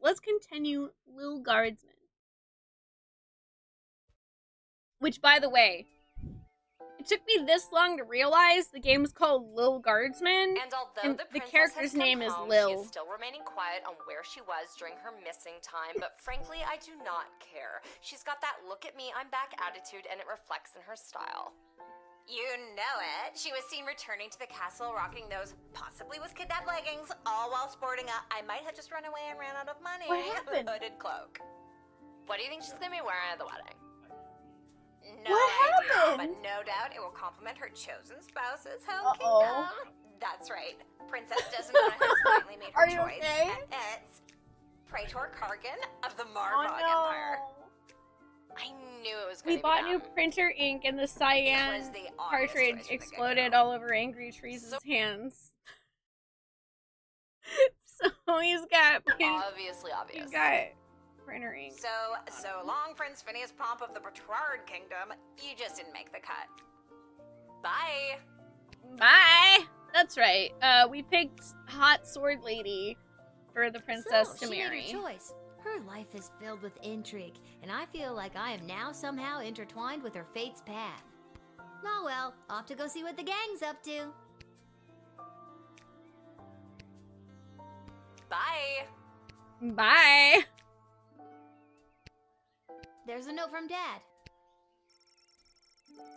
let's continue Lil Guardsman. Which, by the way, it took me this long to realize the game is called Lil Guardsman, And although the character's name is home, Lil. she is still remaining quiet on where she was during her missing time, but frankly, I do not care. She's got that look at me, I'm back attitude, and it reflects in her style. You know it. She was seen returning to the castle rocking those possibly was kidnapped leggings, all while sporting a I might have just run away and ran out of money What happened? hooded cloak. What do you think she's gonna be wearing at the wedding? No What idea, happened? but no doubt it will complement her chosen spouse's home kingdom. That's right. Princess Desdemona has finally made her Are you choice. okay? And it's Praetor Kargan of the Marvog Empire. I knew it was going We to be bought new them. printer ink and the It cyan was the obvious cartridge choice from the exploded get-go. all over Angry Trees' hands. So he's got Obviously obvious. he's got printer ink. So long, Prince Phineas Pomp of the Petrard Kingdom. You just didn't make the cut. Bye. Bye. That's right. We picked Hot Sword Lady for the princess to she marry. made her choice. Her life is filled with intrigue, and I feel like I am now somehow intertwined with her fate's path. Oh well, off to go see what the gang's up to. Bye. Bye. There's a note from Dad.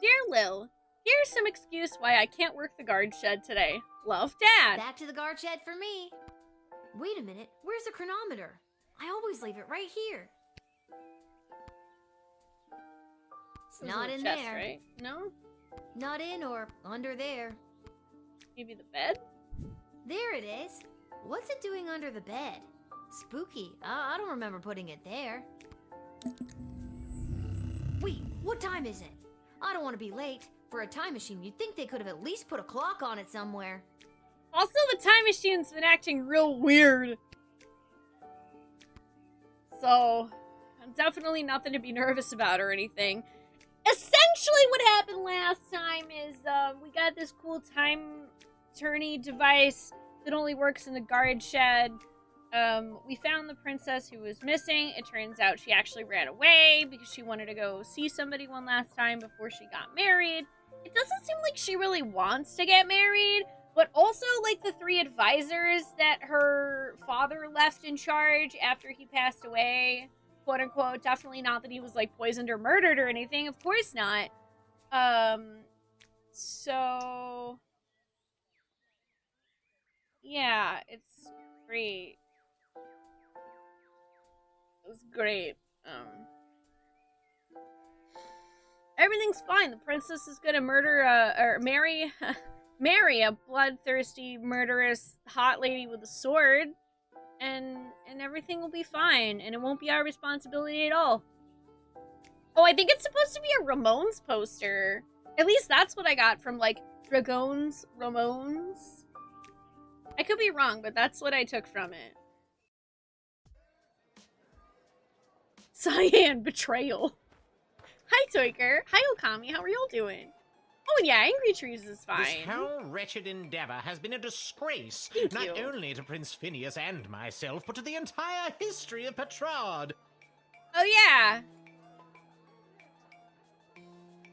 Dear Lil, here's some excuse why I can't work the guard shed today. Love, Dad. Back to the guard shed for me. Wait a minute, where's the chronometer? I always leave it right here. It's This is not the in chest, there. right? No? Not in or under there. Maybe the bed? There it is. What's it doing under the bed? Spooky. I don't remember putting it there. Wait, what time is it? I don't want to be late. For a time machine, you'd think they could have at least put a clock on it somewhere. Also, the time machine's been acting real weird. So, definitely nothing to be nervous about or anything. Essentially, what happened last time is we got this cool time tourney device that only works in the guard shed. We found the princess who was missing. It turns out she actually ran away because she wanted to go see somebody one last time before she got married. It doesn't seem like she really wants to get married, but also, like, the 3 advisors that her father left in charge after he passed away, quote unquote, definitely not that he was, like, poisoned or murdered or anything, of course not. So yeah, it's great. It was great. Everything's fine. The princess is gonna marry a bloodthirsty, murderous, hot lady with a sword, and everything will be fine, and it won't be our responsibility at all. Oh, I think it's supposed to be a Ramones poster. At least that's what I got from, like, Dragones Ramones. I could be wrong, but that's what I took from it. Cyan betrayal. Hi, Toiker. Hi, Okami. How are y'all doing? Oh, and yeah, Angry Trees is fine. This whole wretched endeavor has been a disgrace, Thank not you. only to Prince Phineas and myself, but to the entire history of Petrard. Oh, yeah.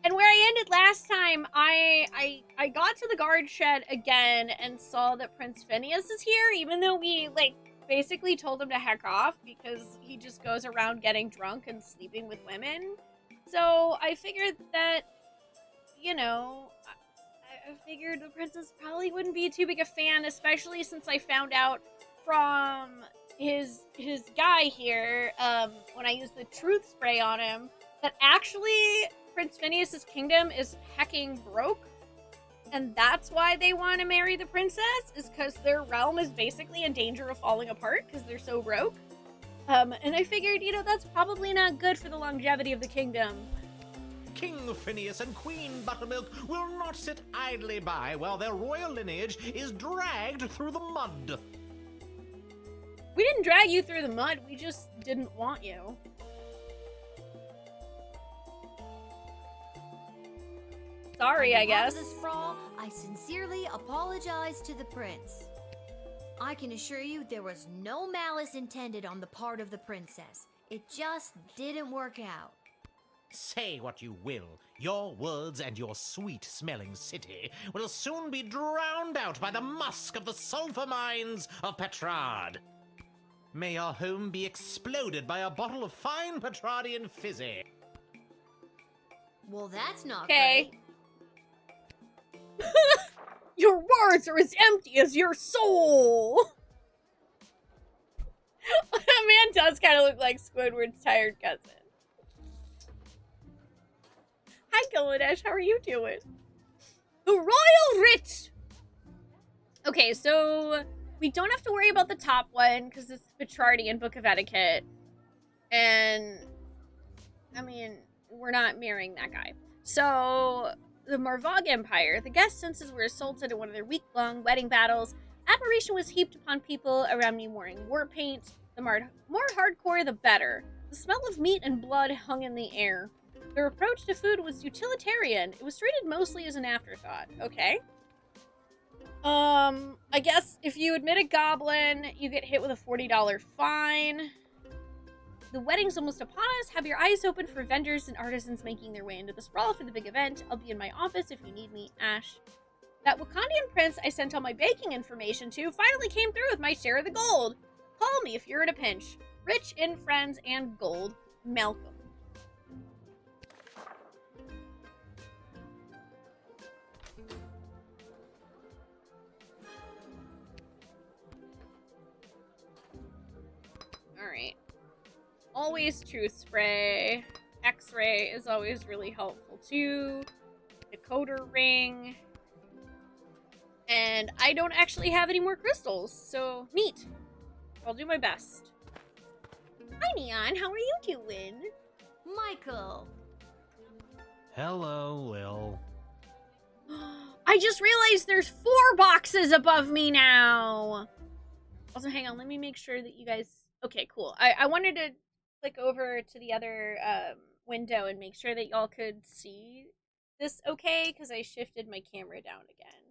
And where I ended last time, I got to the guard shed again and saw that Prince Phineas is here, even though we, like, basically told him to heck off because he just goes around getting drunk and sleeping with women. So I figured that, you know, I figured the princess probably wouldn't be too big a fan, especially since I found out from his guy here, when I used the truth spray on him, that actually Prince Phineas's kingdom is hecking broke, and that's why they want to marry the princess, is because their realm is basically in danger of falling apart because they're so broke. And I figured, you know, that's probably not good for the longevity of the kingdom. King Phineas and Queen Buttermilk will not sit idly by while their royal lineage is dragged through the mud. We didn't drag you through the mud, we just didn't want you. Sorry, I On behalf guess. of the sprawl, I sincerely apologize to the prince. I can assure you there was no malice intended on the part of the princess. It just didn't work out. Say what you will, your words and your sweet-smelling city will soon be drowned out by the musk of the sulfur mines of Petrad. May your home be exploded by a bottle of fine Petradian fizzy. Well, that's not Okay. great. Your words are as empty as your soul! That man does kind of look like Squidward's tired cousin. Hi, Gilgamesh. How are you doing? The Royal Writ! Okay, so we don't have to worry about the top one because it's Petrardian Book of Etiquette. And, I mean, we're not marrying that guy. So, the Marvog Empire. The guest senses were assaulted in one of their week-long wedding battles. Admiration was heaped upon people around me wearing war paint. The more hardcore, the better. The smell of meat and blood hung in the air. Their approach to food was utilitarian. It was treated mostly as an afterthought. Okay. I guess if you admit a goblin, you get hit with a $40 fine. The wedding's almost upon us. Have your eyes open for vendors and artisans making their way into the sprawl for the big event. I'll be in my office if you need me, Ash. That Wakandian prince I sent all my baking information to finally came through with my share of the gold. Call me if you're in a pinch. Rich in friends and gold. Malcolm. Alright. Always truth spray. X-ray is always really helpful too. Decoder ring. And I don't actually have any more crystals, so neat. I'll do my best. Hi, Neon. How are you doing? Michael. Hello, Lil. I just realized there's 4 boxes above me now. Also, hang on. Let me make sure that you guys... Okay, cool. I wanted to click over to the other window and make sure that y'all could see this okay, because I shifted my camera down again.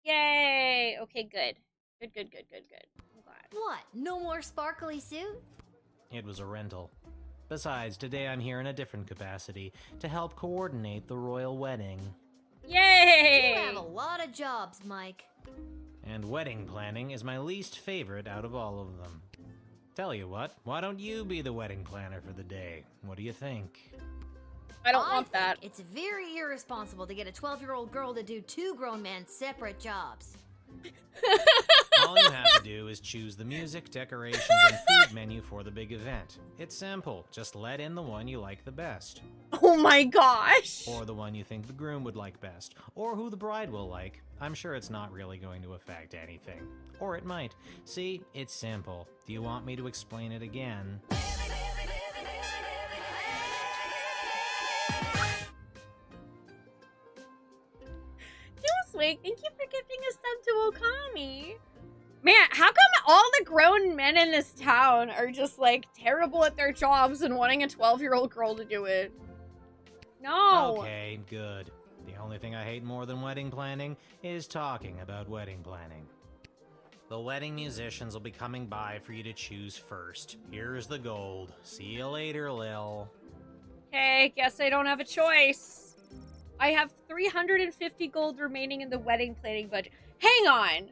Yay! Okay, good. Good. I'm glad. What? No more sparkly suit? It was a rental. Besides, today I'm here in a different capacity to help coordinate the royal wedding. Yay! You have a lot of jobs, Mike. And wedding planning is my least favorite out of all of them. Tell you what, why don't you be the wedding planner for the day? What do you think? I don't want that. It's very irresponsible to get a 12-year-old girl to do 2 grown men's separate jobs. All you have to do is choose the music, decorations, and food menu for the big event. It's simple. Just let in the one you like the best. Oh my gosh! Or the one you think the groom would like best. Or who the bride will like. I'm sure it's not really going to affect anything. Or it might. See, it's simple. Do you want me to explain it again? Newsweek, thank you for gifting a sub to Okami. Man, how come all the grown men in this town are just, like, terrible at their jobs and wanting a 12-year-old girl to do it? No. Okay, good. The only thing I hate more than wedding planning is talking about wedding planning. The wedding musicians will be coming by for you to choose first. Here's the gold. See you later, Lil. Okay, guess I don't have a choice. I have 350 gold remaining in the wedding planning budget. Hang on!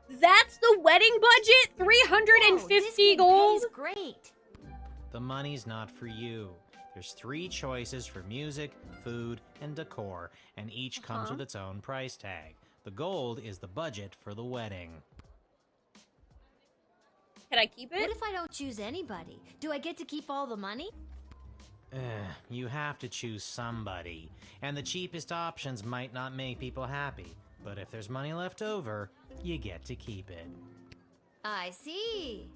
That's the wedding budget? 350 gold? This great. The money's not for you. There's 3 choices for music, food, and decor, and each comes with its own price tag. The gold is the budget for the wedding. Can I keep it? What if I don't choose anybody? Do I get to keep all the money? You have to choose somebody, and the cheapest options might not make people happy, but if there's money left over, you get to keep it. I see.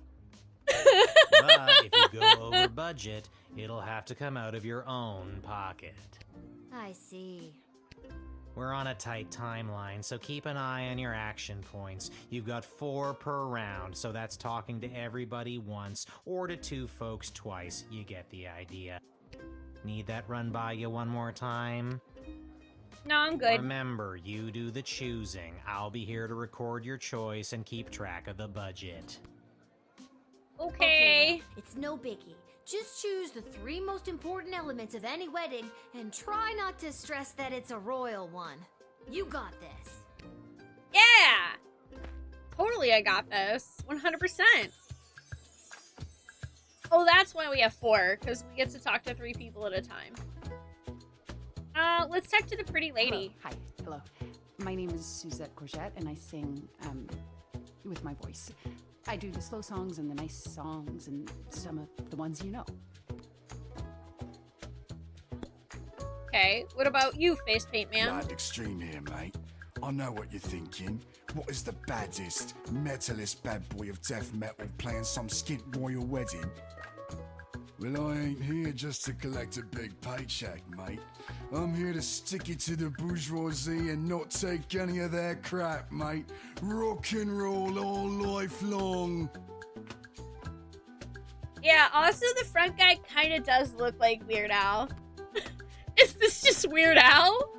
But if you go over budget, it'll have to come out of your own pocket. I see. We're on a tight timeline, so keep an eye on your action points. You've got 4 per round, so that's talking to everybody once, or to 2 folks twice. You get the idea. Need that run by you one more time? No, I'm good. Remember, you do the choosing. I'll be here to record your choice and keep track of the budget. Okay. Well, it's no biggie. Just choose the 3 most important elements of any wedding and try not to stress that it's a royal one. You got this. Yeah! Totally, I got this. 100%. Oh, that's why we have 4, because we get to talk to 3 people at a time. Let's talk to the pretty lady. Hello. Hi. Hello. My name is Suzette Courgette, and I sing, with my voice. I do the slow songs and the nice songs and some of the ones you know. Okay, what about you, face paint man? Light extreme here, mate. I know what you're thinking. What is the baddest, metalist bad boy of death metal playing some skint royal wedding? Well, I ain't here just to collect a big paycheck, mate. I'm here to stick it to the bourgeoisie and not take any of their crap, mate. Rock and roll all life long. Yeah, also the front guy kind of does look like Weird Al. Is this just Weird Al?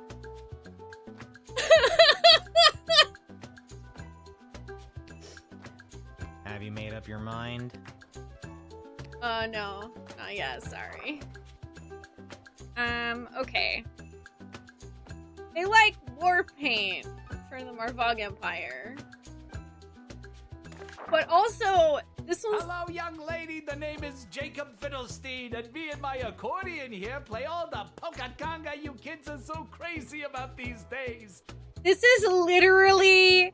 Have you made up your mind? No. Not yet, sorry. Okay. They like war paint for the Marvog Empire. But also, this one's... Hello, young lady. The name is Jacob Fiddlestein, and me and my accordion here play all the polka conga you kids are so crazy about these days. This is literally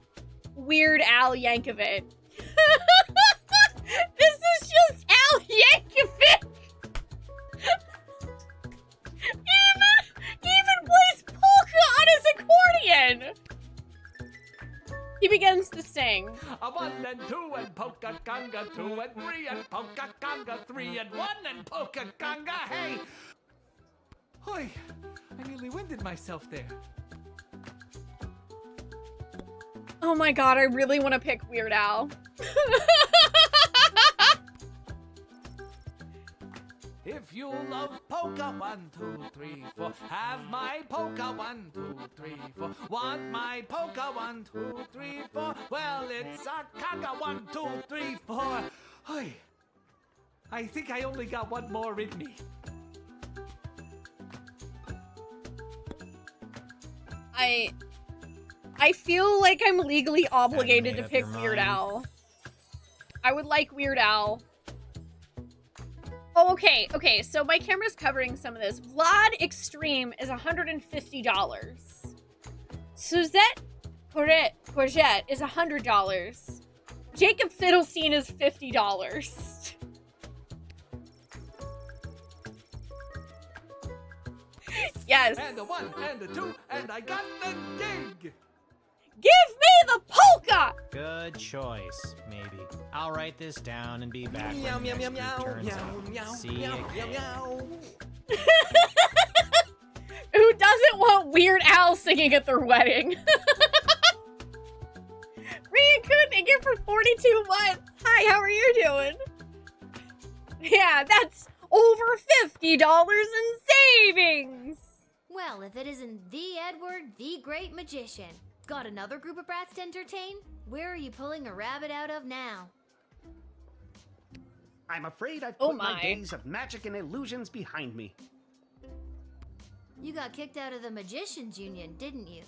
Weird Al Yankovic. This is just Al Yankovic! even plays polka on his accordion! He begins to sing. A 1 and 2 and polka conga 2 and 3 and polka conga 3 and 1 and polka conga. Hey! Hoy, I nearly winded myself there. Oh my god, I really want to pick Weird Al. If you love polka, 1, 2, 3, 4. Have my polka, 1, 2, 3, 4. Want my polka, 1, 2, 3, 4. Well, it's a conga, 1, 2, 3, 4. Hey, I think I only got 1 more in me. I feel like I'm legally obligated to made up pick your Weird mind? Al. I would like Weird Al. Oh, okay, so my camera's covering some of this. Vlad Extreme is $150. Suzette Courgette is $100. Jacob Fiddlestein is $50. Yes. And the 1 and the 2, and I got the gig. Give me the polka! Good choice, maybe. I'll write this down and be back Meow, when meow, the meow, next group meow, turns meow, up. meow, See meow, ya, meow, kid. meow. Who doesn't want Weird Al singing at their wedding? Raccoon, thank you for 42 months. Hi, how are you doing? Yeah, that's over $50 in savings. Well, if it isn't the Edward, the Great Magician. Got another group of brats to entertain? Where are you pulling a rabbit out of now? I'm afraid I've Oh put my my. days of magic and illusions behind me. You got kicked out of the Magicians Union, didn't you?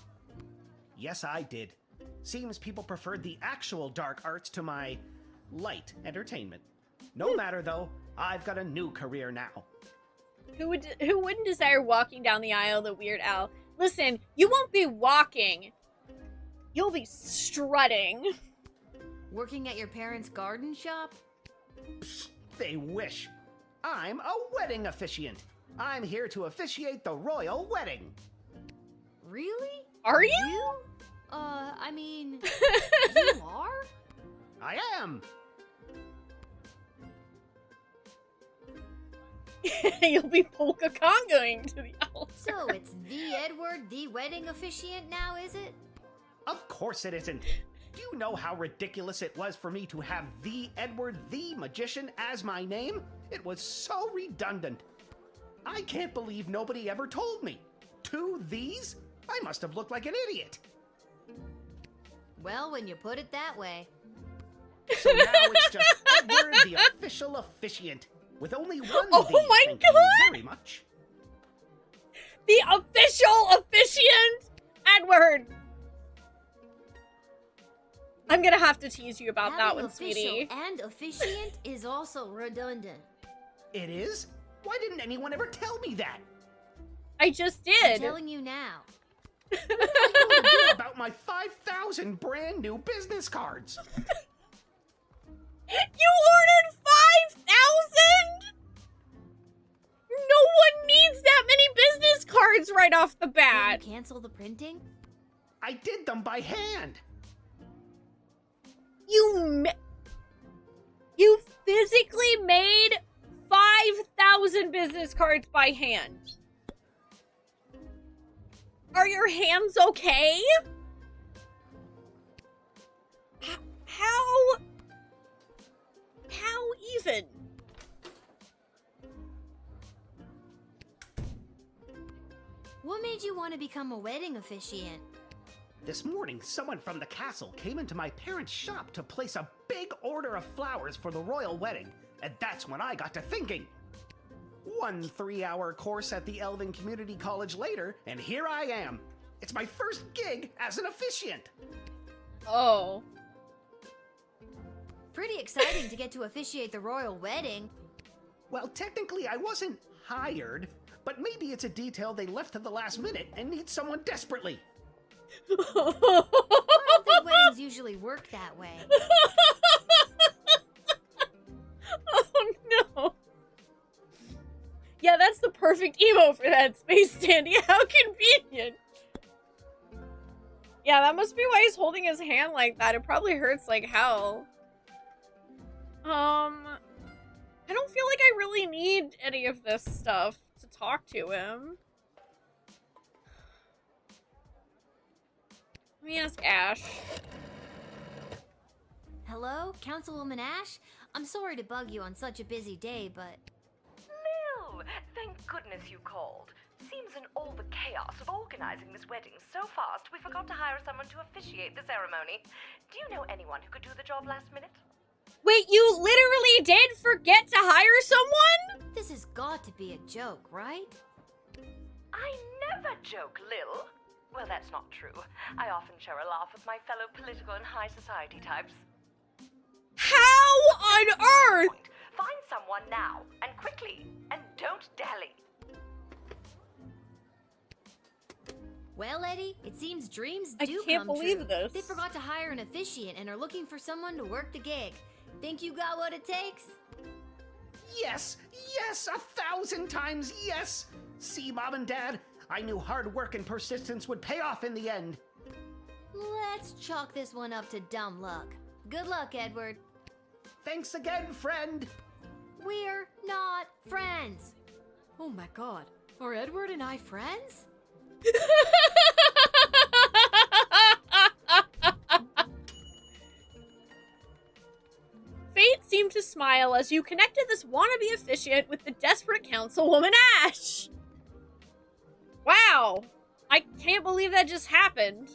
Yes, I did. Seems people preferred the actual dark arts to my light entertainment. No matter though, I've got a new career now. Who wouldn't desire walking down the aisle the Weird Al? Listen, you won't be walking. You'll be strutting. Working at your parents' garden shop? They wish. I'm a wedding officiant. I'm here to officiate the royal wedding. Really? Are you? I mean, you are? I am. You'll be polka congoing to the altar. So it's the Edward, the wedding officiant now, is it? Of course it isn't. Do you know how ridiculous it was for me to have the Edward the Magician as my name? It was so redundant. I can't believe nobody ever told me. 2 these? I must have looked like an idiot. Well, when you put it that way. So now it's just Edward, the official officiant, with only one Oh V. my Thank you God! very much. The official officiant! Edward! I'm gonna have to tease you about that Having one, official sweetie. and officiant is also redundant. It is? Why didn't anyone ever tell me that? I just I'm did. telling you now. What am I going to do about my 5,000 brand new business cards? You ordered 5,000? No one needs that many business cards right off the Did bat. you cancel the printing? I did them by hand. You physically made 5,000 business cards by hand. Are your hands okay? How even? What made you want to become a wedding officiant? This morning, someone from the castle came into my parents' shop to place a big order of flowers for the royal wedding, and that's when I got to thinking. 1 3-hour course at the Elven Community College later, and here I am. It's my first gig as an officiant. Oh. Pretty exciting to get to officiate the royal wedding. Well, technically I wasn't hired, but maybe it's a detail they left to the last minute and need someone desperately. I don't think weddings usually work that way. Oh no. Yeah, that's the perfect emo for that, Space Dandy. How convenient. Yeah, that must be why he's holding his hand like that. It probably hurts like hell. I don't feel like I really need any of this stuff to talk to him. Let me ask Ash. Hello, Councilwoman Ash? I'm sorry to bug you on such a busy day, but... Lil, thank goodness you called. Seems in all the chaos of organizing this wedding so fast, we forgot to hire someone to officiate the ceremony. Do you know anyone who could do the job last minute? Wait, you literally did forget to hire someone? This has got to be a joke, right? I never joke, Lil. Well, that's not true. I often share a laugh with my fellow political and high society types. How on earth? Find someone now, and quickly, and don't dally. Well, Eddie, it seems dreams I do can't come believe true. this. They forgot to hire an officiant and are looking for someone to work the gig. Think you got what it takes? Yes, yes, 1,000 times yes. See, Mom and Dad, I knew hard work and persistence would pay off in the end. Let's chalk this one up to dumb luck. Good luck, Edward. Thanks again, friend. We're not friends. Oh my god, are Edward and I friends? Fate seemed to smile as you connected this wannabe officiant with the desperate councilwoman Ash. Wow. I can't believe that just happened.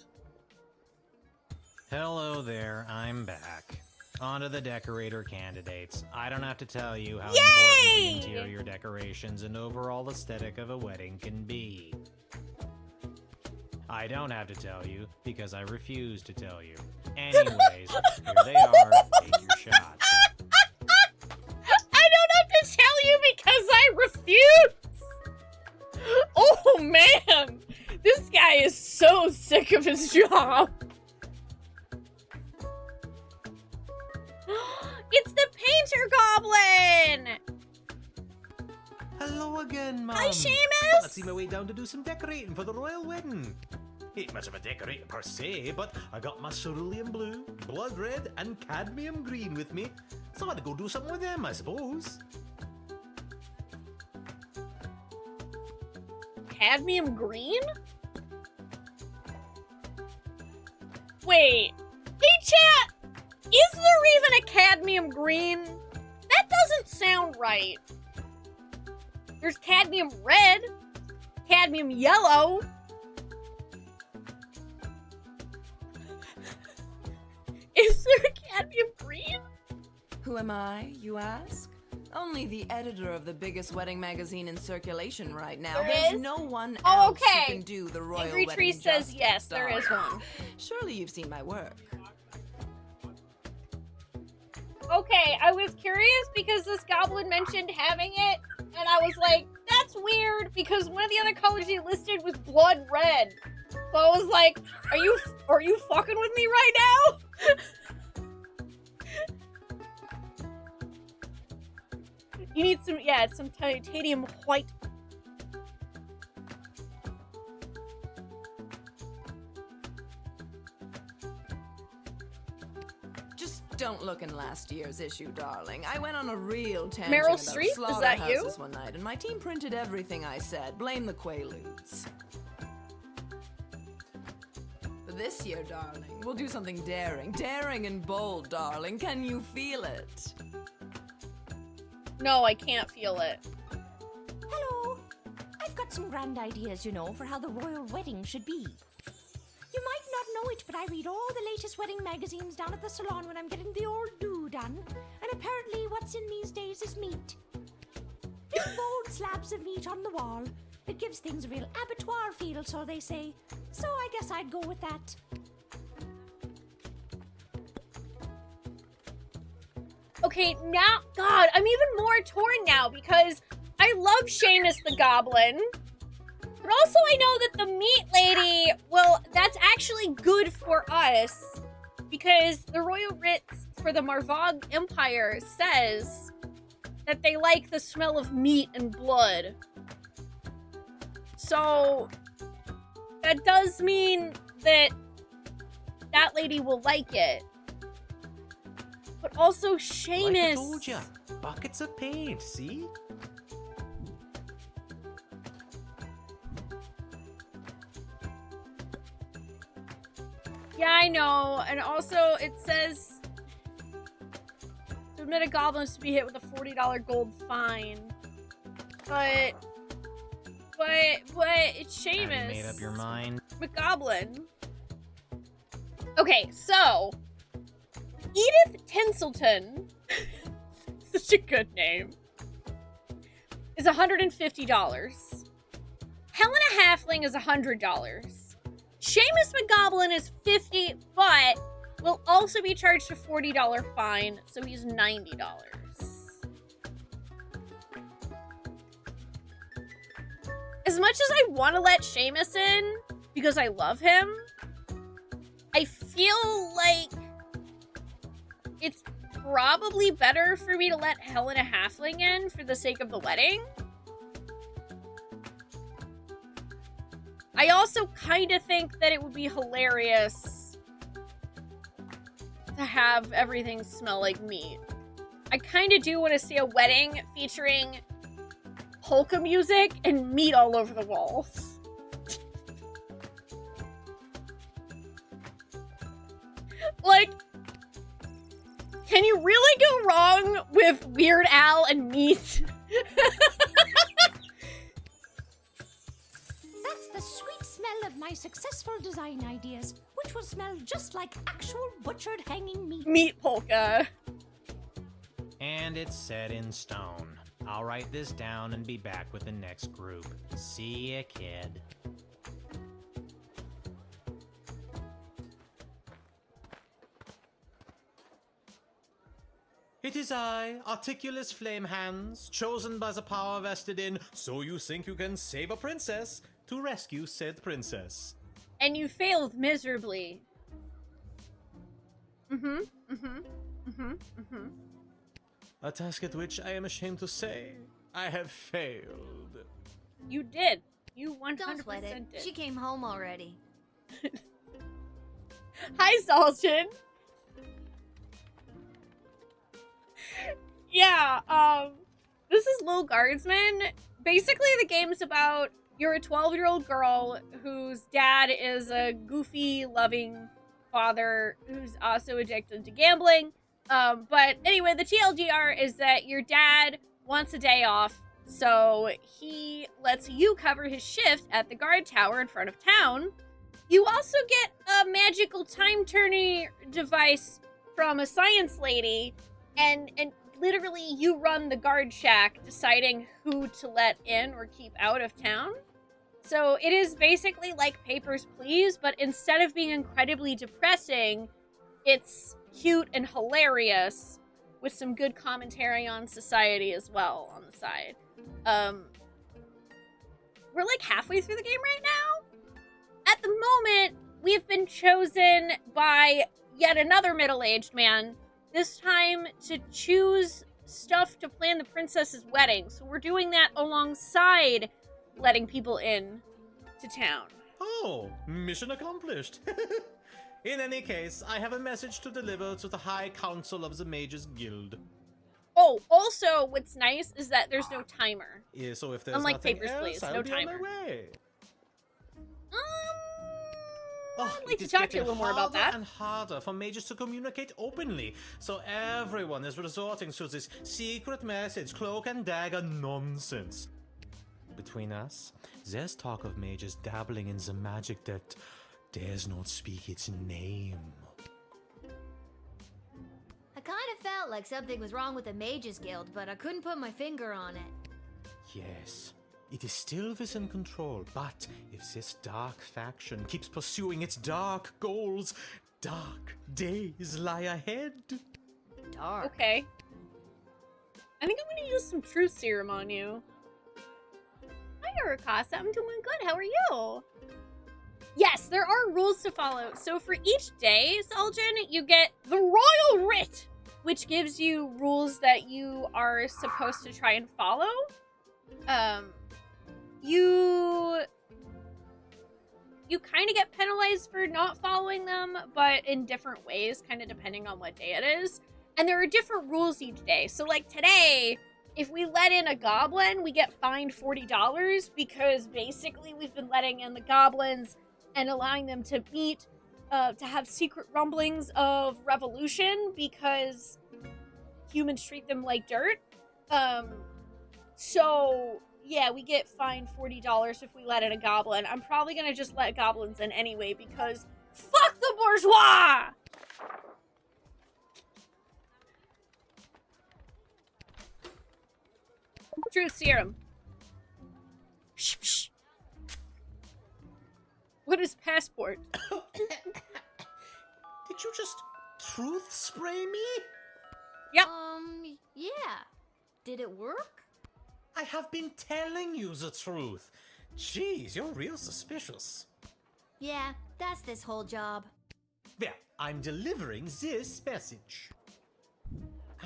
Hello there, I'm back. On to the decorator candidates. I don't have to tell you how Yay! important the interior decorations and overall aesthetic of a wedding can be. I don't have to tell you, because I refuse to tell you. Anyways, here they are, take your shot. I don't have to tell you because I refuse! Oh man! This guy is so sick of his job. It's the Painter Goblin! Hello again, Mom. Hi, Seamus! Thought I'd see my way down to do some decorating for the royal wedding. Ain't much of a decorator per se, but I got my cerulean blue, blood red, and cadmium green with me, so I'd go do something with them, I suppose. Cadmium green? Wait. Hey, chat! Is there even a cadmium green? That doesn't sound right. There's cadmium red, cadmium yellow. there cadmium green? Who am I, you ask? Only the editor of the biggest wedding magazine in circulation right now. There's no one else who can do the royal Angry wedding Tree says justice, yes, there is darling. one. Surely you've seen my work. Okay, I was curious because this goblin mentioned having it, and I was like, that's weird, because one of the other colors he listed was blood red. So I was like, are you fucking with me right now? You need some, some titanium white. Just don't look in last year's issue, darling. I went on a real tangent Meryl about Streep? Is that you? slaughterhouses one night, and my team printed everything I said. Blame the Quaaludes. But this year, darling, we'll do something daring. Daring and bold, darling. Can you feel it? No, I can't feel it. Hello. I've got some grand ideas, you know, for how the royal wedding should be. You might not know it, but I read all the latest wedding magazines down at the salon when I'm getting the old do done. And apparently what's in these days is meat. Big bold slabs of meat on the wall. It gives things a real abattoir feel, so they say. So I guess I'd go with that. Okay, now, God, I'm even more torn now because I love Seamus the Goblin. But also I know that the meat lady, well, that's actually good for us. Because the Royal Writs for the Marvog Empire says that they like the smell of meat and blood. So, that does mean that that lady will like it. But also Seamus. Like I told ya, buckets of paint, see? Yeah, I know. And also it says to admit a goblin is to be hit with a $40 gold fine. But it's Seamus. Have you made up your mind? McGoblin. Okay, so Edith Tinselton, such a good name, is $150. Helena Halfling is $100. Seamus McGoblin is $50, but will also be charged a $40 fine, so he's $90. As much as I want to let Seamus in, because I love him, I feel like it's probably better for me to let Helena Halfling in for the sake of the wedding. I also kind of think that it would be hilarious to have everything smell like meat. I kind of do want to see a wedding featuring polka music and meat all over the walls. Like, can you really go wrong with Weird Al and meat? That's the sweet smell of my successful design ideas, which will smell just like actual butchered hanging meat. Meat polka. And it's set in stone. I'll write this down and be back with the next group. See ya, kid. It is I, Articulus Flamehands, chosen by the power vested in So You Think You Can Save a Princess, to rescue said princess. And you failed miserably. A task at which I am ashamed to say I have failed. You did. You 100% Don't sweat it. did. She came home already. Hi, Sultan. Yeah, this is Lil Guardsman. Basically, the game's about you're a 12-year-old girl whose dad is a goofy, loving father who's also addicted to gambling. But anyway, the TLDR is that your dad wants a day off, so he lets you cover his shift at the guard tower in front of town. You also get a magical time-turning device from a science lady, and literally you run the guard shack deciding who to let in or keep out of town. So it is basically like Papers, Please, but instead of being incredibly depressing, it's cute and hilarious with some good commentary on society as well on the side. We're like halfway through the game right now. At the moment, we've been chosen by yet another middle-aged man, this time to choose stuff to plan the princess's wedding. So we're doing that alongside letting people in to town. Oh, mission accomplished. In any case, I have a message to deliver to the High Council of the Mages Guild. Oh, also, what's nice is that there's no timer. Yeah, so if there's unlike nothing Papers, else, Please, I'll no be timer. on my way. I'd like to talk to you a little more about that. And harder for mages to communicate openly, so everyone is resorting to this secret message, cloak and dagger nonsense. Between us, there's talk of mages dabbling in the magic that dares not speak its name. I kind of felt like something was wrong with the Mages Guild, but I couldn't put my finger on it. Yes, it is still within control, but if this dark faction keeps pursuing its dark goals, dark days lie ahead. Dark. Okay. I think I'm gonna use some truth serum on you. Hi, Urikasa. I'm doing good. How are you? Yes, there are rules to follow. So for each day, Seljan, you get the Royal Writ, which gives you rules that you are supposed to try and follow. You kind of get penalized for not following them, but in different ways, kind of depending on what day it is. And there are different rules each day. So like today, if we let in a goblin, we get fined $40 because basically we've been letting in the goblins and allowing them to meet, to have secret rumblings of revolution because humans treat them like dirt. So yeah, we get fined $40 if we let in a goblin. I'm probably gonna just let goblins in anyway because fuck the bourgeois! Truth serum. Psh, psh. What is passport? Did you just truth spray me? Yep. Yeah. Did it work? I have been telling you the truth. Jeez, you're real suspicious. Yeah, that's this whole job. Well, I'm delivering this message.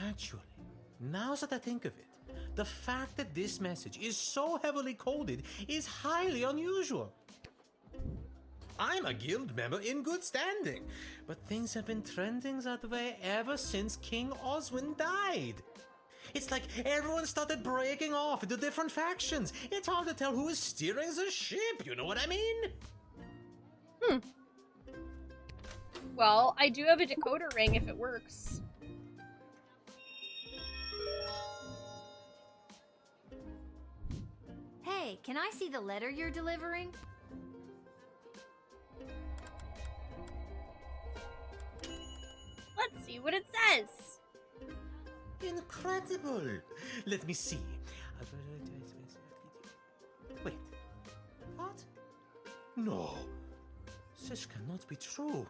Actually, now that I think of it, the fact that this message is so heavily coded is highly unusual. I'm a guild member in good standing, but things have been trending that way ever since King Oswin died. It's like everyone started breaking off into different factions. It's hard to tell who is steering the ship, you know what I mean? Well, I do have a decoder ring if it works. Hey, can I see the letter you're delivering? Let's see what it says. Incredible! Let me see. Wait. What? No. This cannot be true.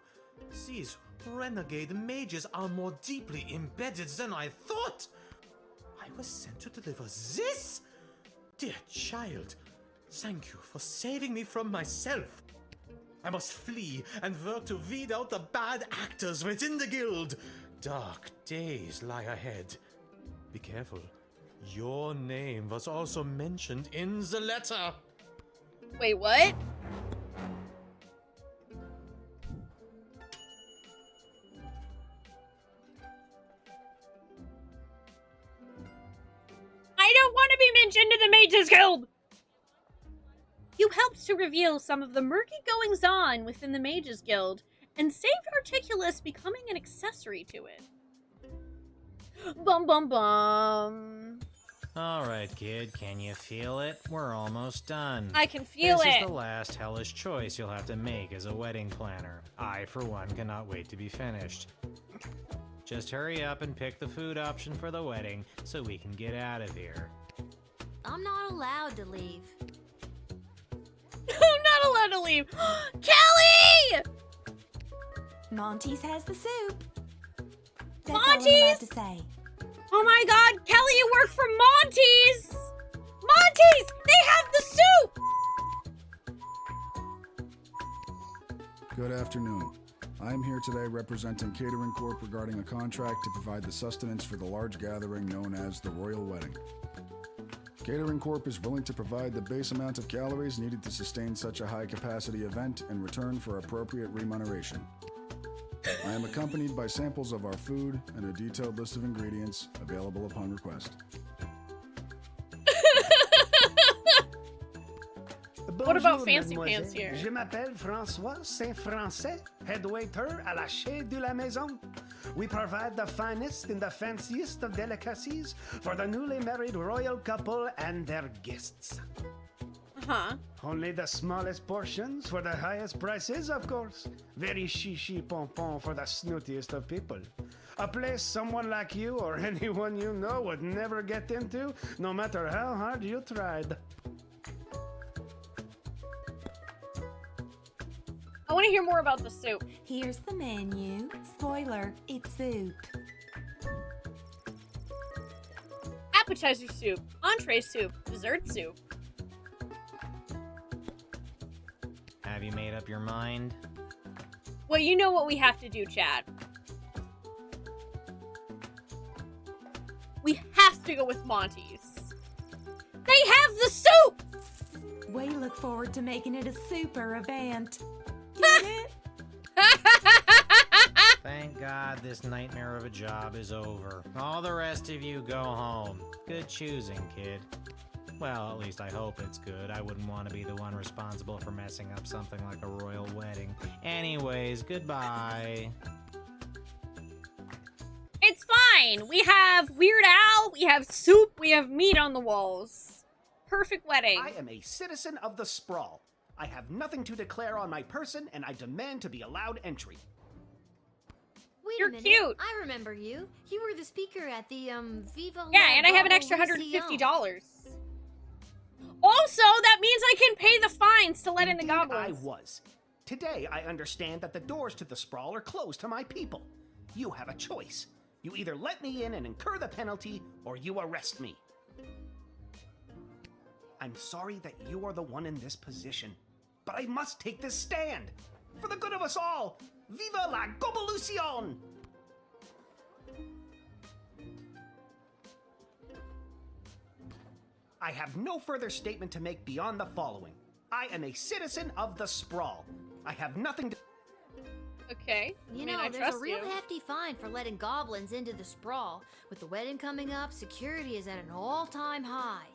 These renegade mages are more deeply embedded than I thought. I was sent to deliver this? Dear child, thank you for saving me from myself. I must flee and work to weed out the bad actors within the guild. Dark days lie ahead. Be careful. Your name was also mentioned in the letter. Wait, what? I don't want to be mentioned in the Mages Guild! You helped to reveal some of the murky goings-on within the Mages Guild, and saved Articulus becoming an accessory to it. Bum bum bum. Alright, kid, can you feel it? We're almost done. I can feel This it. is the last hellish choice you'll have to make as a wedding planner. I, for one, cannot wait to be finished. Just hurry up and pick the food option for the wedding so we can get out of here. I'm not allowed to leave. I'm not allowed to leave. Kelly! Monty's has the soup. That's Monty's? all I'm allowed to say. Oh my god, Kelly, you work for Monty's! Monty's! They have the soup! Good afternoon. I am here today representing Catering Corp regarding a contract to provide the sustenance for the large gathering known as the Royal Wedding. Catering Corp is willing to provide the base amount of calories needed to sustain such a high-capacity event in return for appropriate remuneration. I am accompanied by samples of our food and a detailed list of ingredients available upon request. What about Bonjour, Fancy mademoiselle. Pants here? Je m'appelle François Saint-Français, head waiter à la Chez de la Maison. We provide the finest and the fanciest of delicacies for the newly married royal couple and their guests. Huh? Only the smallest portions for the highest prices, of course. Very chichi pompon for the snootiest of people. A place someone like you or anyone you know would never get into, no matter how hard you tried. I want to hear more about the soup. Here's the menu. Spoiler, it's soup. Appetizer soup, entree soup, dessert soup. Have you made up your mind? Well, you know what we have to do, Chad. We have to go with Monty's. They have the soup! We look forward to making it a super event. Get it? Thank God this nightmare of a job is over. All the rest of you go home. Good choosing, kid. Well, at least I hope it's good. I wouldn't want to be the one responsible for messing up something like a royal wedding. Anyways, goodbye. It's fine. We have Weird Al, we have soup, we have meat on the walls. Perfect wedding. I am a citizen of the sprawl. I have nothing to declare on my person, and I demand to be allowed entry. Wait You're a minute. cute. I remember you. You were the speaker at the, Viva La Yeah, and I have an extra Revolucion. $150. Also, that means I can pay the fines to let in the Indeed, goblins. I was. Today, I understand that the doors to the sprawl are closed to my people. You have a choice. You either let me in and incur the penalty, or you arrest me. I'm sorry that you are the one in this position, but I must take this stand. For the good of us all, viva la Govolucion! I have no further statement to make beyond the following. I am a citizen of the sprawl. I have nothing to... Okay. You I mean, know, I there's a trust real you. hefty fine for letting goblins into the sprawl. With the wedding coming up, security is at an all-time high.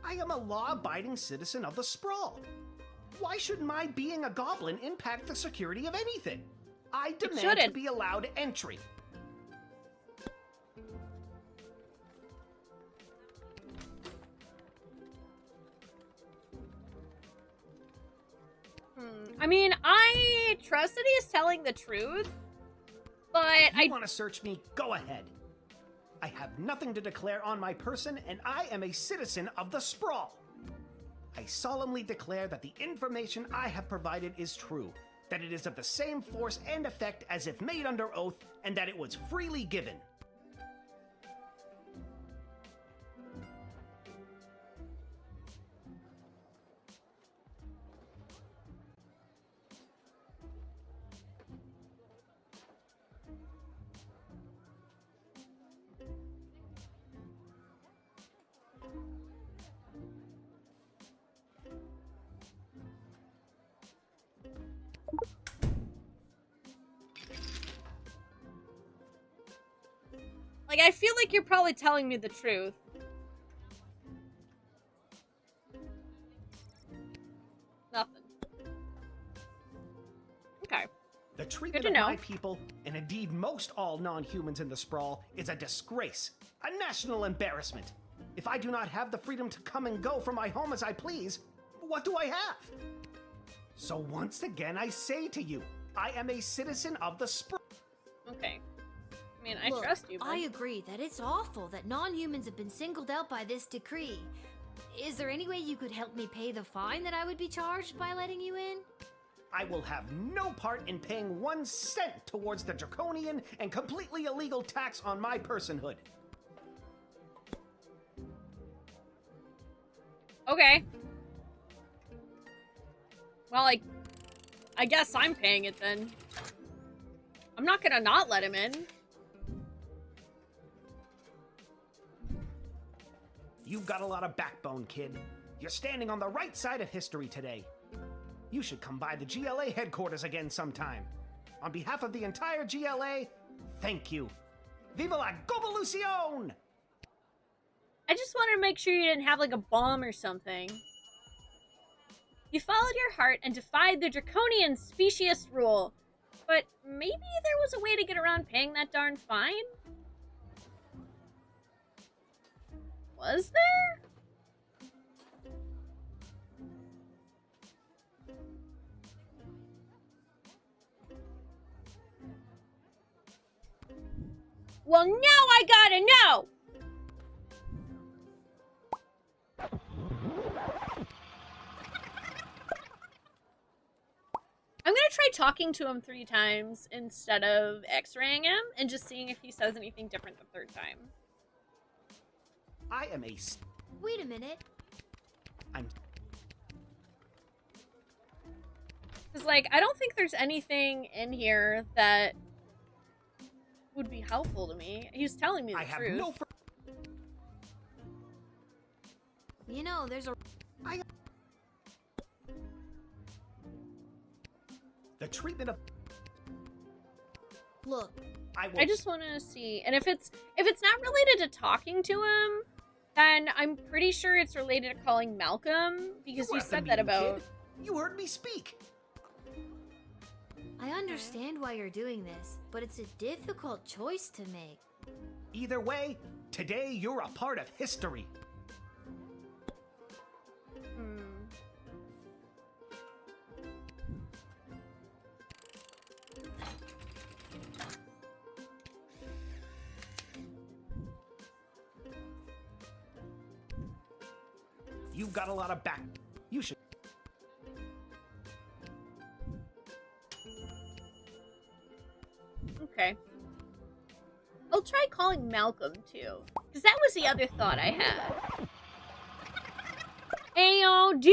I am a law-abiding citizen of the sprawl. Why should my being a goblin impact the security of anything? I demand to shouldn't. be allowed entry. I mean, I trust that he is telling the truth, but If you want to search me, go ahead. I have nothing to declare on my person, and I am a citizen of the sprawl. I solemnly declare that the information I have provided is true, that it is of the same force and effect as if made under oath, and that it was freely given. like, I feel like you're probably telling me the truth. Nothing. Okay. The treatment Good of to know. my people, and indeed most all non-humans in the sprawl, is a disgrace, a national embarrassment. If I do not have the freedom to come and go from my home as I please, what do I have? So once again I say to you, I am a citizen of the sprawl. Okay. I mean, I Look, trust you, but... I agree that it's awful that non-humans have been singled out by this decree. Is there any way you could help me pay the fine that I would be charged by letting you in? I will have no part in paying 1 cent towards the draconian and completely illegal tax on my personhood. Okay. Well, I guess I'm paying it then. I'm not gonna not let him in. You've got a lot of backbone, kid. You're standing on the right side of history today. You should come by the GLA headquarters again sometime. On behalf of the entire GLA, thank you. Viva la Govolucion! I just wanted to make sure you didn't have, like, a bomb or something. You followed your heart and defied the draconian speciest rule. But maybe there was a way to get around paying that darn fine? Was there? Well, now I gotta know! I'm gonna try talking to him 3 times instead of x-raying him and just seeing if he says anything different the 3rd time. I am a... Wait a minute. Because, like, I don't think there's anything in here that would be helpful to me. He's telling me the truth. No You know, there's a... The treatment of... Look. I just want to see. And if it's not related to talking to him, then I'm pretty sure it's related to calling Malcolm, because you said that about... Kid. You heard me speak. I understand why you're doing this, but it's a difficult choice to make. Either way, today you're a part of history. You've got a lot of back. You should. Okay. I'll try calling Malcolm, too. Because that was the other thought I had. AOD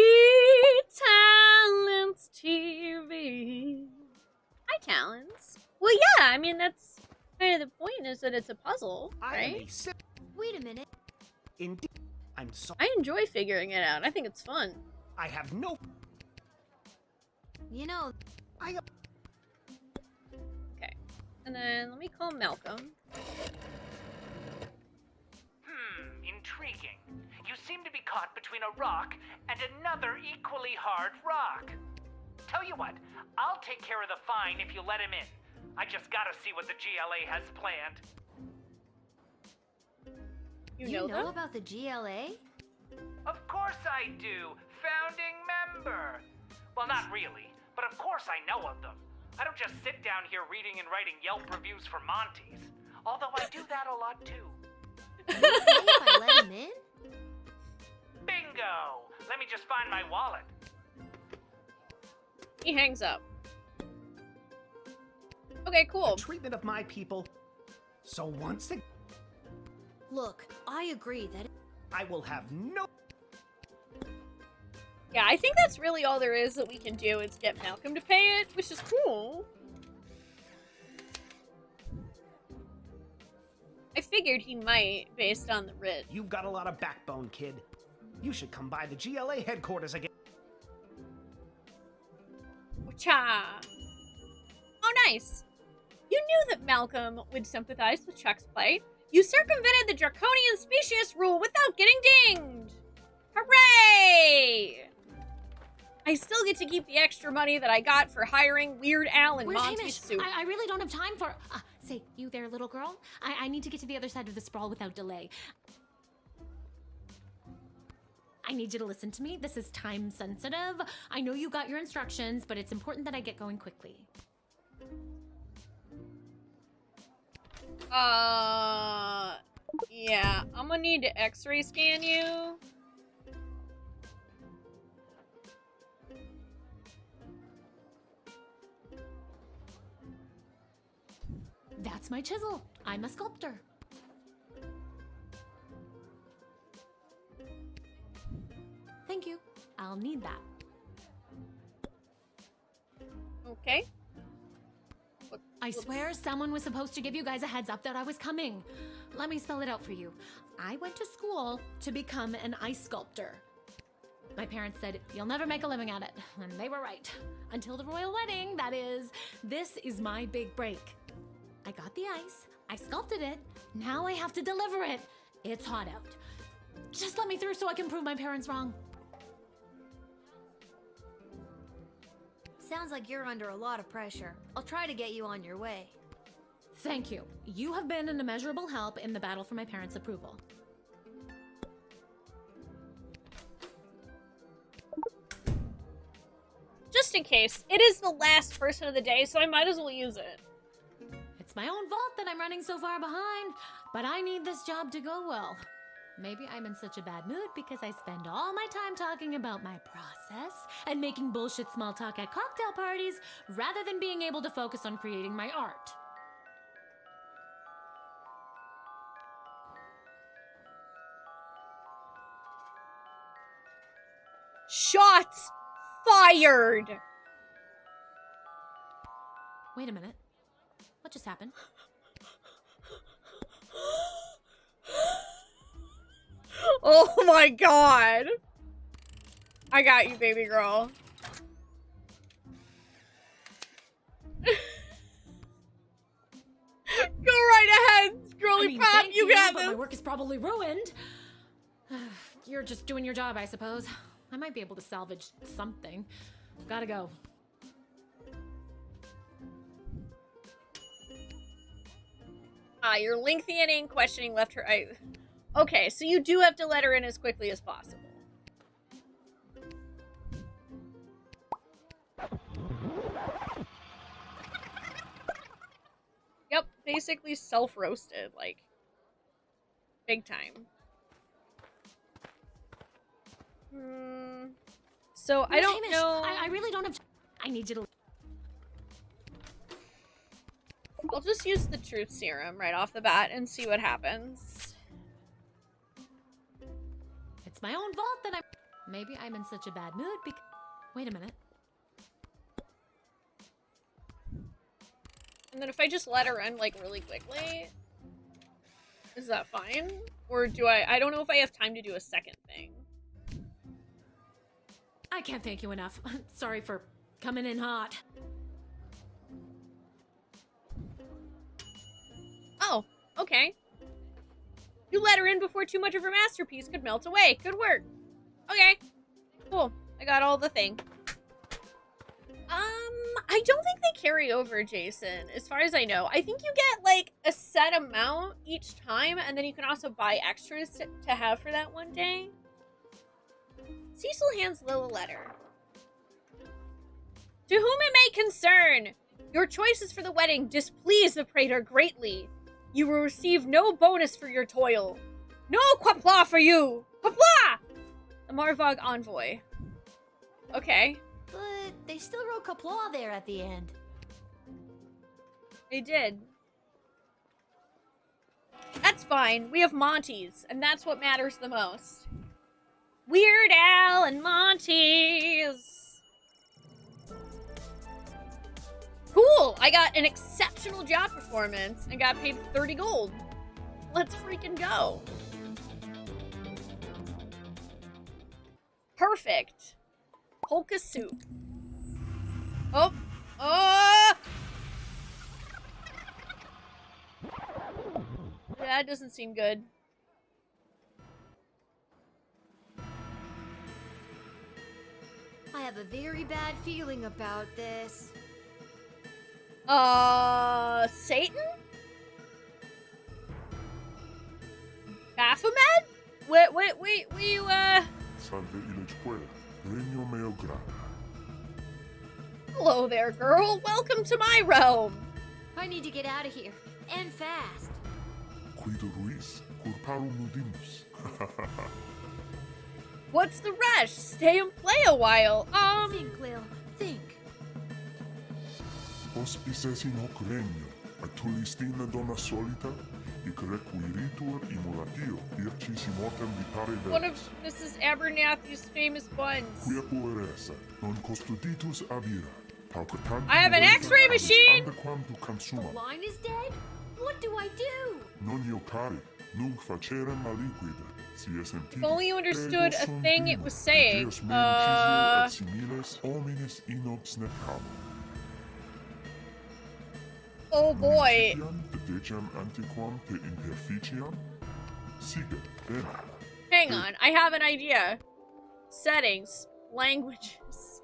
Talents TV. Hi, Talents. Well, yeah, I mean, that's kind of the point, is that it's a puzzle, right? Wait a minute. Indeed. I'm sorry. I enjoy figuring it out. I think it's fun. I have no... You know... Okay. And then let me call Malcolm. Intriguing. You seem to be caught between a rock and another equally hard rock. Tell you what, I'll take care of the fine if you let him in. I just gotta see what the GLA has planned. You know about the GLA? Of course I do. Founding member. Well, not really, but of course I know of them. I don't just sit down here reading and writing Yelp reviews for Monty's. Although I do that a lot too. If I let him in? Bingo! Let me just find my wallet. He hangs up. Okay, cool. The treatment of my people. So once again... Look, I agree that... I will have no... Yeah, I think that's really all there is that we can do, is get Malcolm to pay it, which is cool. I figured he might, based on the writ. You've got a lot of backbone, kid. You should come by the GLA headquarters again. Cha! Oh, nice. You knew that Malcolm would sympathize with Chuck's plight. You circumvented the draconian specious rule without getting dinged! Hooray! I still get to keep the extra money that I got for hiring Weird Al and Monty's suit. I really don't have time for... say, you there, little girl? I need to get to the other side of the sprawl without delay. I need you to listen to me. This is time sensitive. I know you got your instructions, but it's important that I get going quickly. Yeah, I'm gonna need to x-ray scan you. That's my chisel. I'm a sculptor. Thank you. I'll need that. Okay. I swear someone was supposed to give you guys a heads up that I was coming. Let me spell it out for you. I went to school to become an ice sculptor. My parents said, you'll never make a living at it. And they were right. Until the royal wedding, that is. This is my big break. I got the ice. I sculpted it. Now I have to deliver it. It's hot out. Just let me through so I can prove my parents wrong. Sounds like you're under a lot of pressure. I'll try to get you on your way. Thank you. You have been an immeasurable help in the battle for my parents' approval. Just in case. It is the last person of the day, so I might as well use it. It's my own fault that I'm running so far behind, but I need this job to go well. Maybe I'm in such a bad mood because I spend all my time talking about my process and making bullshit small talk at cocktail parties rather than being able to focus on creating my art. Shots fired! Wait a minute. What just happened? Oh my god! I got you, baby girl. Go right ahead, girly pop. Thank You got but this. my work is probably ruined. You're just doing your job, I suppose. I might be able to salvage something. Gotta go. You're lengthy and in questioning left her. Okay, so you do have to let her in as quickly as possible. Yep, basically self-roasted, like, big time. So I don't Hamish, know. I really don't have. I need you to. I'll just use the truth serum right off the bat and see what happens. It's my own fault that I'm. Maybe I'm in such a bad mood because. Wait a minute. And then if I just let her in, like, really quickly, is that fine? Or do I don't know if I have time to do a second thing. I can't thank you enough. Sorry for coming in hot. Oh, okay. You let her in before too much of her masterpiece could melt away. Good work. Okay. Cool. I got all the thing. I don't think they carry over, Jason, as far as I know. I think you get, like, a set amount each time, and then you can also buy extras to have for that one day. Cecil hands Lil a letter. To whom it may concern, your choices for the wedding displease the praetor greatly. You will receive no bonus for your toil. No quapla for you! Quapla! The Marvog envoy. Okay. But they still wrote Kapla there at the end. They did. That's fine. We have Monty's, and that's what matters the most. Weird Al and Monty's. Cool! I got an exceptional job performance and got paid 30 gold. Let's freaking go. Perfect. Polka soup. Oh! Oh! That doesn't seem good. I have a very bad feeling about this. Satan? Baphomet? Wait, you, Salve il regno meo grande. Hello there, girl. Welcome to my realm. I need to get out of here. And fast. Ruiz, Curparu Mudimus. What's the rush? Stay and play a while. Think, Lil. Think. Hospices in hoc regno, a tulistina donna solita, ic requiritur imulatio, ircis mortem vitare velis. One of Mrs. Abernathy's famous buns. Quia pueresa, non custoditus avira. I have an X-ray machine! The line is dead? What do I do? Non io cari, nunc facerem maliquida. If only you understood a thing it was saying. Oh boy. Hang on, I have an idea. Settings. Languages.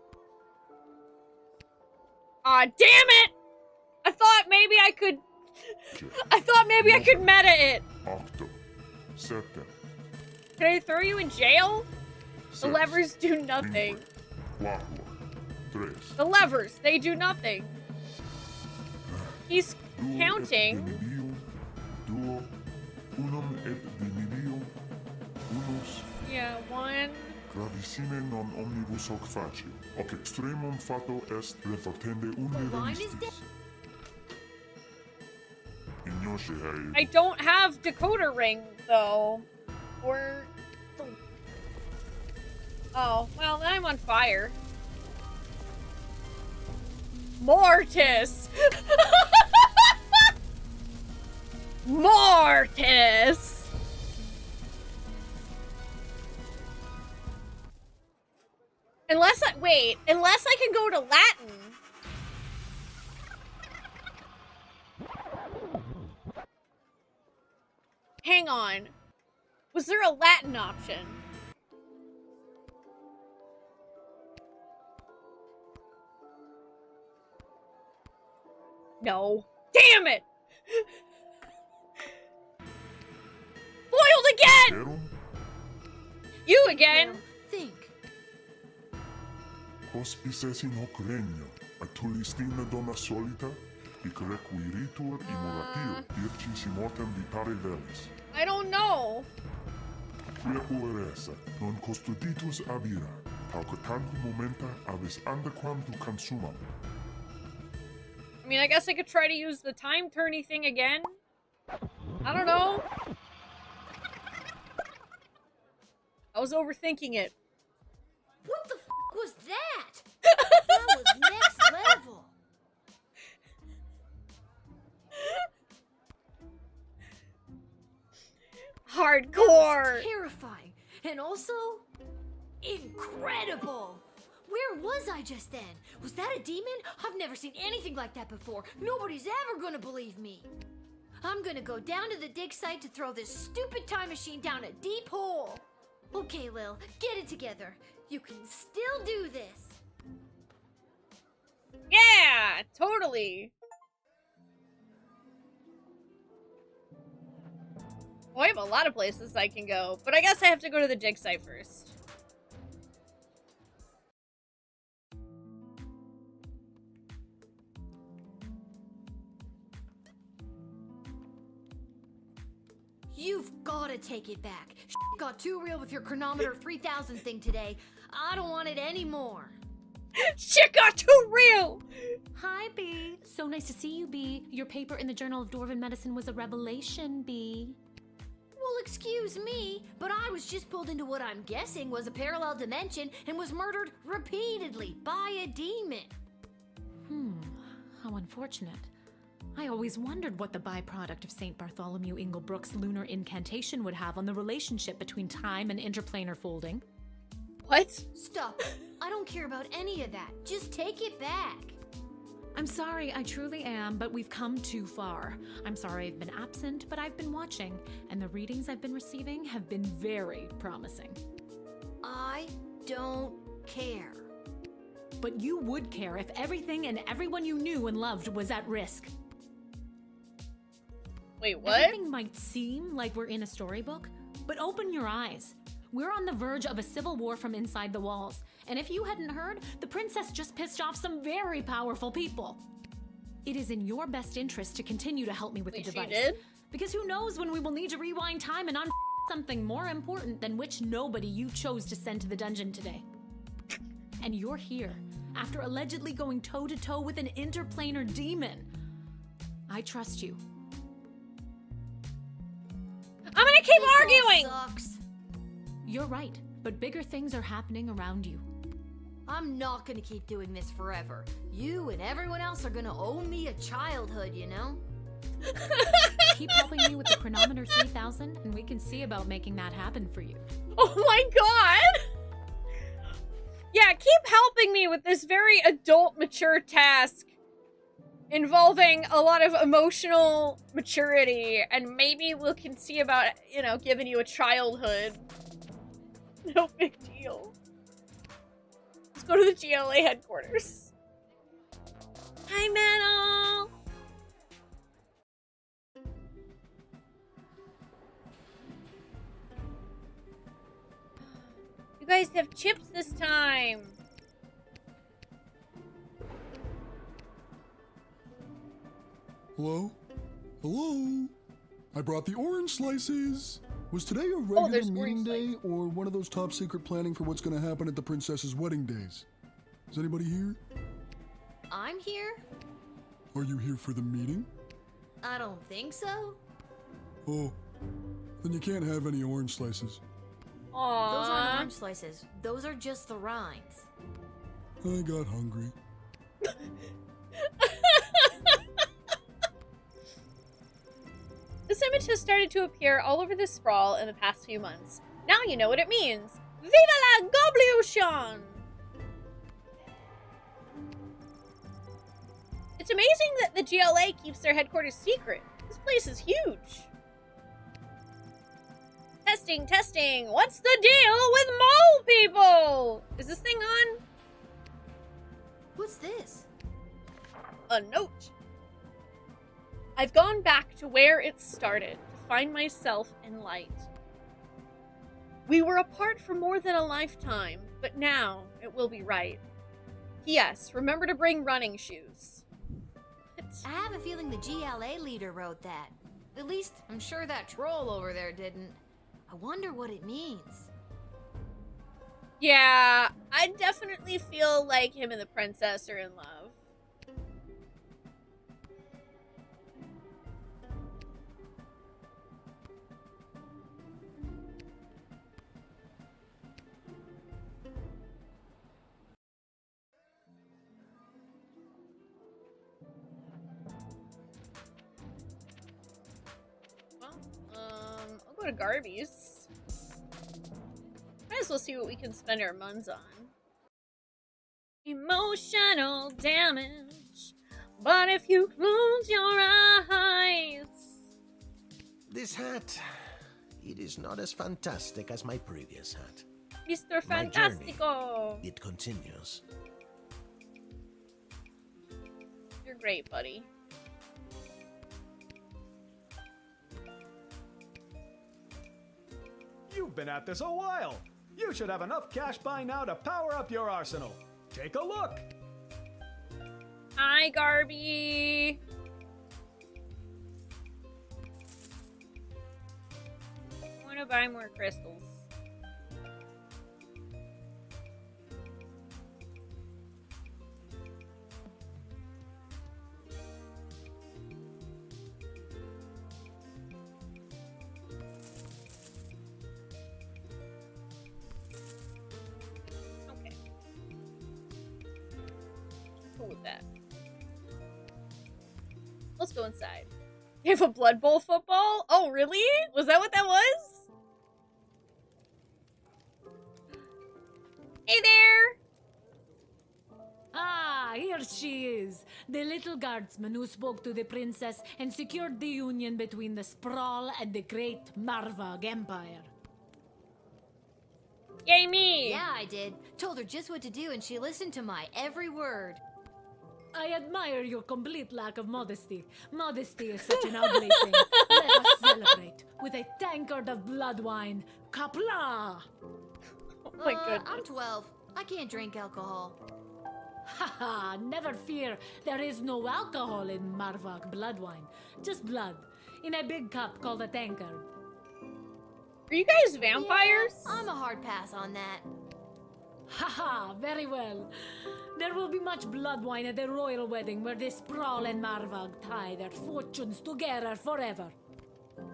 Aw, damn it! I thought maybe I could meta it. Can I throw you in jail? The levers do nothing. The levers, they do nothing. He's counting. Yeah, one. Gravissime non omnibus hoc facio, hoc extremum fato est refortende unde I don't have decoder ring, though. Or... Oh, well, then I'm on fire. Mortis! Mortis! Unless I can go to Latin. Hang on. Was there a Latin option? No. Damn it! Foiled again! You again! Think. Hospices in hoc regno, a tulistina donna solita, ic requiritur imulatio, ircis mortem vitare velis. I don't know. Quia pueresa, non custoditus avira, pauca tantum momenta avis andequam tu consumam. I mean, I guess I could try to use the time turny thing again. I don't know. I was overthinking it. What the f was that? That was next level. Hardcore. That was terrifying and also incredible. Where was I just then? Was that a demon? I've never seen anything like that before. Nobody's ever gonna believe me. I'm gonna go down to the dig site to throw this stupid time machine down a deep hole. Okay, Lil, get it together. You can still do this. Yeah, totally. Well, I have a lot of places I can go, but I guess I have to go to the dig site first. You've gotta take it back. Got too real with your chronometer 3000 thing today. I don't want it anymore. Shit got too real! Hi, B. So nice to see you, B. Your paper in the Journal of Dwarven Medicine was a revelation, B. Well, excuse me, but I was just pulled into what I'm guessing was a parallel dimension and was murdered repeatedly by a demon. How unfortunate. I always wondered what the byproduct of St. Bartholomew Inglebrook's lunar incantation would have on the relationship between time and interplanar folding. What? Stop. I don't care about any of that. Just take it back. I'm sorry, I truly am, but we've come too far. I'm sorry I've been absent, but I've been watching, and the readings I've been receiving have been very promising. I don't care. But you would care if everything and everyone you knew and loved was at risk. Wait, what? Everything might seem like we're in a storybook, but open your eyes. We're on the verge of a civil war from inside the walls. And if you hadn't heard, the princess just pissed off some very powerful people. It is in your best interest to continue to help me with the device. She did? Because who knows when we will need to rewind time and something more important than which nobody you chose to send to the dungeon today. And you're here, after allegedly going toe-to-toe with an interplanar demon. I trust you. I'm gonna keep arguing! Sucks. You're right, but bigger things are happening around you. I'm not gonna keep doing this forever. You and everyone else are gonna owe me a childhood, you know? Keep helping me with the chronometer 3000 and we can see about making that happen for you. Oh my god! Yeah, keep helping me with this very adult, mature task involving a lot of emotional maturity, and maybe we can see about, you know, giving you a childhood. No big deal. Let's go to the GLA headquarters. Hi, Metal! You guys have chips this time. Hello? Hello? I brought the orange slices. Was today a regular meeting day or one of those top secret planning for what's going to happen at the princess's wedding days? Is anybody here? I'm here? Are you here for the meeting? I don't think so. Oh, then you can't have any orange slices. Aww. Those aren't orange slices. Those are just the rinds. I got hungry. This image has started to appear all over the sprawl in the past few months. Now you know what it means. Viva la Goblution! It's amazing that the GLA keeps their headquarters secret. This place is huge. Testing, testing. What's the deal with mole people? Is this thing on? What's this? A note. I've gone back to where it started to find myself in light. We were apart for more than a lifetime, but now it will be right. P.S. Remember to bring running shoes. I have a feeling the GLA leader wrote that. At least, I'm sure that troll over there didn't. I wonder what it means. Yeah, I definitely feel like him and the princess are in love. I'll go to Garby's. Might as well see what we can spend our muns on. Emotional damage. But if you close your eyes. This hat, it is not as fantastic as my previous hat. Mr. My Fantastico. journey, it continues. You're great, buddy. You've been at this a while. You should have enough cash by now to power up your arsenal. Take a look. Hi, Garby. I want to buy more crystals. With that. Let's go inside. You have a Blood Bowl football? Oh, really? Was that what that was? Hey there! Ah, here she is. The little guardsman who spoke to the princess and secured the union between the Sprawl and the great Marvag Empire. Yay me! Yeah, I did. Told her just what to do and she listened to my every word. I admire your complete lack of modesty. Modesty is such an ugly thing. Let us celebrate with a tankard of blood wine. Kapla! Oh my goodness. I'm 12. I can't drink alcohol. Haha, never fear. There is no alcohol in Marvak blood wine. Just blood. in a big cup called a tankard. Are you guys vampires? Yeah, I'm a hard pass on that. Haha, very well. There will be much blood wine at the royal wedding where the Sprawl and Marvag tie their fortunes together forever.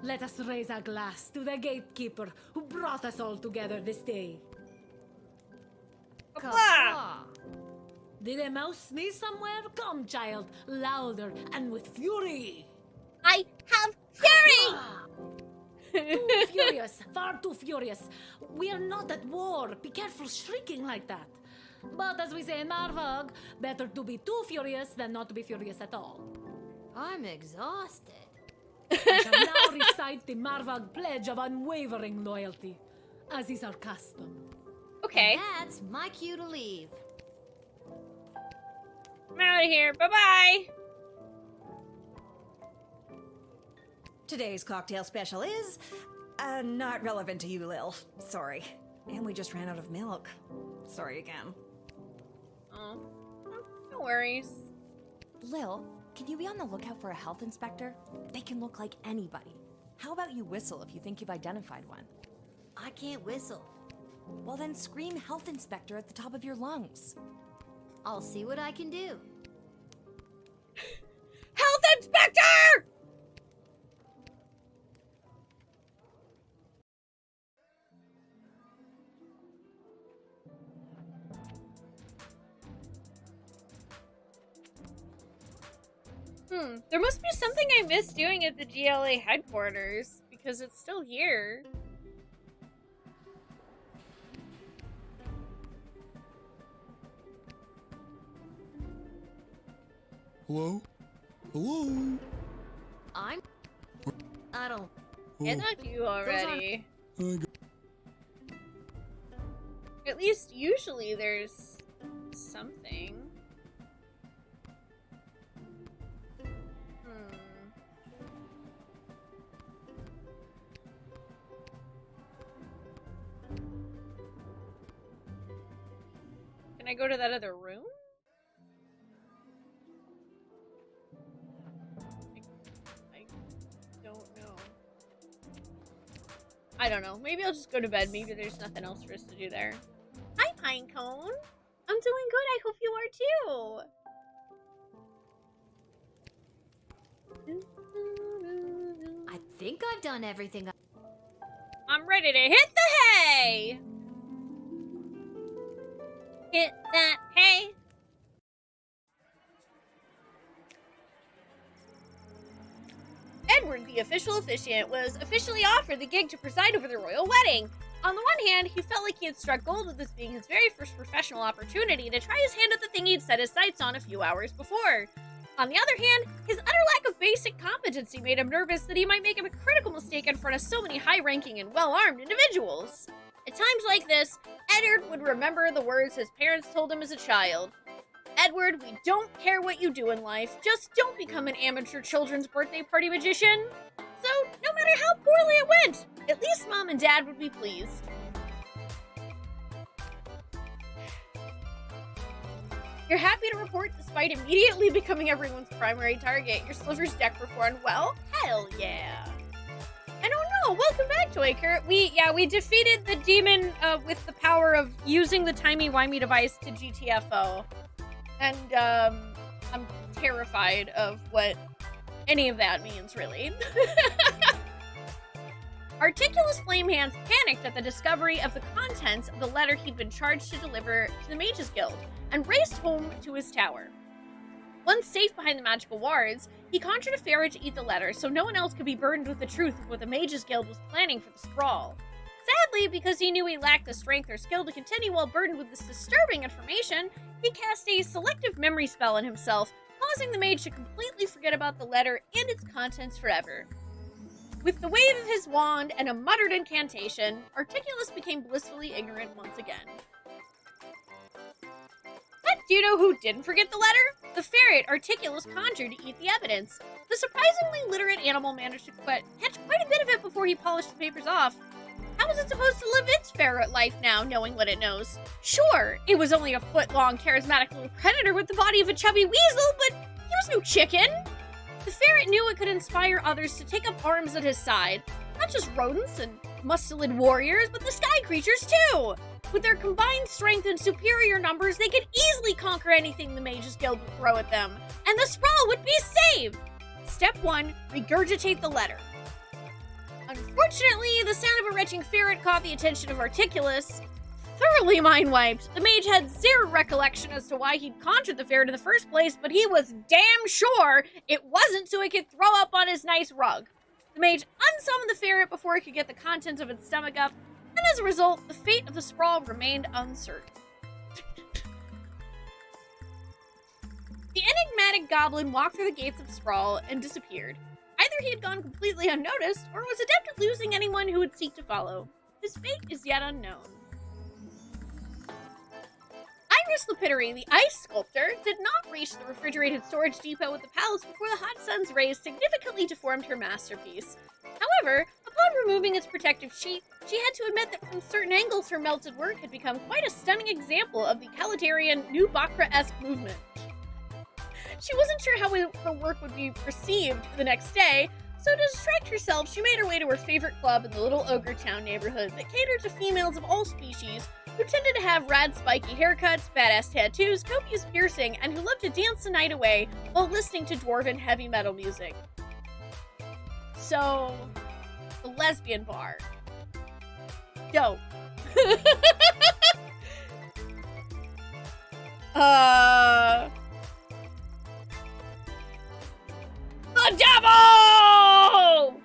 Let us raise a glass to the gatekeeper who brought us all together this day. Kapla! Did a mouse sneeze somewhere? Come, child, louder and with fury. I have fury! Too furious, far too furious. We are not at war. Be careful shrieking like that. But as we say in Marvag, better to be too furious than not to be furious at all. I'm exhausted. I shall now recite the Marvag pledge of unwavering loyalty, as is our custom. Okay. And that's my cue to leave. I'm out of here. Bye-bye. Today's cocktail special is not relevant to you, Lil. Sorry. And we just ran out of milk. Sorry again. Oh, no worries. Lil, can you be on the lookout for a health inspector? They can look like anybody. How about you whistle if you think you've identified one? I can't whistle. Well, then scream health inspector at the top of your lungs. I'll see what I can do. Health inspector! There must be something I missed doing at the GLA headquarters, because it's still here. Hello? Hello? I don't... I talked to you already. I At least usually there's something. Can I go to that other room? I don't know. I don't know. Maybe I'll just go to bed. Maybe there's nothing else for us to do there. Hi, Pinecone. I'm doing good. I hope you are too. I think I've done everything. I'm ready to hit the hay! Hit that hay! Edward, the official officiant, was officially offered the gig to preside over the royal wedding. On the one hand, he felt like he had struck gold with this being his very first professional opportunity to try his hand at the thing he'd set his sights on a few hours before. On the other hand, his utter lack of basic competency made him nervous that he might make a critical mistake in front of so many high-ranking and well-armed individuals. At times like this, Edward would remember the words his parents told him as a child. Edward, we don't care what you do in life, just don't become an amateur children's birthday party magician. So, no matter how poorly it went, at least Mom and Dad would be pleased. You're happy to report, despite immediately becoming everyone's primary target, your Sliver's deck performed well? Hell yeah! I don't know, welcome back, Joyker. We defeated the demon with the power of using the timey-wimey device to GTFO. And, I'm terrified of what any of that means, really. Articulous Flamehands panicked at the discovery of the contents of the letter he'd been charged to deliver to the Mages Guild, and raced home to his tower. Once safe behind the magical wards, he conjured a fairy to eat the letter so no one else could be burdened with the truth of what the Mages Guild was planning for the Sprawl. Sadly, because he knew he lacked the strength or skill to continue while burdened with this disturbing information, he cast a selective memory spell on himself, causing the mage to completely forget about the letter and its contents forever. With the wave of his wand and a muttered incantation, Articulus became blissfully ignorant once again. But do you know who didn't forget the letter? The ferret Articulus conjured to eat the evidence. The surprisingly literate animal managed to catch quite a bit of it before he polished the papers off. How is it supposed to live its ferret life now, knowing what it knows? Sure, it was only a foot-long, charismatic little predator with the body of a chubby weasel, but he was no chicken. The ferret knew it could inspire others to take up arms at his side. Not just rodents and mustelid warriors, but the sky creatures too! With their combined strength and superior numbers, they could easily conquer anything the Mages Guild would throw at them, and the Sprawl would be saved! Step 1, regurgitate the letter. Unfortunately, the sound of a retching ferret caught the attention of Articulus. Thoroughly mind-wiped, the mage had zero recollection as to why he'd conjured the ferret in the first place, but he was damn sure it wasn't so he could throw up on his nice rug. The mage unsummoned the ferret before it could get the contents of its stomach up, and as a result, the fate of the Sprawl remained uncertain. The enigmatic goblin walked through the gates of the Sprawl and disappeared. Either he had gone completely unnoticed, or was adept at losing anyone who would seek to follow. His fate is yet unknown. Iris Lapidary, the ice sculptor, did not reach the refrigerated storage depot at the palace before the hot sun's rays significantly deformed her masterpiece. However, upon removing its protective sheet, she had to admit that from certain angles her melted work had become quite a stunning example of the Caledarian New Bakra-esque movement. She wasn't sure how her work would be perceived the next day, so to distract herself, she made her way to her favorite club in the little Ogre Town neighborhood that catered to females of all species, who tended to have rad spiky haircuts, badass tattoos, copious piercing, and who loved to dance the night away while listening to dwarven heavy metal music. So, the lesbian bar. Dope. The devil!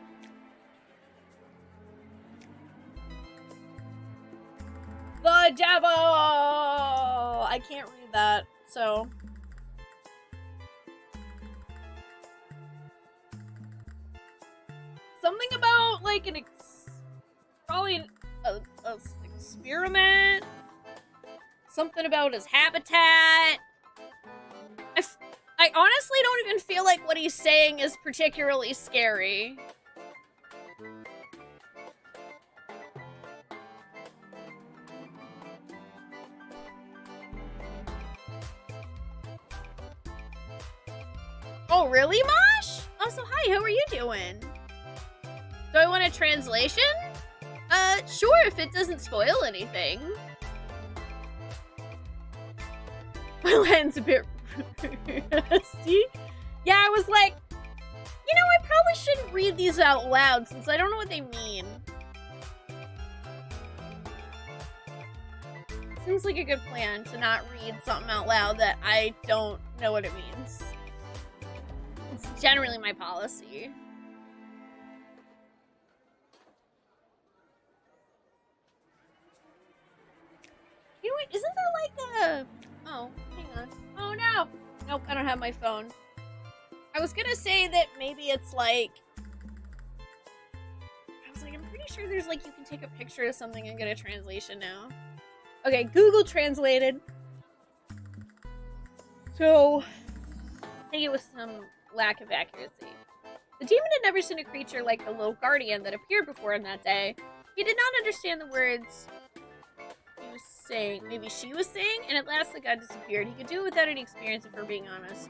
The devil! I can't read that, so... Something about, like, probably an experiment? Something about his habitat? I honestly don't even feel like what he's saying is particularly scary. Oh, really, Mosh? Oh, so hi, how are you doing? Do I want a translation? Sure, if it doesn't spoil anything. My land's a bit rusty. Yeah, I was like, you know, I probably shouldn't read these out loud since I don't know what they mean. Seems like a good plan to not read something out loud that I don't know what it means. It's generally my policy. You know what? Isn't there like a... Oh, hang on. Oh no! Nope, I don't have my phone. I was gonna say that maybe it's like... I was like, I'm pretty sure there's like, you can take a picture of something and get a translation now. Okay, Google translated. So, I think it was some lack of accuracy. The demon had never seen a creature like the Lil Guardian that appeared before him that day. He did not understand the words he was saying. Maybe she was saying, and at last the god disappeared. He could do it without any experience, if we're being honest.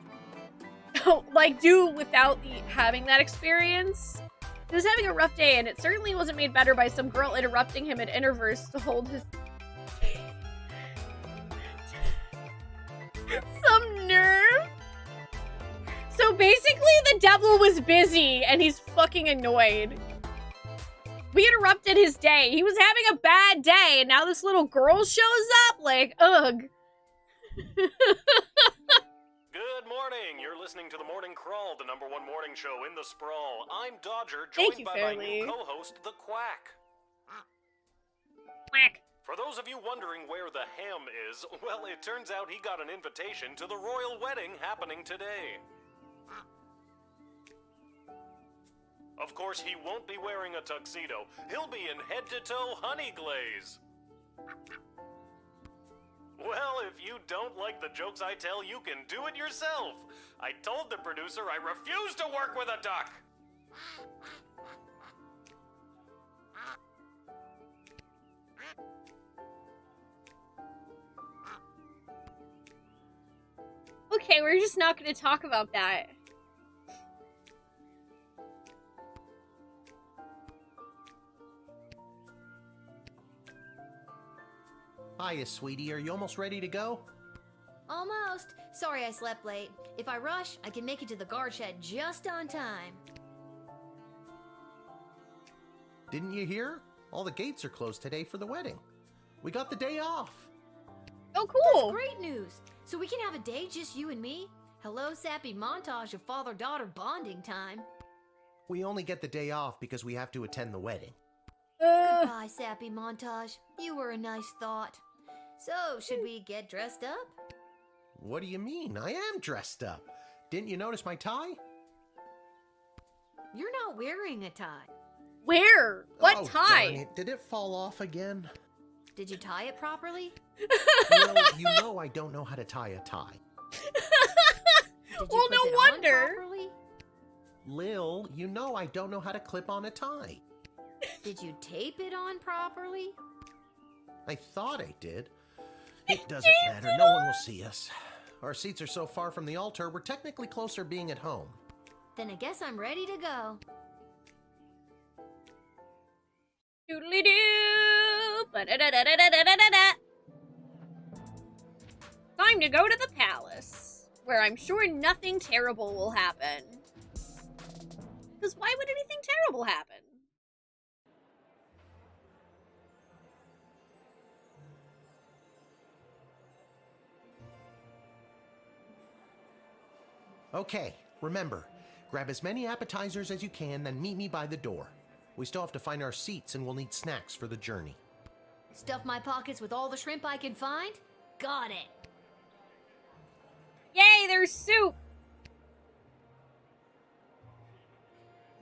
Like, do without having that experience? He was having a rough day, and it certainly wasn't made better by some girl interrupting him at Interverse to hold his... Some nerve? So basically, the devil was busy, and he's fucking annoyed. We interrupted his day. He was having a bad day, and now this little girl shows up? Like, ugh. Good morning. You're listening to The Morning Crawl, the #1 morning show in the sprawl. I'm Dodger, joined by my new co-host, The Quack. Quack. For those of you wondering where the ham is, well, it turns out he got an invitation to the royal wedding happening today. Of course, he won't be wearing a tuxedo. He'll be in head-to-toe honey glaze. Well, if you don't like the jokes I tell, you can do it yourself. I told the producer I refuse to work with a duck. Okay, we're just not going to talk about that. Hiya, sweetie. Are you almost ready to go? Almost. Sorry I slept late. If I rush, I can make it to the guard shed just on time. Didn't you hear? All the gates are closed today for the wedding. We got the day off. Oh, cool. That's great news. So we can have a day just you and me? Hello, sappy montage of father-daughter bonding time. We only get the day off because we have to attend the wedding. Goodbye, sappy montage. You were a nice thought. So, should we get dressed up? What do you mean? I am dressed up. Didn't you notice my tie? You're not wearing a tie. Where? What tie? Darn it. Did it fall off again? Did you tie it properly? You know I don't know how to tie a tie. Well, no wonder. Lil, you know I don't know how to clip on a tie. Did you tape it on properly? I thought I did. It doesn't matter. No one will see us. Our seats are so far from the altar, we're technically closer being at home. Then I guess I'm ready to go. Doodly-doo! Ba-da-da-da-da-da-da-da-da! Time to go to the palace, where I'm sure nothing terrible will happen. Because why would anything terrible happen? Okay, remember, grab as many appetizers as you can, then meet me by the door. We still have to find our seats and we'll need snacks for the journey. Stuff my pockets with all the shrimp I can find? Got it. Yay, there's soup!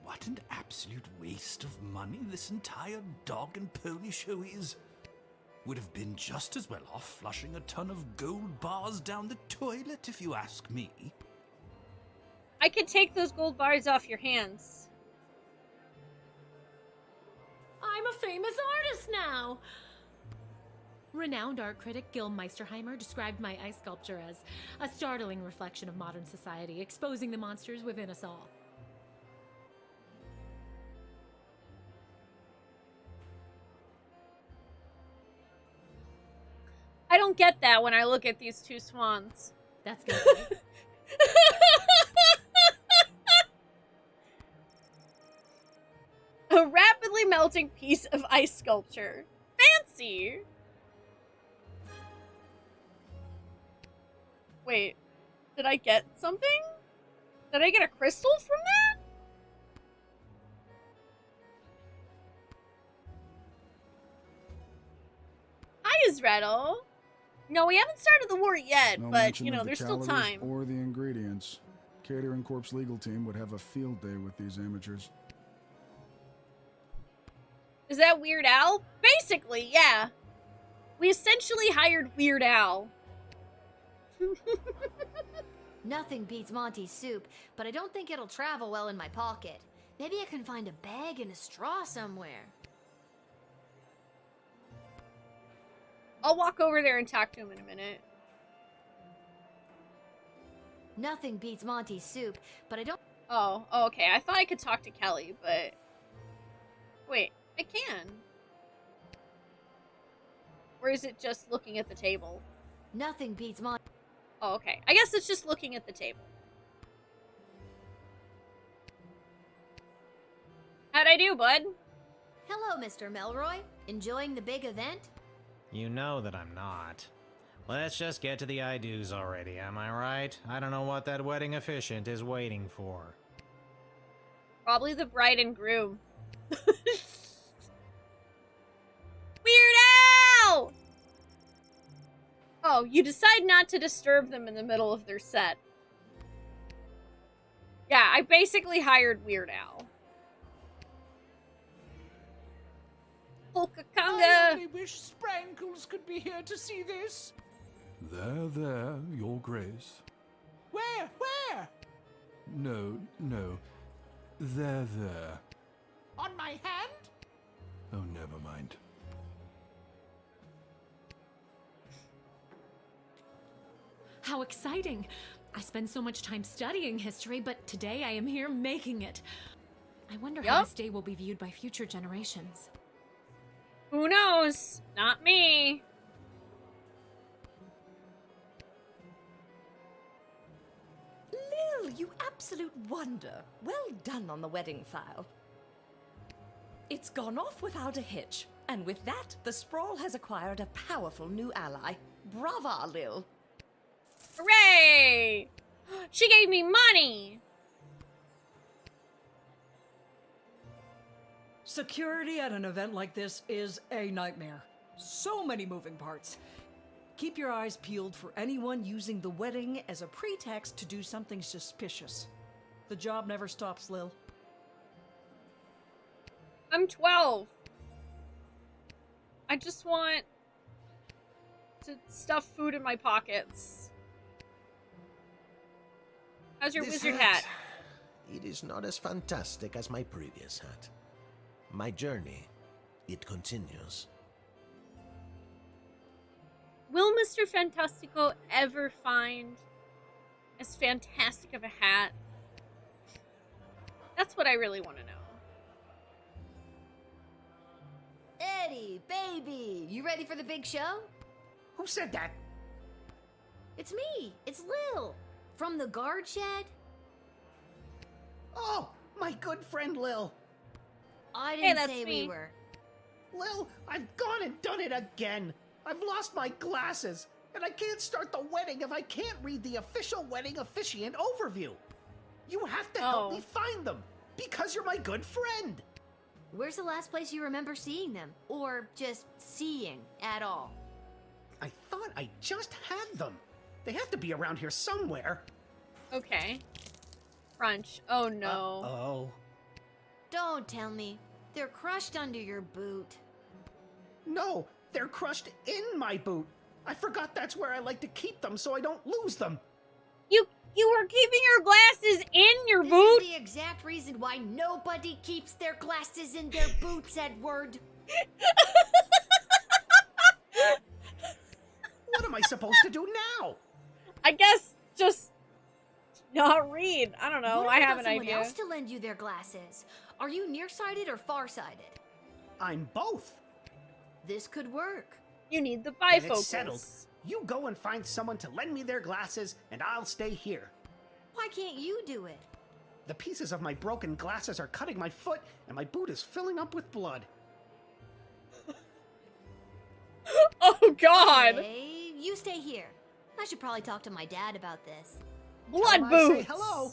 What an absolute waste of money this entire dog and pony show is. Would have been just as well off flushing a ton of gold bars down the toilet, if you ask me. I could take those gold bars off your hands. I'm a famous artist now! Renowned art critic Gil Meisterheimer described my ice sculpture as a startling reflection of modern society, exposing the monsters within us all. I don't get that when I look at these two swans. That's good. A rapidly melting piece of ice sculpture. Fancy! Wait, did I get something? Did I get a crystal from that? Hi, Isretto. No, we haven't started the war yet, No but, mention you know, of the there's still calories time. Or the ingredients. Catering Corps legal team would have a field day with these amateurs. Is that Weird Al? Basically, yeah. We essentially hired Weird Al. Nothing beats Monty's soup, but I don't think it'll travel well in my pocket. Maybe I can find a bag and a straw somewhere. I'll walk over there and talk to him in a minute. Nothing beats Monty's soup, but I don't... Oh, okay. I thought I could talk to Kelly, but... Wait, I can. Or is it just looking at the table? Nothing beats Monty... Oh, okay. I guess it's just looking at the table. How'd I do, bud? Hello, Mr. Melroy. Enjoying the big event? You know that I'm not. Let's just get to the I-do's already, am I right? I don't know what that wedding officiant is waiting for. Probably the bride and groom. Weird Al! Oh, you decide not to disturb them in the middle of their set. Yeah, I basically hired Weird Al. Polka Conga! I only wish Sprankles could be here to see this. There, Your Grace. Where? No. There. On my hand? Oh, never mind. How exciting! I spend so much time studying history, but today I am here making it. I wonder how this day will be viewed by future generations. Who knows? Not me. absolute wonder. Well done on the wedding file. It's gone off without a hitch, and with that, the Sprawl has acquired a powerful new ally. Brava, Lil. Hooray! She gave me money! Security at an event like this is a nightmare. So many moving parts. Keep your eyes peeled for anyone using the wedding as a pretext to do something suspicious. The job never stops, Lil. I'm 12. I just want to stuff food in my pockets. How's your wizard hat? It is not as fantastic as my previous hat. My journey, it continues. Will Mr. Fantastico ever find as fantastic of a hat? That's what I really want to know. Eddie, baby, you ready for the big show? Who said that? It's me. It's Lil. From the guard shed. Oh, my good friend Lil. I didn't say me. we were. Lil, I've gone and done it again. I've lost my glasses, and I can't start the wedding if I can't read the official wedding officiant overview. You have to help me find them, because you're my good friend. Where's the last place you remember seeing them? Or just seeing at all? I thought I just had them. They have to be around here somewhere. Okay. Crunch. Oh no. Oh. Don't tell me. They're crushed under your boot. No, they're crushed in my boot. I forgot that's where I like to keep them so I don't lose them. You were keeping your glasses in your boot? This is the exact reason why nobody keeps their glasses in their boots, Edward. What am I supposed to do now? I guess just not read. I don't know. What if I we have got an someone idea. else to lend you their glasses? Are you nearsighted or farsighted? I'm both. This could work. You need the Then it's bifocals. settled. You go and find someone to lend me their glasses, and I'll stay here. Why can't you do it? The pieces of my broken glasses are cutting my foot, and my boot is filling up with blood. Oh, God! Hey, you stay here. I should probably talk to my dad about this. Blood Say boots! hello.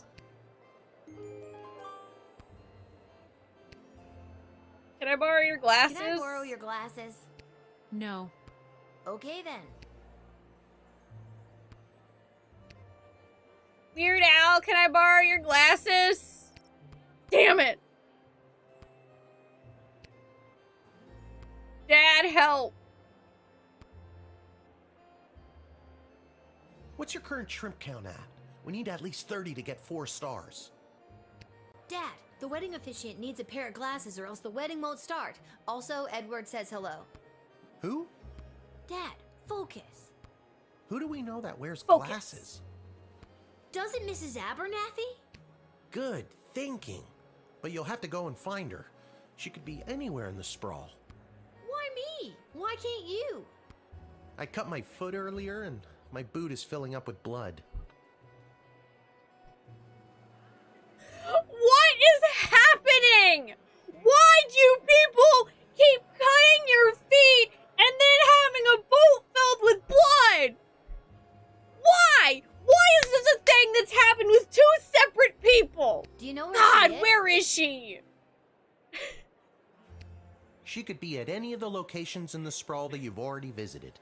Can I borrow your glasses? Can I borrow your glasses? No. Okay then. Weird Al, can I borrow your glasses? Damn it! Dad, help! What's your current shrimp count at? We need at least 30 to get 4 stars. Dad, the wedding officiant needs a pair of glasses or else the wedding won't start. Also, Edward says hello. Who? Dad, focus. Who do we know that wears Focus. glasses? Doesn't Mrs. Abernathy? Good thinking. But you'll have to go and find her. She could be anywhere in the sprawl. Why me? Why can't you? I cut my foot earlier and my boot is filling up with blood. What is happening? Why do people keep cutting your feet and then having a boot filled with blood? Why? Why is this a thing that's happened with 2 separate people? Do you know where God, she is? where is she? She could be at any of the locations in the sprawl that you've already visited.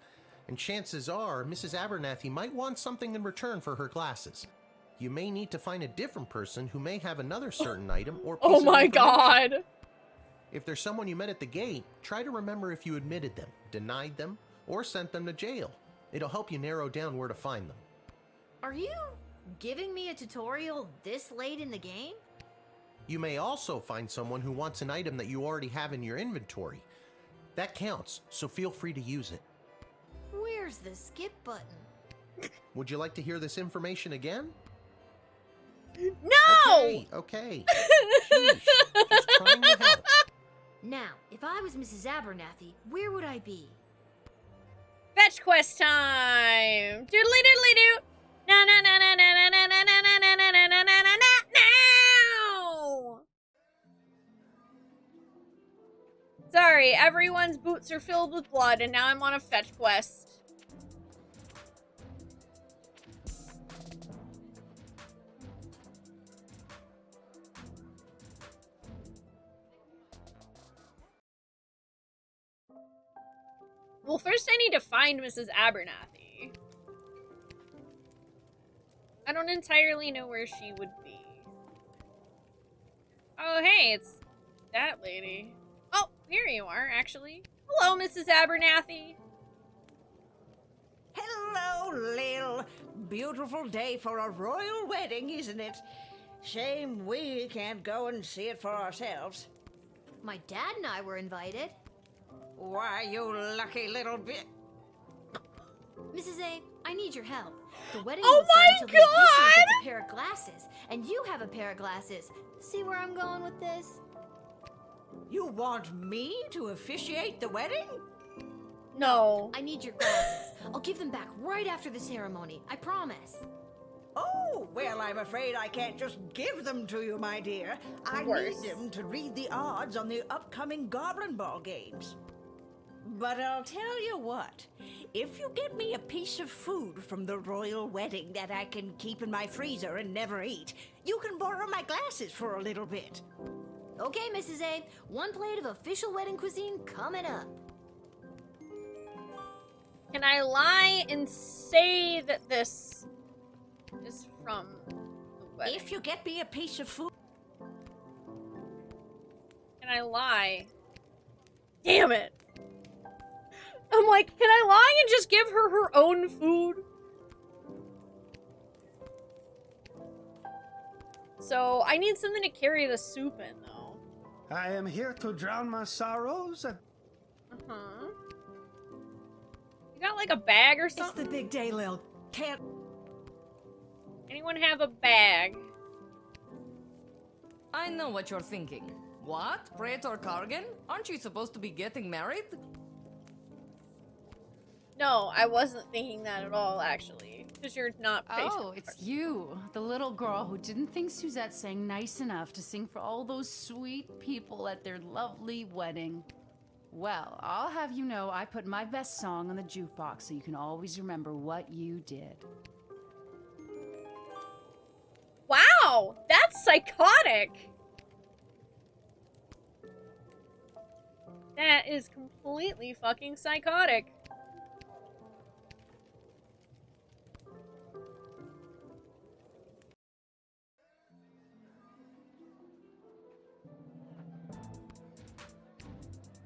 And chances are, Mrs. Abernathy might want something in return for her glasses. You may need to find a different person who may have another certain item or piece Oh of my information. God. If there's someone you met at the gate, try to remember if you admitted them, denied them, or sent them to jail. It'll help you narrow down where to find them. Are you giving me a tutorial this late in the game? You may also find someone who wants an item that you already have in your inventory. That counts, so feel free to use it. Where's the skip button? Would you like to hear this information again? No! Okay. Sheesh, just trying to help. Now, if I was Mrs. Abernathy, where would I be? Fetch quest time! Doodly doodly doo! Na na na na na na na na na na na na na na na everyone's boots are filled with blood, and now I'm on a fetch quest. Well, first I need to find Mrs. Abernathy. I don't entirely know where she would be. Oh, hey, it's that lady. Oh, here you are, actually. Hello, Mrs. Abernathy. Hello, Lil. Beautiful day for a royal wedding, isn't it? Shame we can't go and see it for ourselves. My dad and I were invited. Why, you lucky little bit. Mrs. A, I need your help. The wedding Oh won't start my until the officiant God! gets a pair of glasses, and you have a pair of glasses. See where I'm going with this? You want me to officiate the wedding? No. I need your glasses. I'll give them back right after the ceremony. I promise. Oh, well, I'm afraid I can't just give them to you, my dear. I need them to read the odds on the upcoming Goblin Ball games. But I'll tell you what, if you get me a piece of food from the royal wedding that I can keep in my freezer and never eat, you can borrow my glasses for a little bit. Okay, Mrs. A, 1 plate of official wedding cuisine coming up. Can I lie and say that this is from the wedding? If you get me a piece of food... Can I lie? Damn it! I'm like, can I lie and just give her her own food? So, I need something to carry the soup in, though. I am here to drown my sorrows. Uh-huh. You got, like, a bag or something? It's the big day, Lil. Can't... Anyone have a bag? I know what you're thinking. What? Praetor Kargan? Aren't you supposed to be getting married? No, I wasn't thinking that at all, actually. Because you're not Oh, it's you, the little girl who didn't think Suzette sang nice enough to sing for all those sweet people at their lovely wedding. Well, I'll have you know I put my best song on the jukebox so you can always remember what you did. Wow! That's psychotic! That is completely fucking psychotic.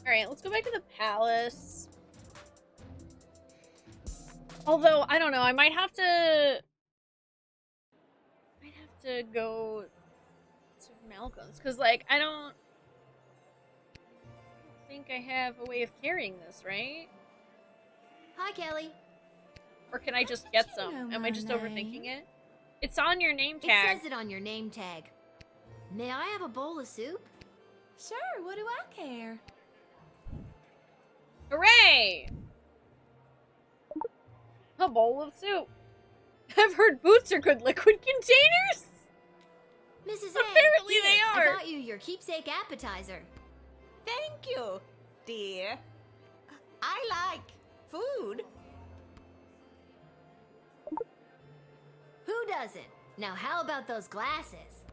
Alright, let's go back to the palace. Although, I don't know, I might have to go to Malcolm's, because, like, I don't think I have a way of carrying this, right? Hi, Kelly. Or can I just get some? Am I just overthinking it? It's on your name tag. It says it on your name tag. May I have a bowl of soup? Sure, what do I care? Hooray! A bowl of soup. I've heard boots are good liquid containers. Mrs. A, Apparently here, they are. I got you your keepsake appetizer. Thank you, dear. I like food. Who doesn't? Now, how about those glasses?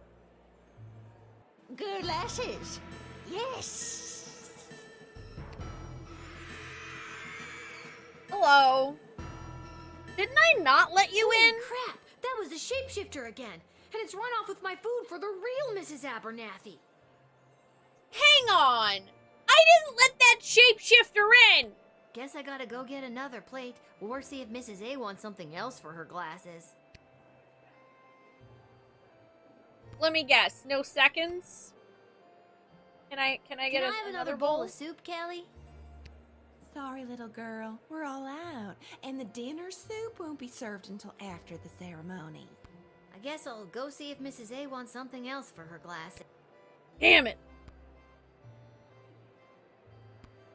Glasses. Yes. Hello. Didn't I not let you Holy in? Crap! That was the shapeshifter again, and it's run off with my food for the real Mrs. Abernathy. Hang on! I didn't let that shapeshifter in! Guess I gotta go get another plate, or see if Mrs. A wants something else for her glasses. Let me guess. No seconds? Can I get Can I have another bowl of soup, Kelly? Sorry, little girl. We're all out. And the dinner soup won't be served until after the ceremony. I guess I'll go see if Mrs. A wants something else for her glasses. Damn it.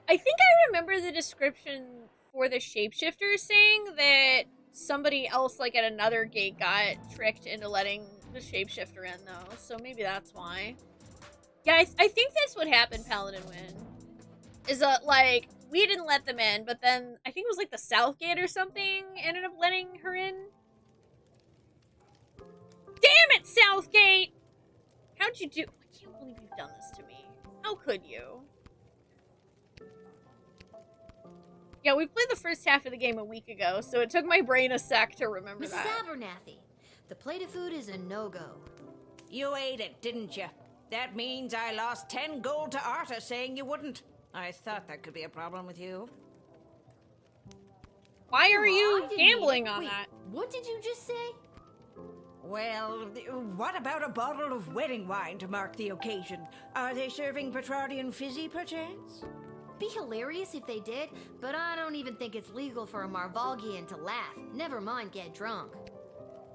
I think I remember the description for the shapeshifter saying that somebody else, like at another gate, got tricked into letting the shapeshifter in, though. So maybe that's why. Yeah, I think that's what happened, Paladin Win. is that, like, we didn't let them in, but then I think it was like the South Gate or something ended up letting her in. Damn it, Southgate! How'd you do? I can't believe you've done this to me. How could you? Yeah, we played the first half of the game a week ago, so it took my brain a sec to remember Mrs. that. Abernathy, the plate of food is a no-go. You ate it, didn't you? That means I lost 10 gold to Arta saying you wouldn't. I thought that could be a problem with you. Why are you gambling on Wait, that? What did you just say? Well, what about a bottle of wedding wine to mark the occasion? Are they serving Petrardian fizzy, perchance? Be hilarious if they did, but I don't even think it's legal for a Marvalgian to laugh, never mind get drunk.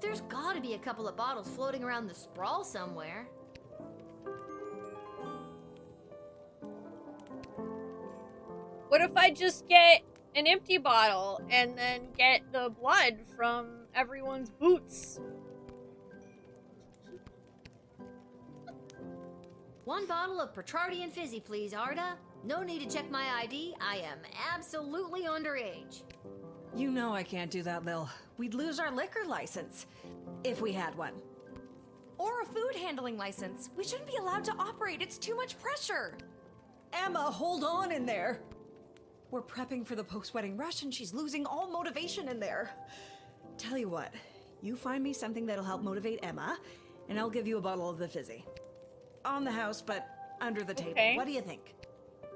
There's gotta be a couple of bottles floating around the sprawl somewhere. What if I just get an empty bottle and then get the blood from everyone's boots? One bottle of Petrardian fizzy, please, Arda. No need to check my ID. I am absolutely underage. You know I can't do that, Lil. We'd lose our liquor license. If we had one. Or a food handling license. We shouldn't be allowed to operate. It's too much pressure. Emma, hold on in there. We're prepping for the post-wedding rush and she's losing all motivation in there. Tell you what, you find me something that'll help motivate Emma, and I'll give you a bottle of the fizzy. On the house, but under the table. Okay. What do you think?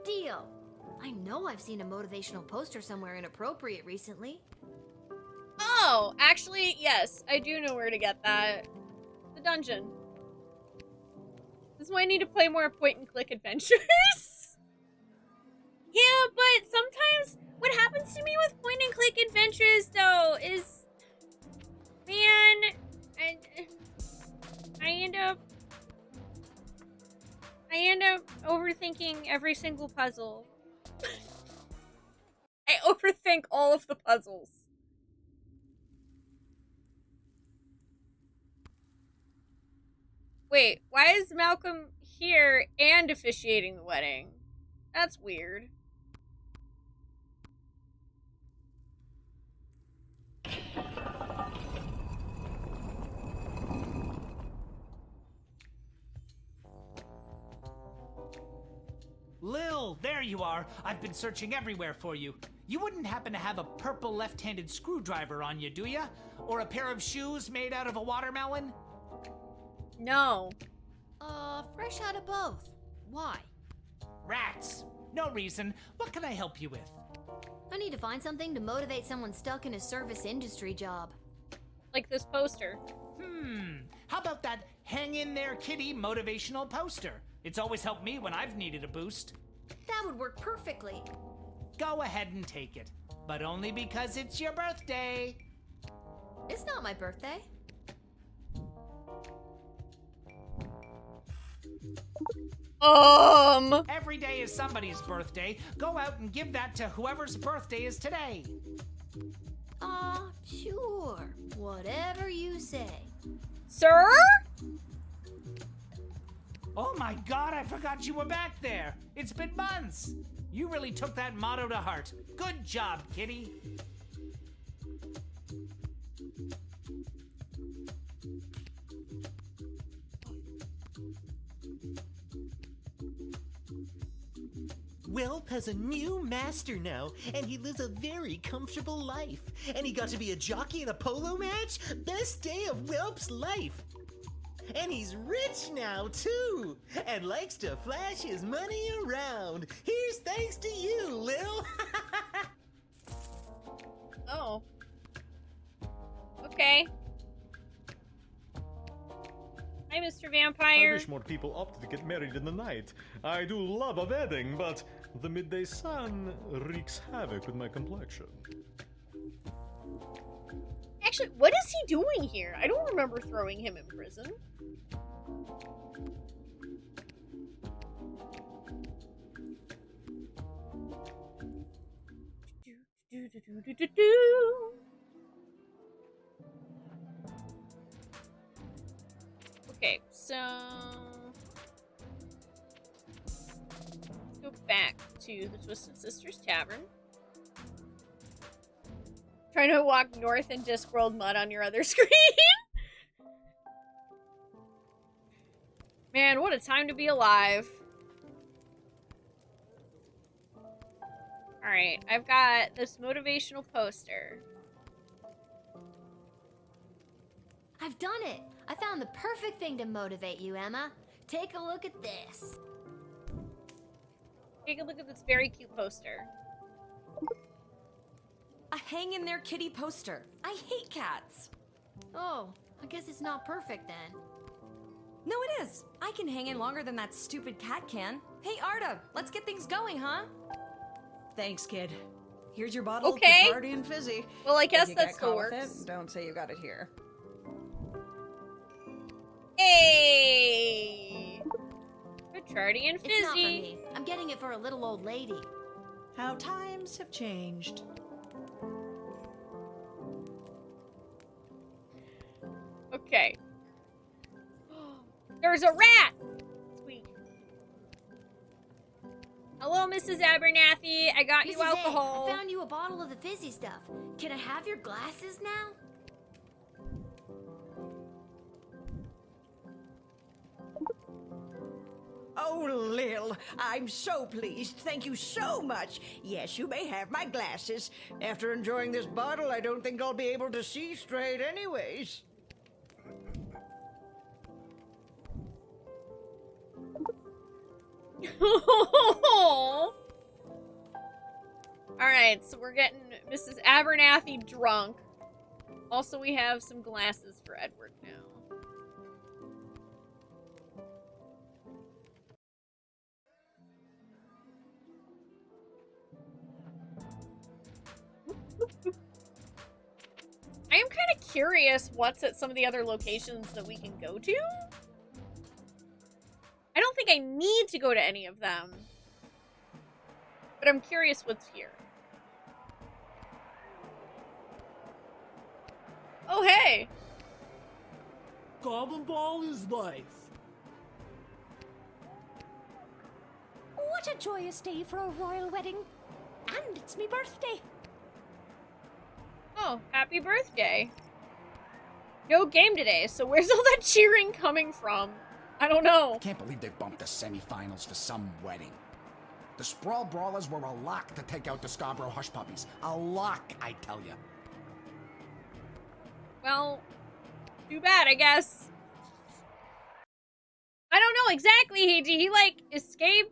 Deal. I know I've seen a motivational poster somewhere inappropriate recently. Oh, actually, yes. I do know where to get that. The dungeon. This is why I need to play more point-and-click adventures. Yeah, but sometimes what happens to me with point-and-click adventures, though, is... Man, I end up overthinking every single puzzle. I overthink all of the puzzles. Wait, why is Malcolm here and officiating the wedding? That's weird. Lil, there you are. I've been searching everywhere for you. You wouldn't happen to have a purple left-handed screwdriver on you, do ya? Or a pair of shoes made out of a watermelon? No. Fresh out of both. Why? Rats. No reason. What can I help you with? I need to find something to motivate someone stuck in a service industry job. Like this poster. How about that hang in there kitty motivational poster? It's always helped me when I've needed a boost. That would work perfectly. Go ahead and take it. But only because it's your birthday. It's not my birthday. Every day is somebody's birthday. Go out and give that to whoever's birthday is today. Sure. Whatever you say. Sir? Oh my god, I forgot you were back there. It's been months. You really took that motto to heart. Good job, kitty. Welp has a new master now, and he lives a very comfortable life. And he got to be a jockey in a polo match? Best day of Welp's life. And he's rich now, too, and likes to flash his money around. Here's thanks to you, Lil. Oh. Okay. Hi, Mr. Vampire. I wish more people opted to get married in the night. I do love a wedding, but the midday sun wreaks havoc with my complexion. Actually, what is he doing here? I don't remember throwing him in prison. Okay, so go back to the Twisted Sisters Tavern. Trying to walk north and Discworld mud on your other screen. Man, what a time to be alive. Alright, I've got this motivational poster. I've done it! I found the perfect thing to motivate you, Emma. Take a look at this. Take a look at this very cute poster. A hang-in-there kitty poster. I hate cats. Oh, I guess it's not perfect then. No, it is. I can hang in longer than that stupid cat can. Hey, Arda, let's get things going, huh? Thanks, kid. Here's your bottle Okay. of Bacardi and Fizzy. Well, I guess If you that get still caught with works. it, don't say you got it here. Hey! Bacardi and Fizzy. It's not for me. I'm getting it for a little old lady. How times have changed. Okay. There's a rat! Squeak. Hello, Mrs. Abernathy. I got you Mrs. A, alcohol. I found you a bottle of the fizzy stuff. Can I have your glasses now? Oh, Lil, I'm so pleased. Thank you so much. Yes, you may have my glasses. After enjoying this bottle, I don't think I'll be able to see straight anyways. Alright, so we're getting Mrs. Abernathy drunk. Also, we have some glasses for Edward now. I am kind of curious what's at some of the other locations that we can go to. I don't think I need to go to any of them. But I'm curious what's here. Oh, hey! Goblin Ball is life. What a joyous day for a royal wedding. And it's me birthday. Oh, happy birthday. No game today, so where's all that cheering coming from? I don't know. Can't believe they bumped the semifinals for some wedding. The Sprawl Brawlers were a lock to take out the Scarborough Hush Puppies. A lock, I tell you. Well, too bad, I guess. I don't know exactly, he like, escaped,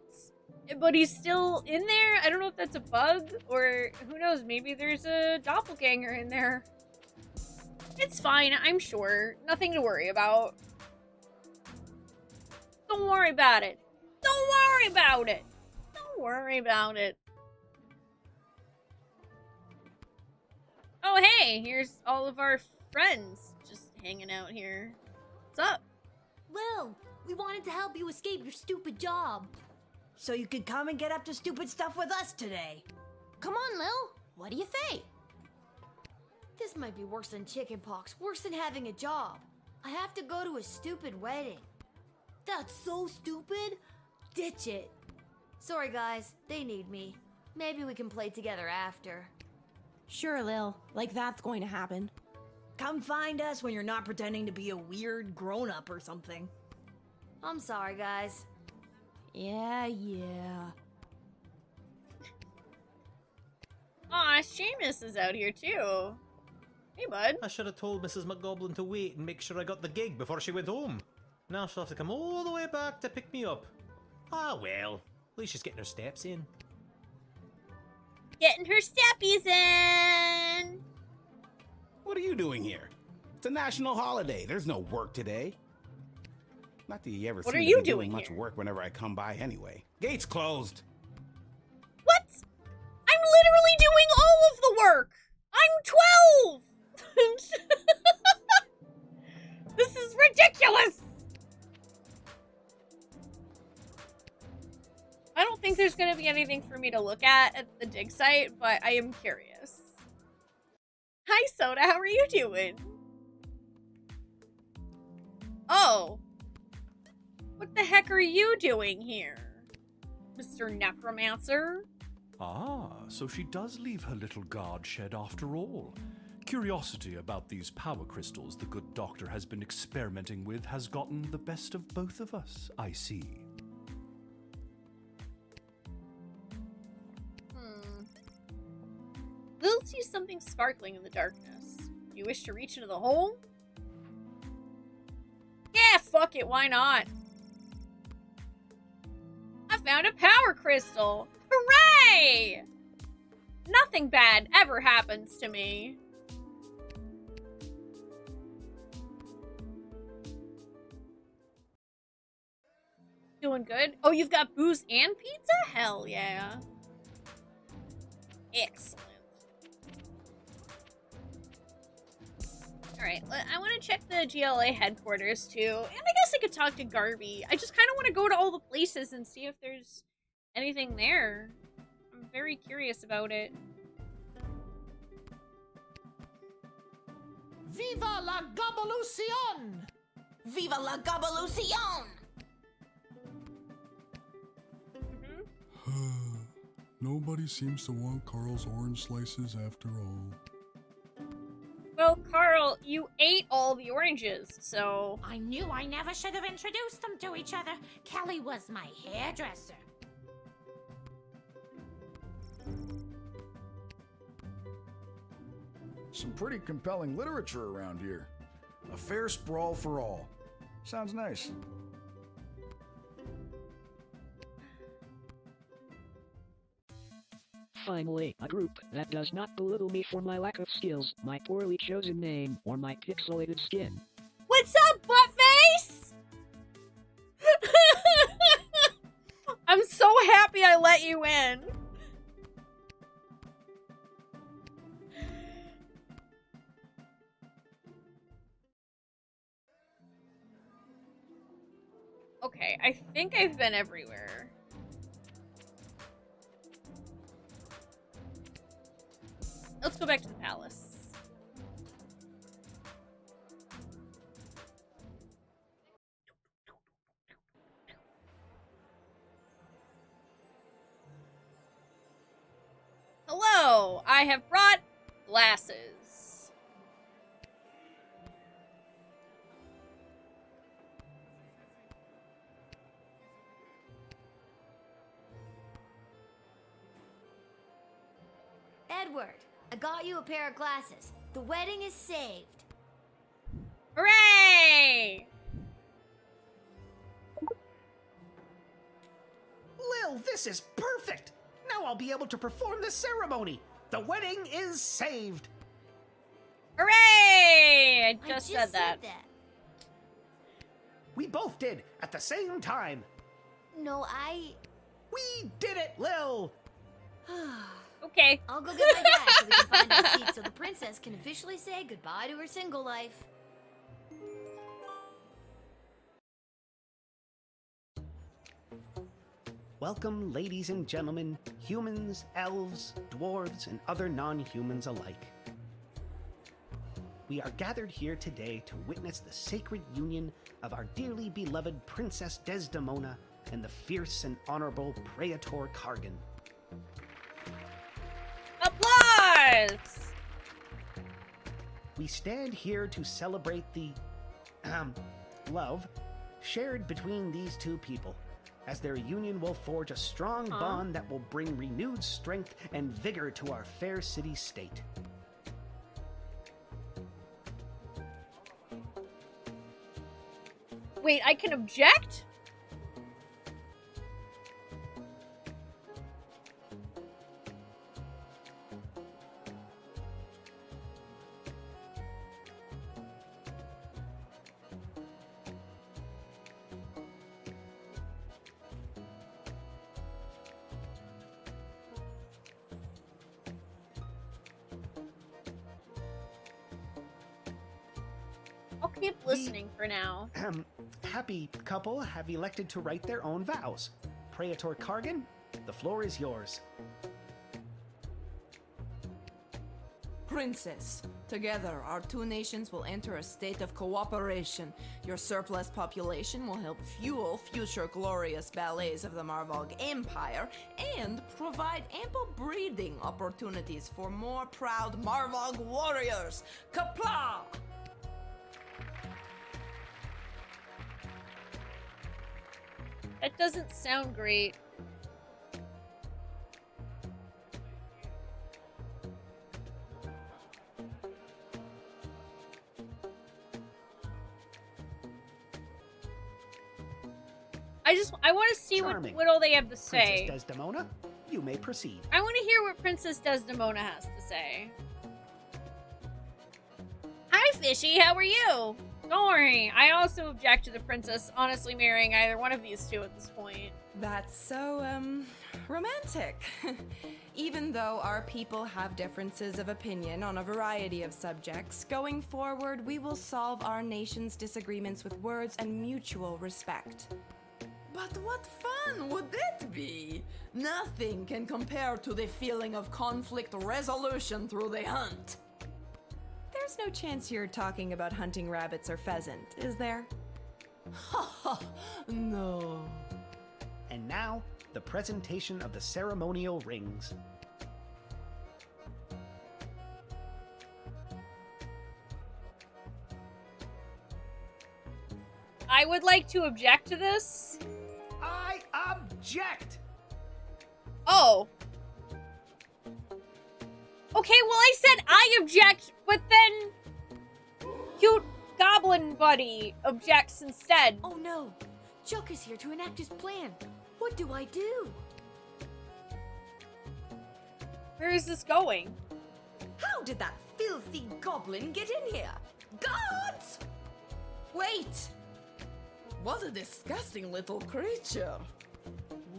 but he's still in there? I don't know if that's a bug, or who knows, maybe there's a doppelganger in there. It's fine, I'm sure. Nothing to worry about. Don't worry about it. Don't worry about it. Don't worry about it. Oh, hey, here's all of our friends just hanging out here. What's up? Lil, we wanted to help you escape your stupid job. So you could come and get up to stupid stuff with us today. Come on, Lil. What do you think? This might be worse than chickenpox, worse than having a job. I have to go to a stupid wedding. That's so stupid. Ditch it. Sorry, guys. They need me. Maybe we can play together after. Sure, Lil. Like that's going to happen. Come find us when you're not pretending to be a weird grown-up or something. I'm sorry, guys. Yeah. Aw, Seamus is out here too. Hey, bud. I should have told Mrs. McGoblin to wait and make sure I got the gig before she went home. Now she'll have to come all the way back to pick me up. Ah, well. At least she's getting her steps in. Getting her steppies in! What are you doing here? It's a national holiday. There's no work today. Not that you ever What seem are to you be doing much here? work whenever I come by anyway. Gates closed. What? I'm literally doing all of the work! I'm 12! This is ridiculous! I don't think there's gonna be anything for me to look at the dig site, but I am curious. Hi, Soda, how are you doing? Oh. What the heck are you doing here? Mr. Necromancer. Ah, so she does leave her little guard shed after all. Curiosity about these power crystals the good doctor has been experimenting with has gotten the best of both of us, I see. Lil sees something sparkling in the darkness. Do you wish to reach into the hole? Yeah, fuck it, why not? I found a power crystal! Hooray! Nothing bad ever happens to me. Doing good? Oh, you've got booze and pizza? Hell yeah. Excellent. Alright, I want to check the GLA headquarters too. And I guess I could talk to Garby. I just kind of want to go to all the places and see if there's anything there. I'm very curious about it. Viva la Gabalucion! Viva la Gabalucion! Nobody seems to want Carl's orange slices after all. Well, Carl, you ate all the oranges, so... I knew I never should have introduced them to each other. Kelly was my hairdresser. Some pretty compelling literature around here. A fair sprawl for all. Sounds nice. Finally, a group that does not belittle me for my lack of skills, my poorly chosen name, or my pixelated skin. What's up, buttface? I'm so happy I let you in. Okay, I think I've been everywhere. Let's go back to the palace. Hello, I have brought glasses. Edward, I got you a pair of glasses. The wedding is saved. Hooray! Lil, this is perfect! Now I'll be able to perform the ceremony. The wedding is saved. Hooray! I just said that. We both did at the same time. No, We did it, Lil! Okay. I'll go get my dad so we can find a seat so the princess can officially say goodbye to her single life. Welcome, ladies and gentlemen, humans, elves, dwarves, and other non-humans alike. We are gathered here today to witness the sacred union of our dearly beloved Princess Desdemona and the fierce and honorable Praetor Kargan. Applause! We stand here to celebrate the love shared between these two people, as their union will forge a strong bond that will bring renewed strength and vigor to our fair city-state. Wait, I can object? I'll keep listening for now. Happy couple have elected to write their own vows. Praetor Kargan, the floor is yours. Princess, together our two nations will enter a state of cooperation. Your surplus population will help fuel future glorious ballets of the Marvog Empire and provide ample breeding opportunities for more proud Marvog warriors. Kapla! That doesn't sound great. I want to see what all they have to say. Princess Desdemona, you may proceed. I want to hear what Princess Desdemona has to say. Hi, Fishy. How are you? Don't worry. I also object to the princess honestly marrying either one of these two at this point. That's so, romantic. Even though our people have differences of opinion on a variety of subjects, going forward, we will solve our nation's disagreements with words and mutual respect. But what fun would it be? Nothing can compare to the feeling of conflict resolution through the hunt. There's no chance you're talking about hunting rabbits or pheasant, is there? Ha ha, no. And now, the presentation of the ceremonial rings. I would like to object to this. I object! Oh. Okay, well I said I object, but then cute goblin buddy objects instead. Oh no, Chuck is here to enact his plan. What do I do? Where is this going? How did that filthy goblin get in here? Guards! Wait! What a disgusting little creature.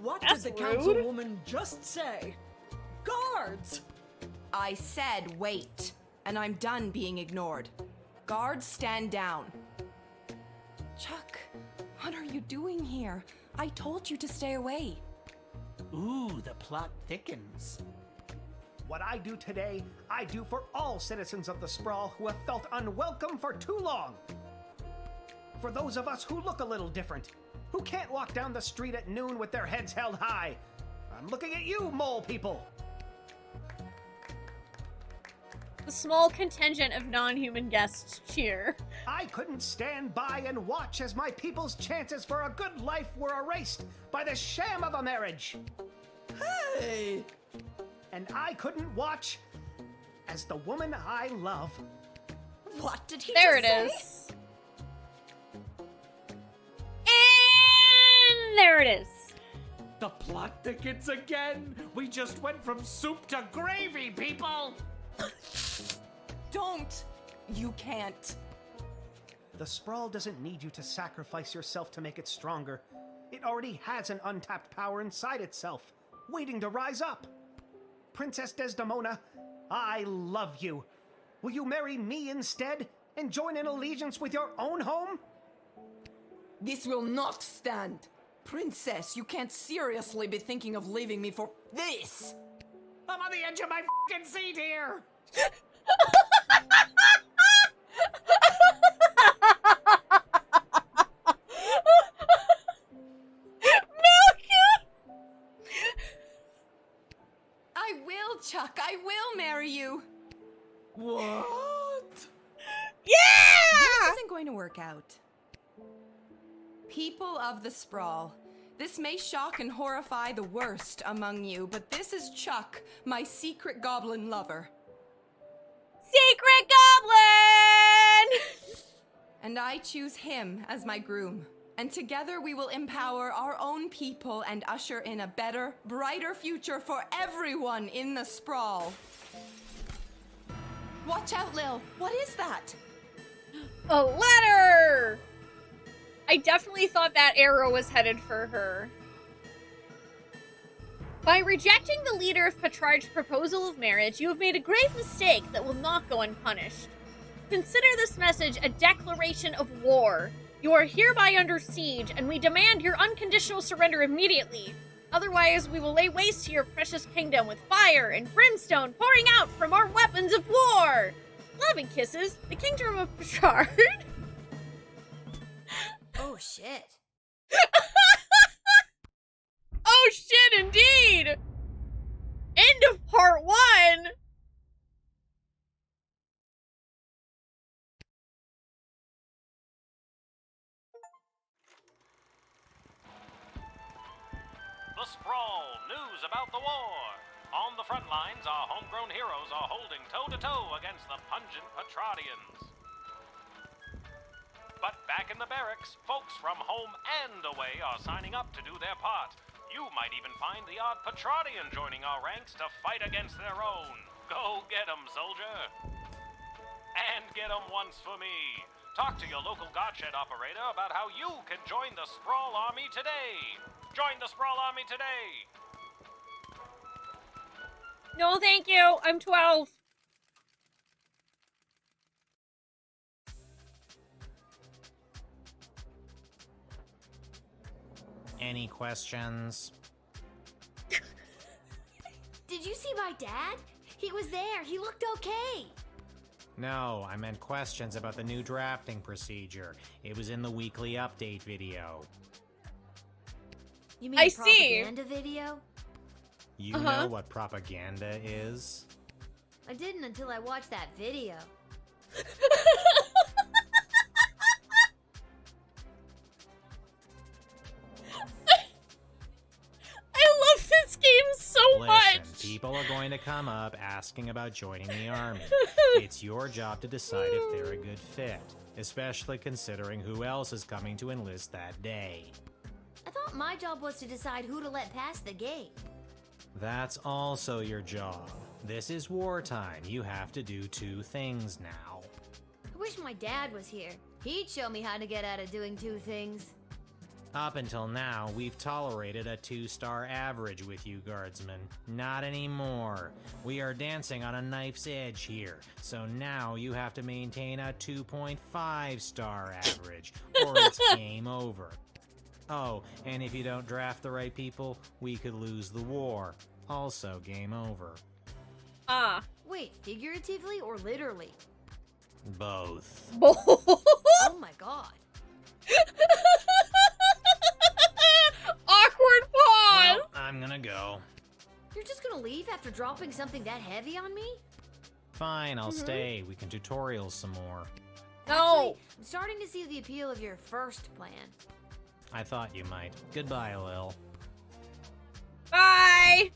What That's did the rude. councilwoman just say? Guards! I said wait, and I'm done being ignored. Guards, stand down. Chuck, what are you doing here? I told you to stay away. Ooh, the plot thickens. What I do today, I do for all citizens of the Sprawl who have felt unwelcome for too long. For those of us who look a little different, who can't walk down the street at noon with their heads held high. I'm looking at you, mole people. The small contingent of non-human guests cheer. I couldn't stand by and watch as my people's chances for a good life were erased by the sham of a marriage. Hey! And I couldn't watch as the woman I love. What did he There it just say? is. And there it is. The plot thickens again. We just went from soup to gravy, people. Don't! You can't. The Sprawl doesn't need you to sacrifice yourself to make it stronger. It already has an untapped power inside itself, waiting to rise up. Princess Desdemona, I love you. Will you marry me instead and join in allegiance with your own home? This will not stand. Princess, you can't seriously be thinking of leaving me for this. I'm on the edge of my f***ing seat here. I will, Chuck. I will marry you. What? Yeah! This isn't going to work out. People of the Sprawl, this may shock and horrify the worst among you, but this is Chuck, my secret goblin lover. Secret goblin! And I choose him as my groom. And together we will empower our own people and usher in a better, brighter future for everyone in the Sprawl. Watch out, Lil. What is that? A letter! I definitely thought that arrow was headed for her. By rejecting the leader of Petrarch's proposal of marriage, you have made a grave mistake that will not go unpunished. Consider this message a declaration of war. You are hereby under siege, and we demand your unconditional surrender immediately. Otherwise, we will lay waste to your precious kingdom with fire and brimstone pouring out from our weapons of war. Love and kisses, the kingdom of Peshard. Oh, shit. Oh shit, indeed! End of part 1! The Sprawl, news about the war. On the front lines, our homegrown heroes are holding toe-to-toe against the pungent Petradians. But back in the barracks, folks from home and away are signing up to do their part. You might even find the odd Petradian joining our ranks to fight against their own. Go get 'em, soldier. And get 'em once for me. Talk to your local Godshed operator about how you can join the Sprawl Army today. Join the Sprawl Army today. No, thank you. I'm 12. Any questions? Did you see my dad? He was there. He looked okay. No, I meant questions about the new drafting procedure. It was in the weekly update video. You mean I the see. propaganda video? You know what propaganda is? I didn't until I watched that video. I love this game so much! Listen, people are going to come up asking about joining the army. It's your job to decide if they're a good fit, especially considering who else is coming to enlist that day. I thought my job was to decide who to let pass the gate. That's also your job. This is wartime. You have to do two things now. I wish my dad was here. He'd show me how to get out of doing two things. Up until now, we've tolerated a 2-star average with you, Guardsman. Not anymore. We are dancing on a knife's edge here, so now you have to maintain a 2.5-star average, or it's game over. Oh, and if you don't draft the right people, we could lose the war. Also game over. Wait, figuratively or literally? Both. Oh my god. Awkward pause! Well, I'm gonna go. You're just gonna leave after dropping something that heavy on me? Fine, I'll stay. We can tutorial some more. Actually, I'm starting to see the appeal of your first plan. I thought you might. Goodbye, Lil. Bye!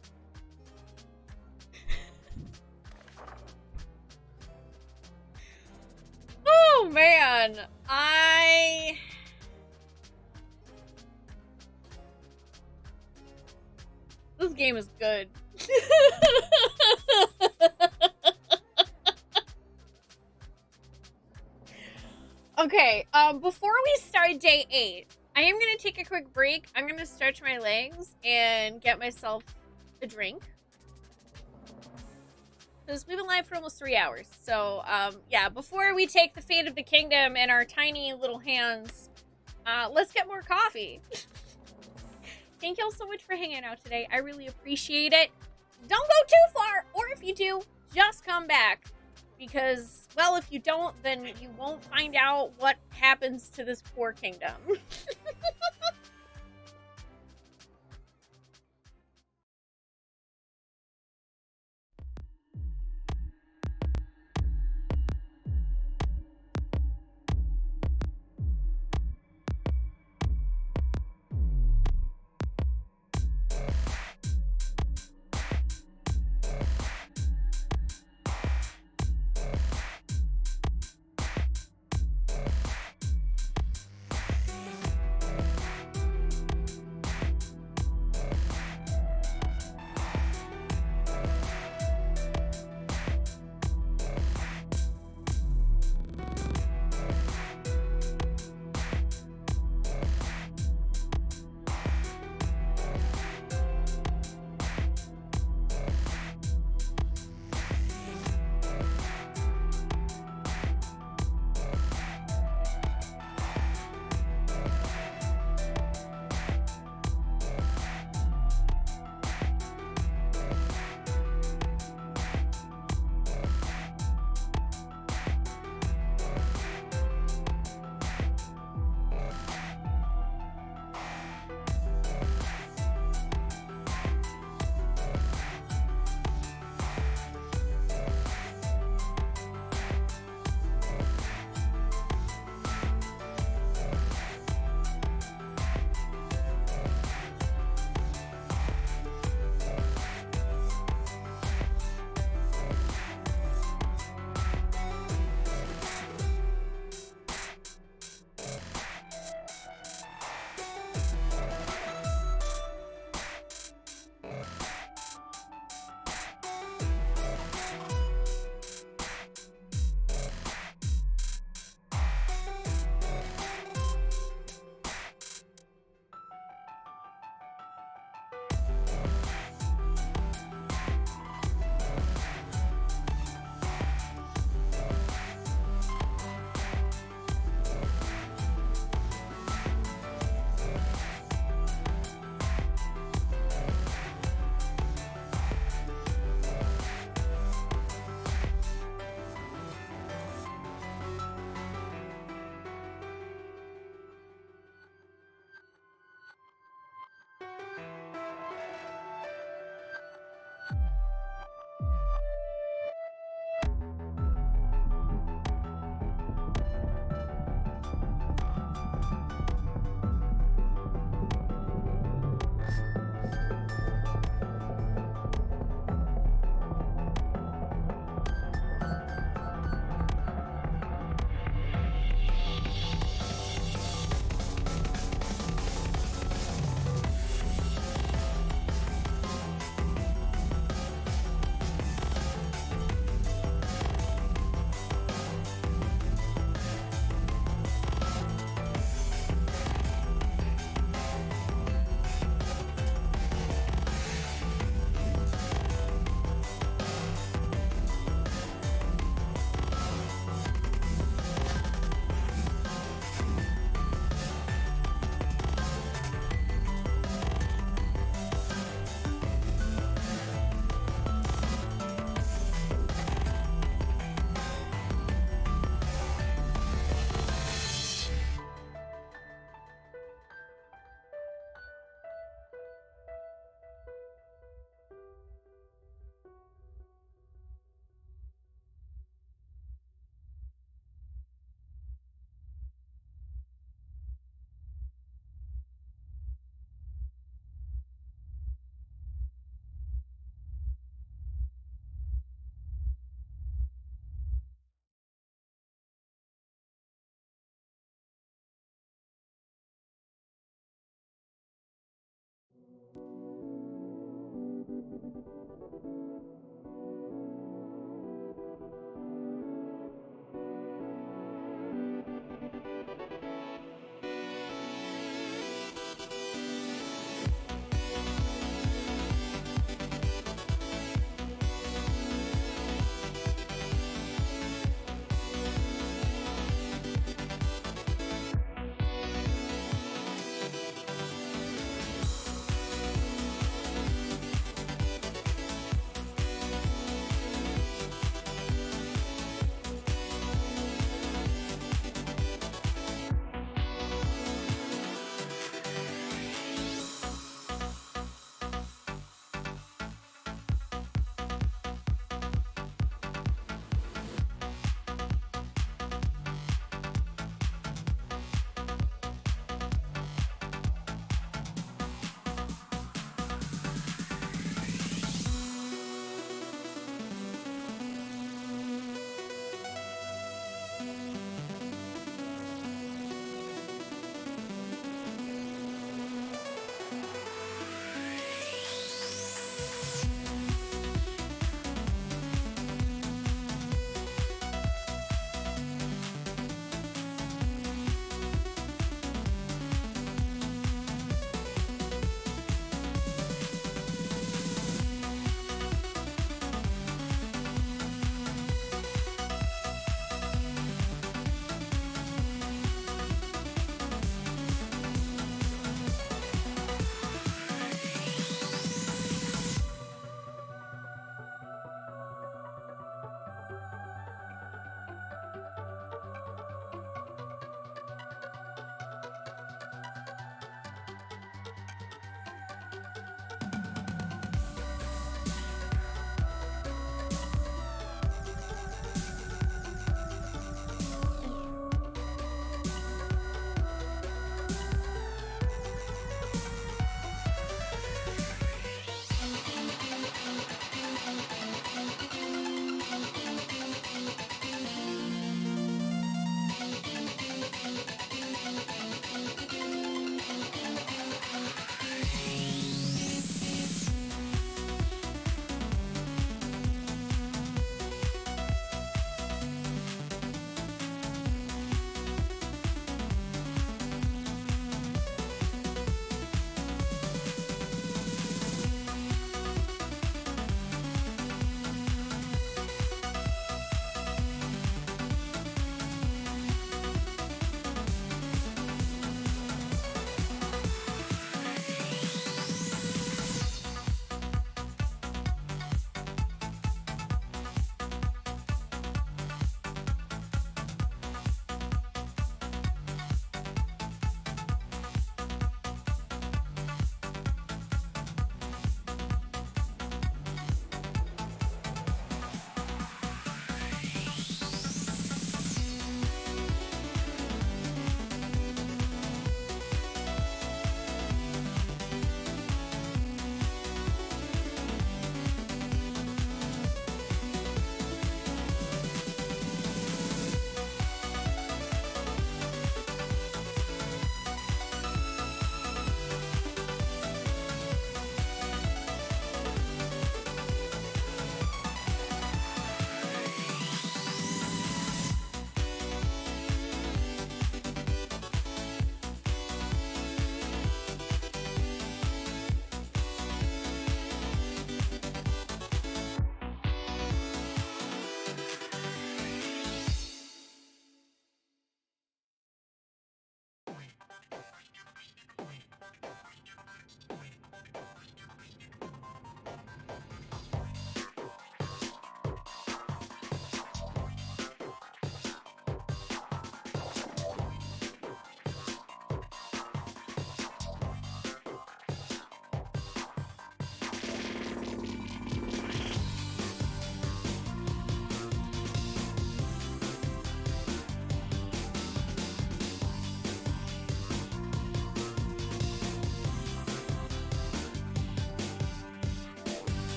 Oh, man. This game is good. Okay, before we start day 8, I am going to take a quick break. I'm going to stretch my legs and get myself a drink. Because we've been live for almost 3 hours. So, yeah, before we take the fate of the kingdom in our tiny little hands, let's get more coffee. Thank y'all so much for hanging out today. I really appreciate it. Don't go too far, or if you do, just come back. Because, well, if you don't, then you won't find out what happens to this poor kingdom.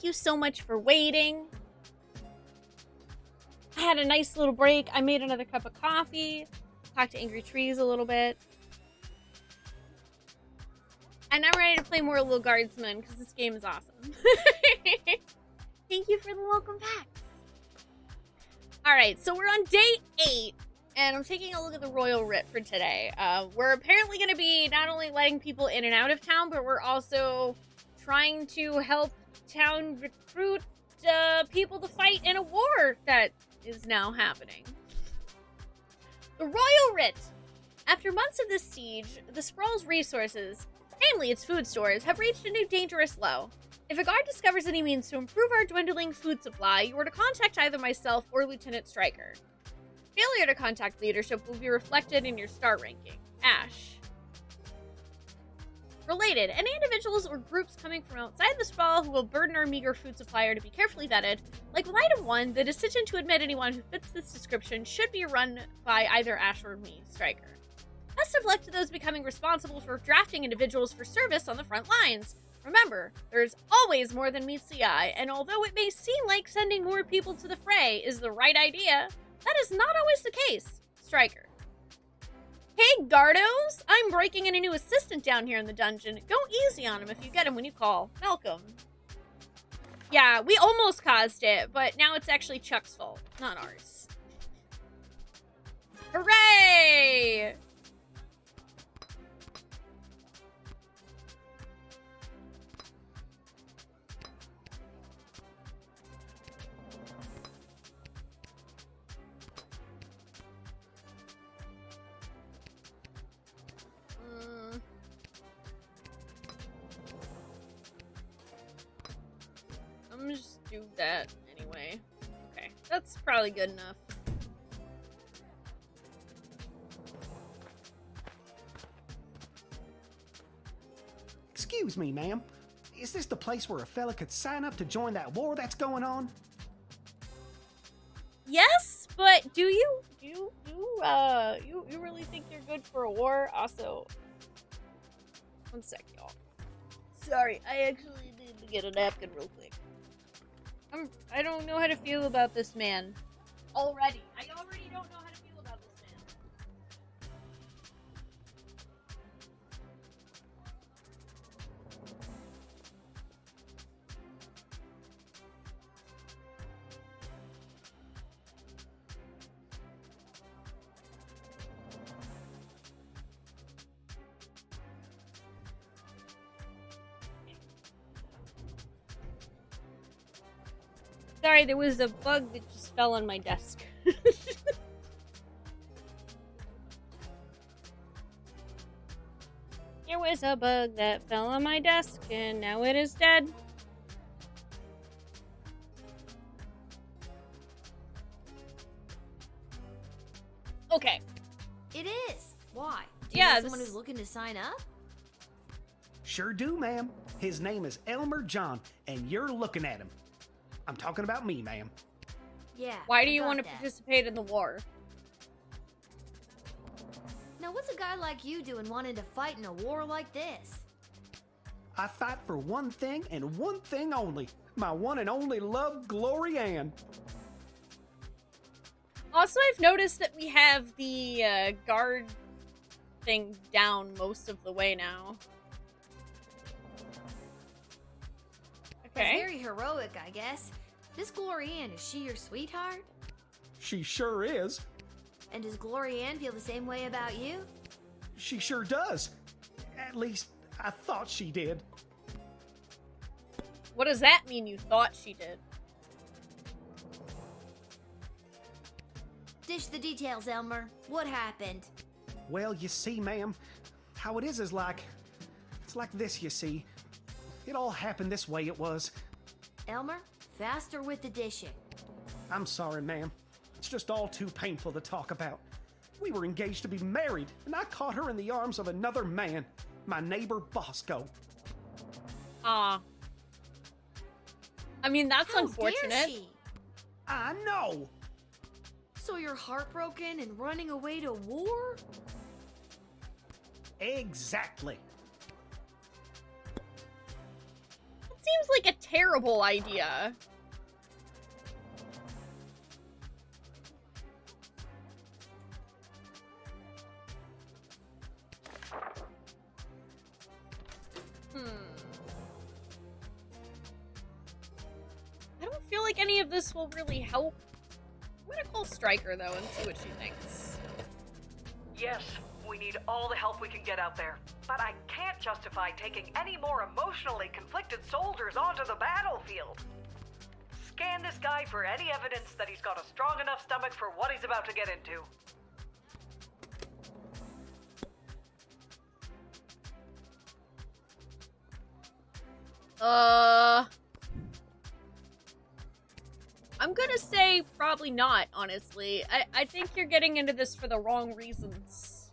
thank you so much for waiting. I had a nice little break. I made another cup of coffee. Talked to Angry Trees a little bit. And I'm ready to play more Lil Guardsman because this game is awesome. Thank you for the welcome packs. Alright, so we're on day 8. And I'm taking a look at the Royal Writ for today. We're apparently going to be not only letting people in and out of town, but we're also trying to help town recruit people to fight in a war that is now happening. The Royal Writ. After months of this siege, the Sprawl's resources, namely its food stores, have reached a new dangerous low. If a guard discovers any means to improve our dwindling food supply, you are to contact either myself or Lieutenant Stryker. Failure to contact leadership will be reflected in your star ranking. Ash. Related, any individuals or groups coming from outside the Sprawl who will burden our meager food supply are to be carefully vetted. Like with item 1, the decision to admit anyone who fits this description should be run by either Ash or me, Stryker. Best of luck to those becoming responsible for drafting individuals for service on the front lines. Remember, there's always more than meets the eye, and although it may seem like sending more people to the fray is the right idea, that is not always the case. Stryker. Hey, Gardos! I'm breaking in a new assistant down here in the dungeon. Go easy on him if you get him when you call. Malcolm. Yeah, we almost caused it, but now it's actually Chuck's fault, not ours. Hooray! I'm gonna just do that anyway. Okay, that's probably good enough. Excuse me, ma'am. Is this the place where a fella could sign up to join that war that's going on? Yes, but do you really think you're good for a war? Also, one sec, y'all. Sorry, I actually need to get a napkin real quick. I don't know how to feel about this man. Already. I already don't know how to feel about this man. Sorry, there was a bug that just fell on my desk. There was a bug that fell on my desk, and now it is dead. Okay. It is. Why? Do you Yeah, know someone who's looking to sign up? Sure do, ma'am. His name is Elmer John, and you're looking at him. I'm talking about me, ma'am. Yeah. Why do I you got want to that. participate in the war? Now, what's a guy like you doing wanting to fight in a war like this? I fight for one thing and one thing only. My one and only love, Glory Ann. Also, I've noticed that we have the guard thing down most of the way now. That's Okay. very heroic, I guess. This Glory Ann, is she your sweetheart? She sure is. And does Glory Ann feel the same way about you? She sure does. At least, I thought she did. What does that mean you thought she did? Dish the details, Elmer. What happened? Well, you see, ma'am, how it is like... It's like this, you see. It all happened this way, it was. Elmer, faster with the dishing. I'm sorry, ma'am. It's just all too painful to talk about. We were engaged to be married, and I caught her in the arms of another man, my neighbor Bosco. I mean, that's How unfortunate. dare she? I know! So you're heartbroken and running away to war? Exactly. It seems like a terrible idea. I don't feel like any of this will really help. I'm gonna call Stryker, though, and see what she thinks. Yes, we need all the help we can get out there. But I can't justify taking any more emotionally conflicted soldiers onto the battlefield. Scan this guy for any evidence that he's got a strong enough stomach for what he's about to get into. I'm gonna say probably not, honestly. I think you're getting into this for the wrong reasons.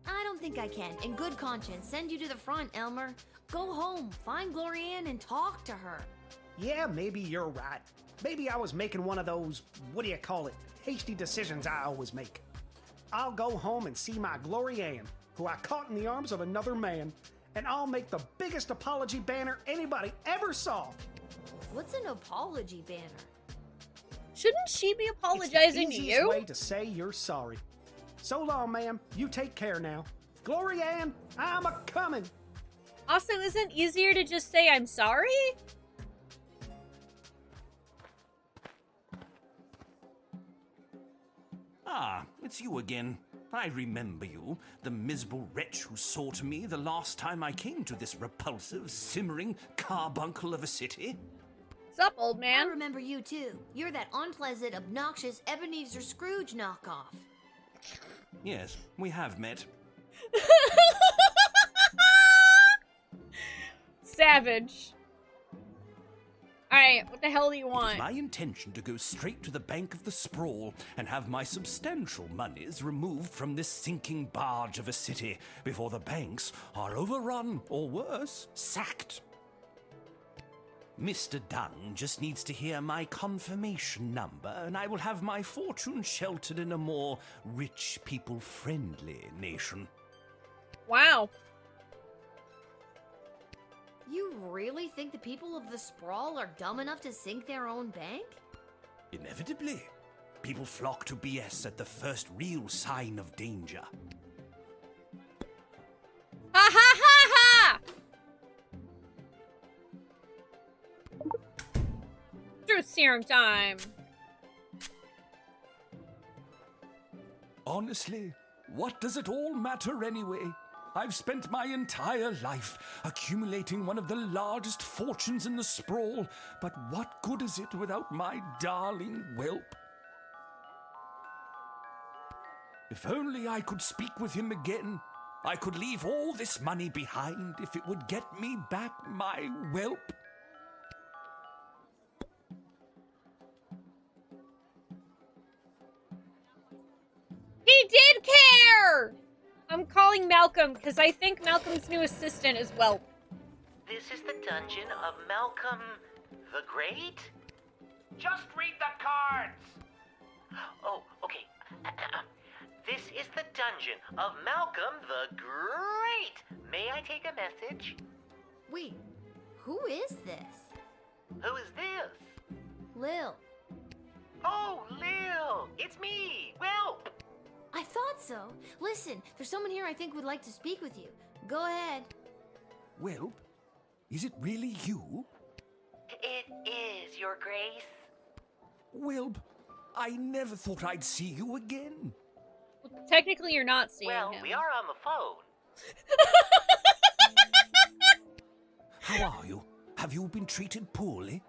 I don't think I can, in good conscience, send you to the front, Elmer. Go home, find Glorianne, and talk to her. Yeah, maybe you're right. Maybe I was making one of those, what do you call it, hasty decisions I always make. I'll go home and see my Glorianne, who I caught in the arms of another man, and I'll make the biggest apology banner anybody ever saw. What's an apology banner? Shouldn't she be apologizing it's the to easiest you? way to say you're sorry. So long, ma'am. You take care now. Glorianne, I'm a-comin'. Also, isn't easier to just say I'm sorry? Ah, it's you again. I remember you, the miserable wretch who saw to me the last time I came to this repulsive, simmering carbuncle of a city. What's up, old man? I remember you too. You're that unpleasant, obnoxious Ebenezer Scrooge knockoff. Yes, we have met. Savage. Alright, what the hell do you want? It's my intention to go straight to the bank of the sprawl and have my substantial monies removed from this sinking barge of a city before the banks are overrun, or worse, sacked. Mr. Dunn just needs to hear my confirmation number, and I will have my fortune sheltered in a more rich, people-friendly nation. Wow. You really think the people of the Sprawl are dumb enough to sink their own bank? Inevitably. People flock to BS at the first real sign of danger. Ha ha ha ha! Truth serum time. Honestly, what does it all matter anyway? I've spent my entire life accumulating one of the largest fortunes in the sprawl, but what good is it without my darling whelp? If only I could speak with him again. I could leave all this money behind if it would get me back my whelp. He did care! I'm calling Malcolm because I think Malcolm's new assistant is Whelp. This is the dungeon of Malcolm the Great? Just read the cards! Oh, okay. This is the dungeon of Malcolm the Great. May I take a message? Wait, who is this? Who is this? Lil. Oh, Lil! It's me, Whelp! I thought so. Listen, there's someone here I think would like to speak with you. Go ahead. Whelp? Is it really you? It is, Your Grace. Whelp, I never thought I'd see you again. Well, technically, you're not seeing Well, him. we are on the phone. How are you? Have you been treated poorly?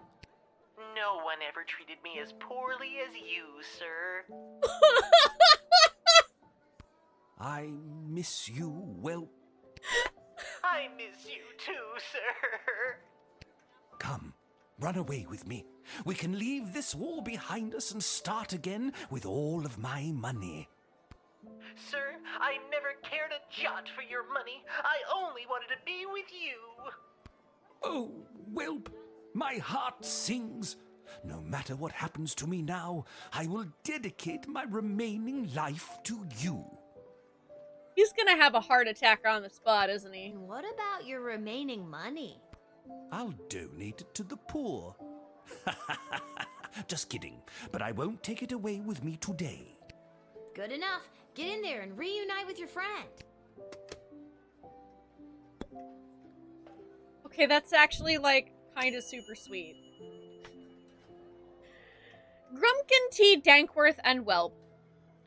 No one ever treated me as poorly as you, sir. I miss you, Whelp. I miss you too, sir. Come, run away with me. We can leave this war behind us and start again with all of my money. Sir, I never cared a jot for your money. I only wanted to be with you. Oh, Whelp, my heart sings. No matter what happens to me now, I will dedicate my remaining life to you. He's gonna have a heart attack on the spot, isn't he? And what about your remaining money? I'll donate it to the poor. Just kidding, but I won't take it away with me today. Good enough. Get in there and reunite with your friend. Okay, that's actually, like, kind of super sweet. Grumpkin T. Dankworth and Whelp.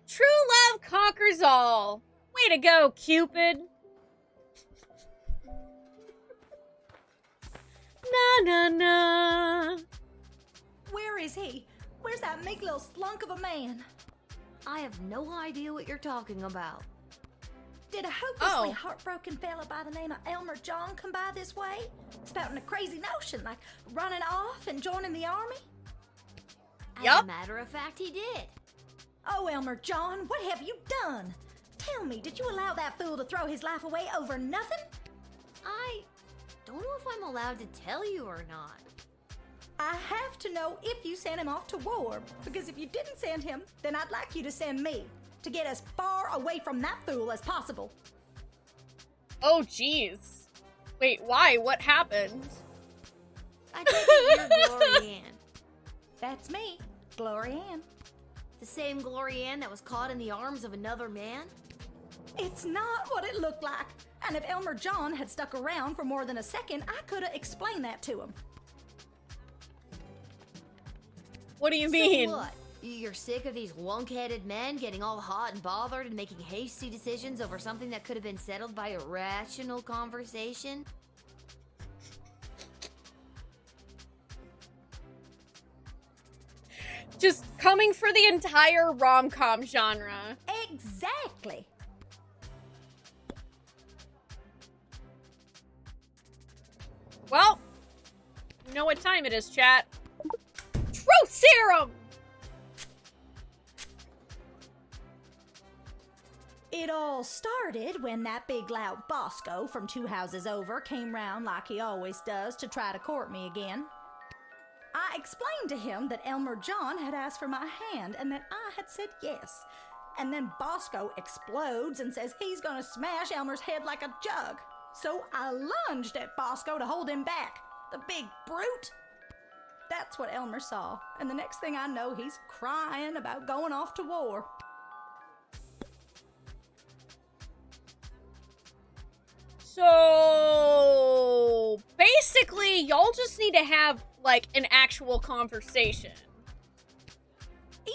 True love conquers all. Way to go, Cupid. Na na na. Where is he? Where's that meek little slunk of a man? I have no idea what you're talking about. Did a hopelessly heartbroken fella by the name of Elmer John come by this way? Spouting a crazy notion, like running off and joining the army? As a matter of fact, he did. Oh, Elmer John, what have you done? Tell me, did you allow that fool to throw his life away over nothing? I don't know if I'm allowed to tell you or not. I have to know if you sent him off to war, because if you didn't send him, then I'd like you to send me, to get as far away from that fool as possible. Oh, jeez. Wait, why? What happened? I take it you're Glory Ann. That's me, Glory Ann. The same Glory Ann that was caught in the arms of another man? It's not what it looked like. And if Elmer John had stuck around for more than a second, I could have explained that to him. What do you mean? So what? You're sick of these lunk-headed men getting all hot and bothered and making hasty decisions over something that could have been settled by a rational conversation? Just coming for the entire rom-com genre. Exactly. Well, you know what time it is, chat. Truth serum! It all started when that big loud Bosco from 2 houses over came round like he always does to try to court me again. I explained to him that Elmer John had asked for my hand and that I had said yes. And then Bosco explodes and says he's gonna smash Elmer's head like a jug. So I lunged at Bosco to hold him back. The big brute! That's what Elmer saw. And the next thing I know, he's crying about going off to war. So basically, y'all just need to have like an actual conversation.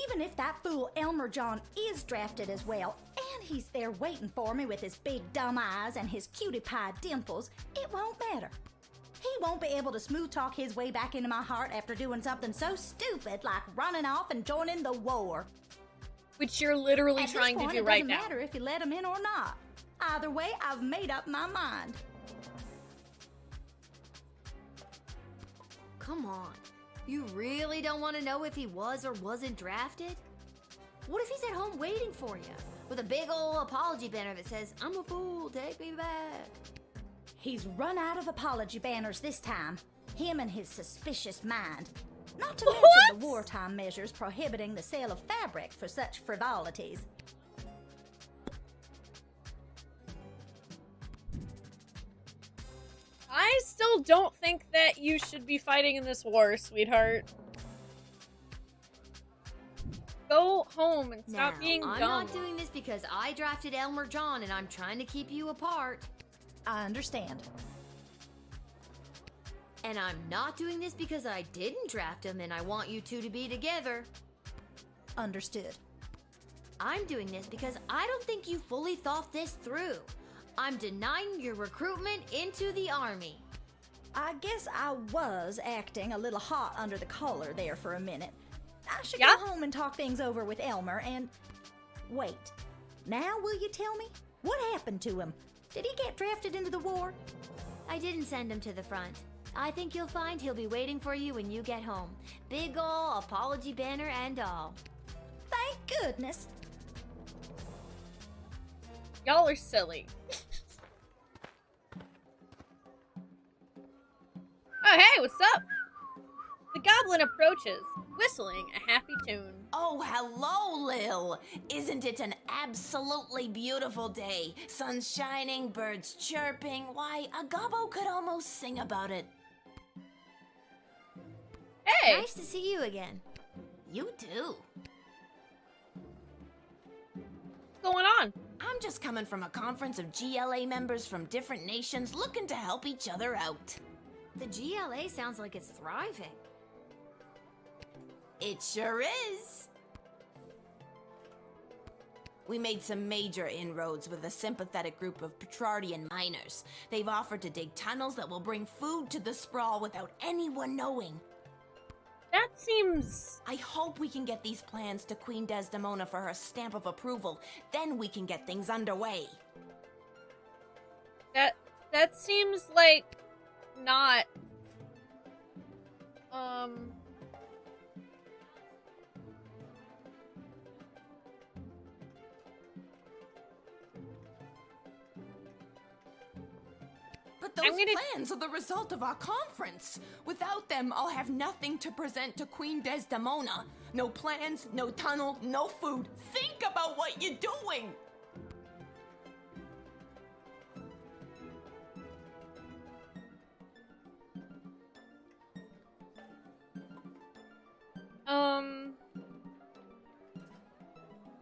Even if that fool Elmer John is drafted as well, and he's there waiting for me with his big dumb eyes and his cutie pie dimples, it won't matter. He won't be able to smooth talk his way back into my heart after doing something so stupid like running off and joining the war. Which you're literally trying to do right now. It doesn't matter if you let him in or not. Either way, I've made up my mind. Come on. You really don't want to know if he was or wasn't drafted? What if he's at home waiting for you with a big old apology banner that says, "I'm a fool, take me back"? He's run out of apology banners this time. Him and his suspicious mind. Not to mention the wartime measures prohibiting the sale of fabric for such frivolities. I still don't think that you should be fighting in this war, sweetheart. Go home and stop being dumb. I'm not doing this because I drafted Elmer John and I'm trying to keep you apart. I understand. And I'm not doing this because I didn't draft him and I want you two to be together. Understood. I'm doing this because I don't think you fully thought this through. I'm denying your recruitment into the army. I guess I was acting a little hot under the collar there for a minute. I should go home and talk things over with Elmer and... Wait. Now will you tell me? What happened to him? Did he get drafted into the war? I didn't send him to the front. I think you'll find he'll be waiting for you when you get home. Big ol' apology banner and all. Thank goodness. Y'all are silly. Oh, hey, what's up? The goblin approaches, whistling a happy tune. Oh, hello, Lil. Isn't it an absolutely beautiful day? Sun's shining, birds chirping. Why, a gobbo could almost sing about it. Hey! Nice to see you again. You too. What's going on? I'm just coming from a conference of GLA members from different nations looking to help each other out. The GLA sounds like it's thriving. It sure is. We made some major inroads with a sympathetic group of Petrardian miners. They've offered to dig tunnels that will bring food to the sprawl without anyone knowing. That seems... I hope we can get these plans to Queen Desdemona for her stamp of approval. Then we can get things underway. That seems like not... But those plans are the result of our conference. Without them, I'll have nothing to present to Queen Desdemona. No plans, no tunnel, no food. Think about what you're doing!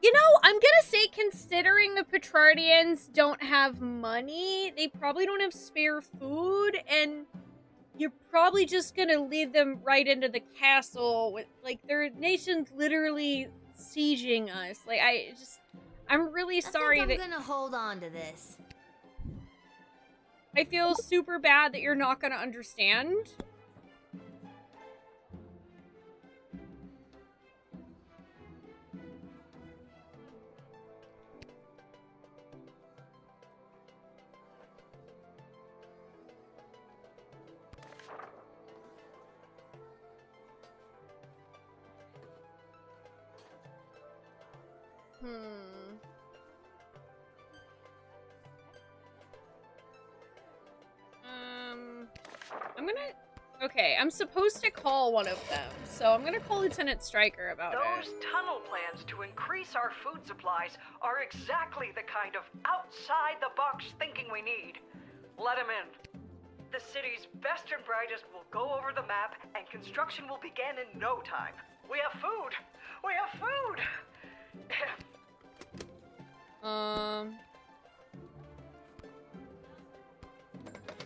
You know, I'm gonna say, considering the Petrardians don't have money, they probably don't have spare food, and you're probably just gonna lead them right into the castle with, like, their nation's literally sieging us. Like, I'm really sorry I'm gonna hold on to this. I feel super bad that you're not gonna understand. Okay, I'm supposed to call one of them, so I'm gonna call Lieutenant Stryker about Those tunnel plans to increase our food supplies are exactly the kind of outside-the-box thinking we need. Let him in. The city's best and brightest will go over the map, and construction will begin in no time. We have food! We have food!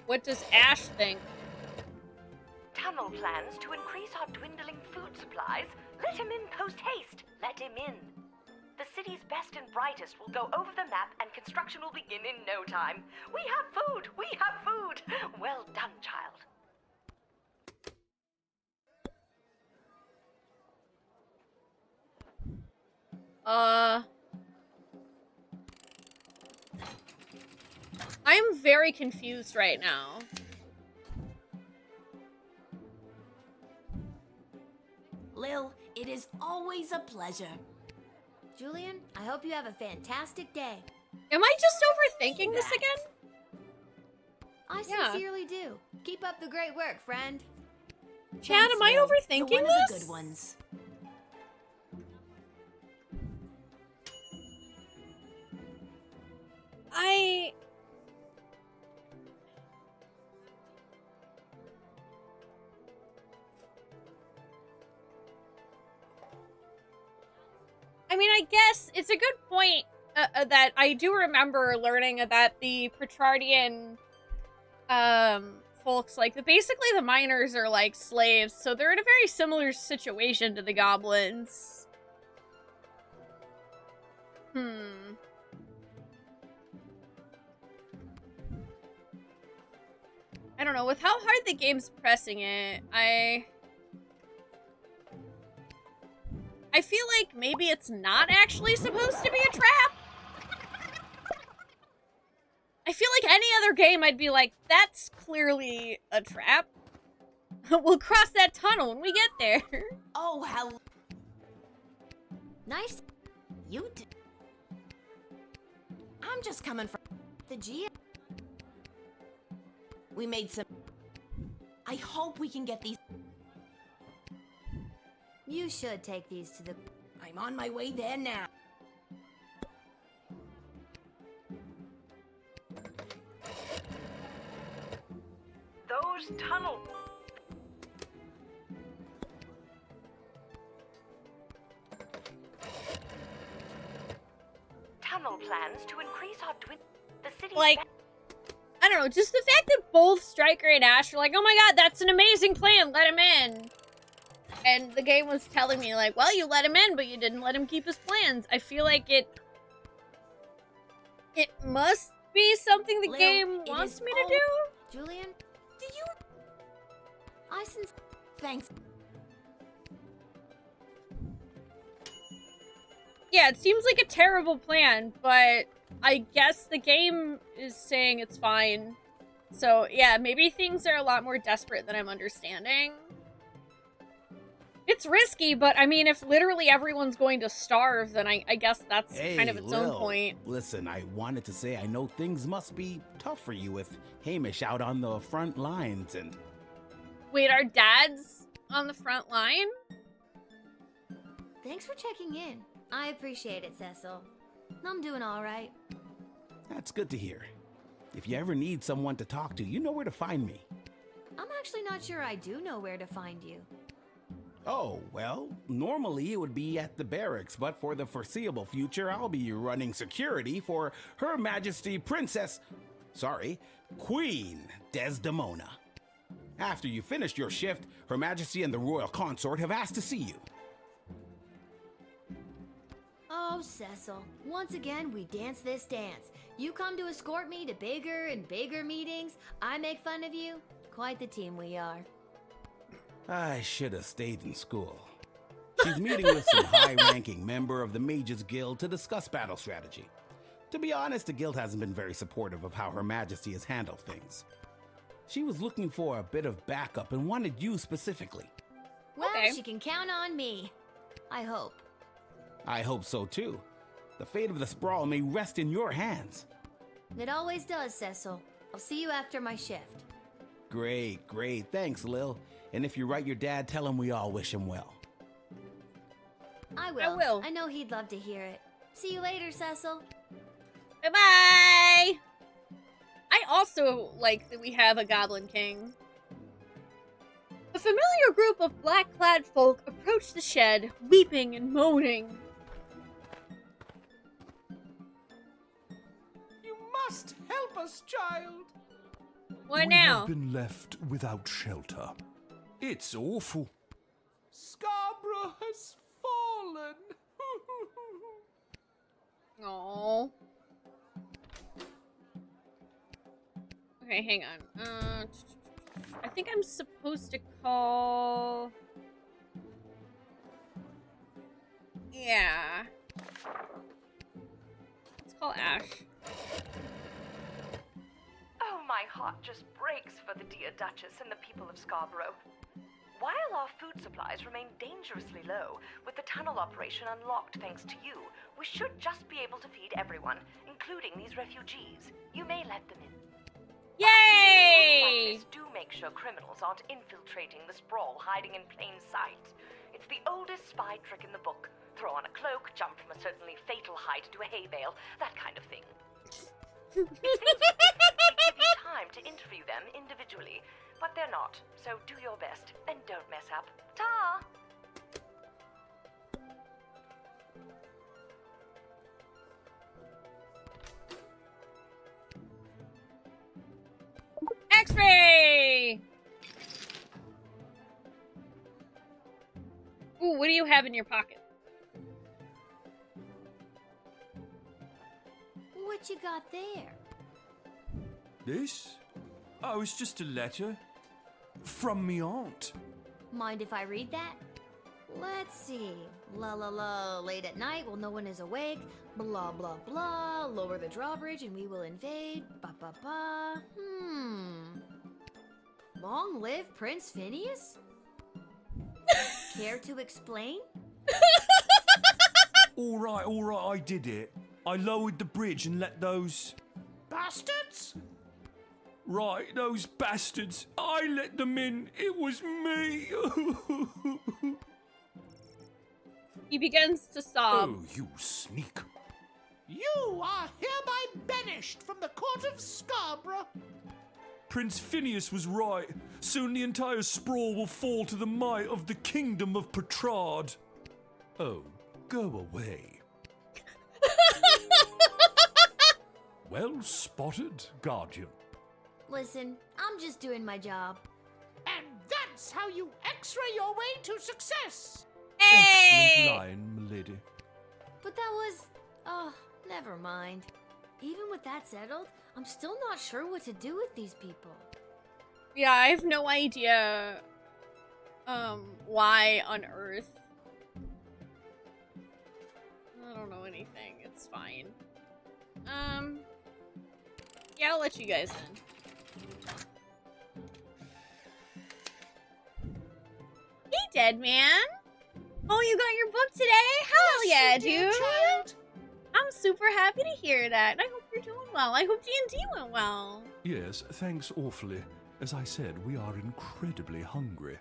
What does Ash think? Tunnel plans to increase our dwindling food supplies? Let him in post-haste. Let him in. The city's best and brightest will go over the map and construction will begin in no time. We have food! We have food! Well done, child. I'm very confused right now. Lil, it is always a pleasure. Julian, I hope you have a fantastic day. Am I just overthinking this again? I sincerely do. Keep up the great work, friend. Chad, am I overthinking You're one this? of the good ones. I mean, I guess it's a good point that I do remember learning that the Petrardian folks, like, basically the miners are like slaves, so they're in a very similar situation to the goblins. I don't know, with how hard the game's pressing it, I feel like maybe it's not actually supposed to be a trap. I feel like any other game I'd be like, that's clearly a trap. We'll cross that tunnel when we get there. Oh, how nice. You did. I'm just coming from the G. We made some. I hope we can get these. You should take these to the... I'm on my way there now. Those tunnel... Tunnel plans to increase our the city. Like, I don't know, just the fact that both Stryker and Ash are like, oh my god, that's an amazing plan, let him in. And the game was telling me, like, well, you let him in, but you didn't let him keep his plans. I feel like it must be something the Lil, game wants me to do. Julian, do you... Thanks. Yeah, it seems like a terrible plan, but I guess the game is saying it's fine. So, yeah, maybe things are a lot more desperate than I'm understanding. It's risky, but I mean, if literally everyone's going to starve, then I guess that's kind of its own point. Listen, I wanted to say I know things must be tough for you with Hamish out on the front lines and... Wait, our dad's on the front line? Thanks for checking in. I appreciate it, Cecil. I'm doing all right. That's good to hear. If you ever need someone to talk to, you know where to find me. I'm actually not sure I do know where to find you. Oh, well, normally it would be at the barracks, but for the foreseeable future, I'll be running security for Her Majesty Queen Desdemona. After you finish your shift, Her Majesty and the Royal Consort have asked to see you. Oh, Cecil. Once again, we dance this dance. You come to escort me to bigger and bigger meetings. I make fun of you. Quite the team we are. I should have stayed in school. She's meeting with some high-ranking member of the Mages Guild to discuss battle strategy. To be honest, the guild hasn't been very supportive of how Her Majesty has handled things. She was looking for a bit of backup and wanted you specifically. Well, she can count on me. I hope. I hope so too. The fate of the Sprawl may rest in your hands. It always does, Cecil. I'll see you after my shift. Great. Thanks, Lil. And if you write your dad, tell him we all wish him well. I will. I know he'd love to hear it. See you later, Cecil. Bye-bye! I also like that we have a Goblin King. A familiar group of black-clad folk approached the shed, weeping and moaning. You must help us, child. What We now? have been left without shelter. It's awful. Scarborough has fallen. Aww. Okay, hang on. I think I'm supposed to call... Yeah. Let's call Ash. Oh, my heart just breaks for the dear Duchess and the people of Scarborough. While our food supplies remain dangerously low, with the tunnel operation unlocked thanks to you, we should just be able to feed everyone, including these refugees. You may let them in. Yay! Like this, do make sure criminals aren't infiltrating the Sprawl hiding in plain sight. It's the oldest spy trick in the book. Throw on a cloak, jump from a certainly fatal height into a hay bale, that kind of thing. It seems we give you time to interview them individually, but they're not, so do your best and don't mess up. Ta! X-ray! Ooh, what do you have in your pocket? What you got there? This? Oh, it's just a letter. From me aunt. Mind if I read that? Let's see. La la la, late at night while no one is awake. Blah blah blah, lower the drawbridge and we will invade. Ba ba ba. Long live Prince Phineas? Care to explain? All right, I did it. I lowered the bridge and let those... Bastards? Right, those bastards. I let them in. It was me. He begins to sob. Oh, you sneak. You are hereby banished from the court of Scarborough. Prince Phineas was right. Soon the entire sprawl will fall to the might of the kingdom of Petrard. Oh, go away. Well spotted, Guardian. Listen, I'm just doing my job. And that's how you x-ray your way to success. Hey! Excellent line, milady. But that was... Oh, never mind. Even with that settled, I'm still not sure what to do with these people. Yeah, I have no idea, why on earth. I don't know anything. It's fine. Yeah, I'll let you guys in. Hey, Dead Man! Oh, you got your book today? Hell yeah, dude! I'm super happy to hear that. I hope you're doing well. I hope D&D went well. Yes, thanks awfully. As I said, we are incredibly hungry.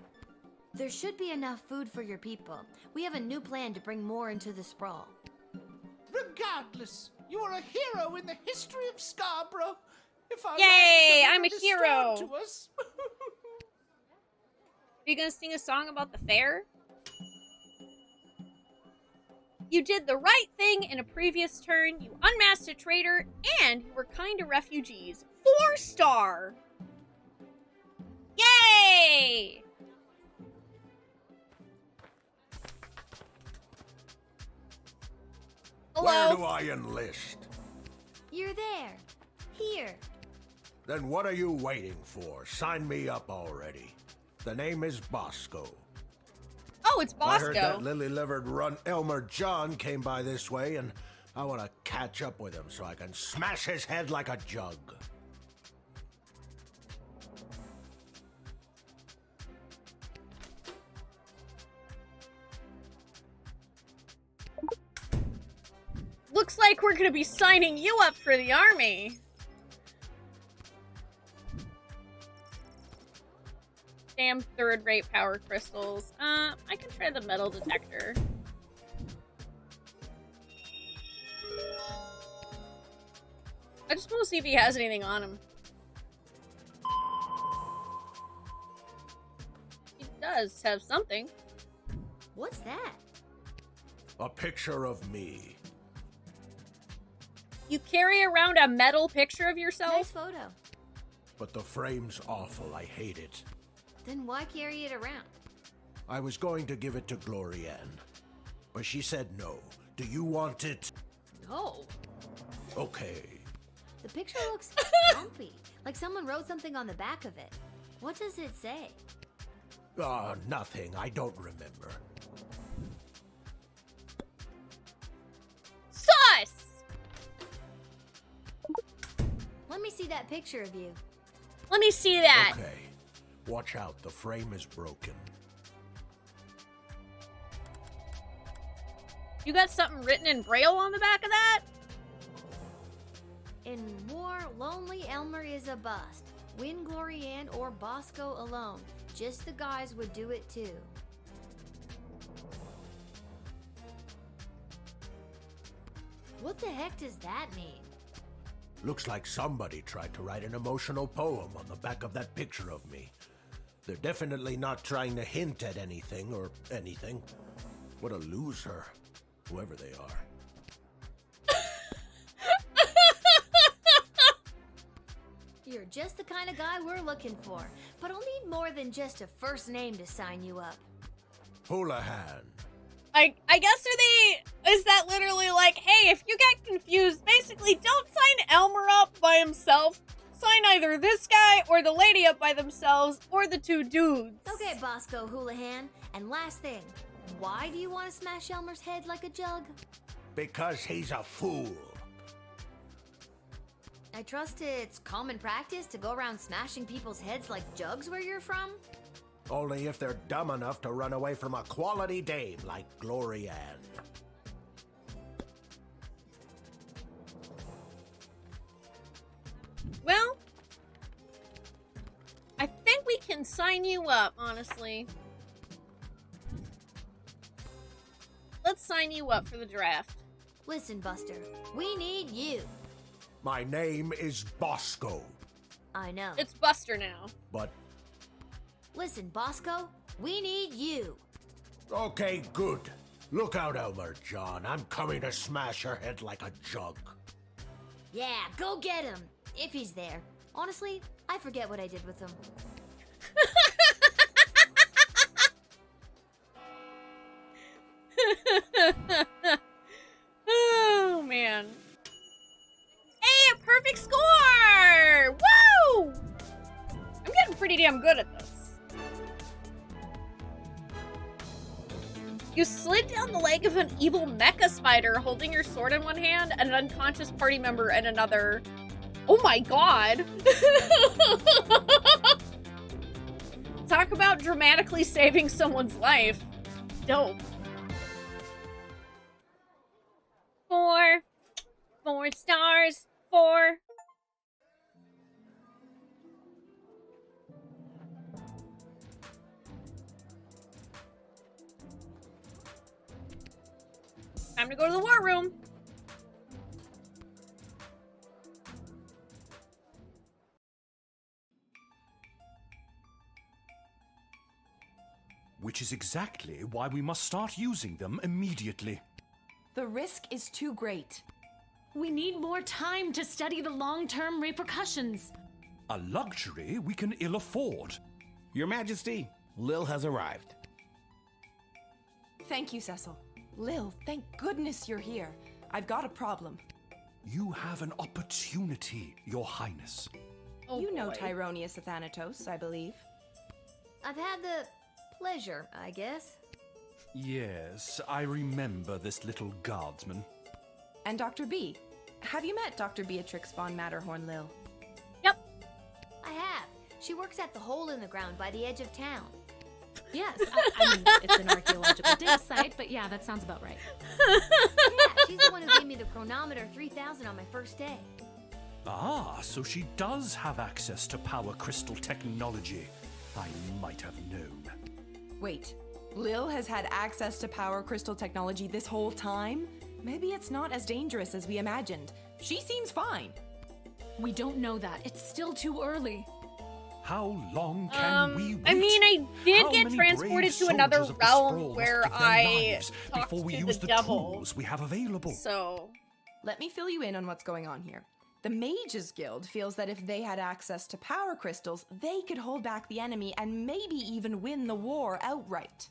There should be enough food for your people. We have a new plan to bring more into the sprawl. Regardless, you are a hero in the history of Scarborough. If our Yay, lands are I'm a restored hero. To us. Are you gonna sing a song about the fair? You did the right thing in a previous turn, you unmasked a traitor, and you were kind to refugees. 4-star! Yay! Hello? Where do I enlist? You're there. Here. Then what are you waiting for? Sign me up already. The name is Bosco. Oh, it's Bosco. I heard that lily-livered runt Elmer John came by this way, and I want to catch up with him so I can smash his head like a jug. Looks like we're gonna be signing you up for the army. Damn third-rate power crystals. I can try the metal detector. I just want to see if he has anything on him. He does have something. What's that? A picture of me. You carry around a metal picture of yourself? Nice photo. But the frame's awful. I hate it. Then why carry it around? I was going to give it to Glorianne, but she said no. Do you want it? No. Okay. The picture looks bumpy, like someone wrote something on the back of it. What does it say? Nothing. I don't remember. Sus! Let me see that picture of you. Let me see that. Okay. Watch out. The frame is broken. You got something written in Braille on the back of that? In war, lonely Elmer is a bust. Win Glorianne or Bosco alone. Just the guys would do it too. What the heck does that mean? Looks like somebody tried to write an emotional poem on the back of that picture of me. They're definitely not trying to hint at anything or anything. What a loser, whoever they are. You're just the kind of guy we're looking for, but I'll need more than just a first name to sign you up. Houlihan. I guess is that literally like, hey, if you get confused, basically don't sign Elmer up by himself. Sign either this guy or the lady up by themselves or the two dudes. Okay, Bosco Houlihan. And last thing, why do you want to smash Elmer's head like a jug? Because he's a fool. I trust it's common practice to go around smashing people's heads like jugs where you're from? Only if they're dumb enough to run away from a quality dame like Glorianne. Well, I think we can sign you up, honestly. let's sign you up for the draft. Listen, Buster, we need you. My name is Bosco, I know. It's Buster now. but Listen, Bosco, we need you. okay, good. Look out, Elmer John. I'm coming to smash your head like a jug. Yeah, go get him, if he's there. Honestly, I forget what I did with him. Oh, man. Hey, a perfect score! Woo! I'm getting pretty damn good at this. You slid down the leg of an evil mecha spider holding your sword in one hand and an unconscious party member in another. Oh my god. Talk about dramatically saving someone's life. Dope. 4 stars. 4. Time to go to the war room. Which is exactly why we must start using them immediately. The risk is too great. We need more time to study the long-term repercussions. A luxury we can ill afford. Your Majesty, Lil has arrived. Thank you, Cecil. Lil, thank goodness you're here. I've got a problem. You have an opportunity, Your Highness. Oh, you know boy. Tyronius Athanatos, I believe. I've had the pleasure, I guess. Yes, I remember this little guardsman. And Dr. B. Have you met Dr. Beatrix von Matterhorn, Lil? I have. She works at the hole in the ground by the edge of town. Yes, I mean, it's an archaeological dig site, but yeah, that sounds about right. Yeah, she's the one who gave me the chronometer 3000 on my first day. Ah, so she does have access to power crystal technology. I might have known. Wait, Lil has had access to power crystal technology this whole time? Maybe it's not as dangerous as we imagined. She seems fine. We don't know that. It's still too early. How long can we wait? I mean, I did How get many transported brave to another soldiers of the realm sprawl must where give their I lives talked before we to use the the devil. tools we have available? So, Let me fill you in on what's going on here. The Mages Guild feels that if they had access to power crystals, they could hold back the enemy and maybe even win the war outright.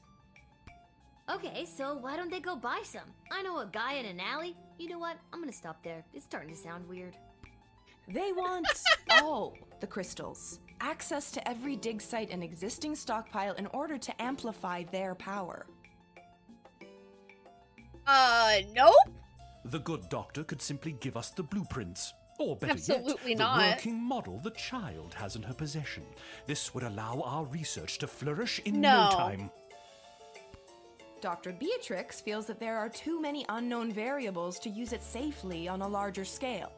Okay, so why don't they go buy some? I know a guy in an alley. You know what? I'm gonna stop there. It's starting to sound weird. They want all the crystals. Access to every dig site and existing stockpile in order to amplify their power. Nope. The good doctor could simply give us the blueprints. Or better Absolutely yet, not. the working model the child has in her possession. This would allow our research to flourish in no time. Dr. Beatrix feels that there are too many unknown variables to use it safely on a larger scale.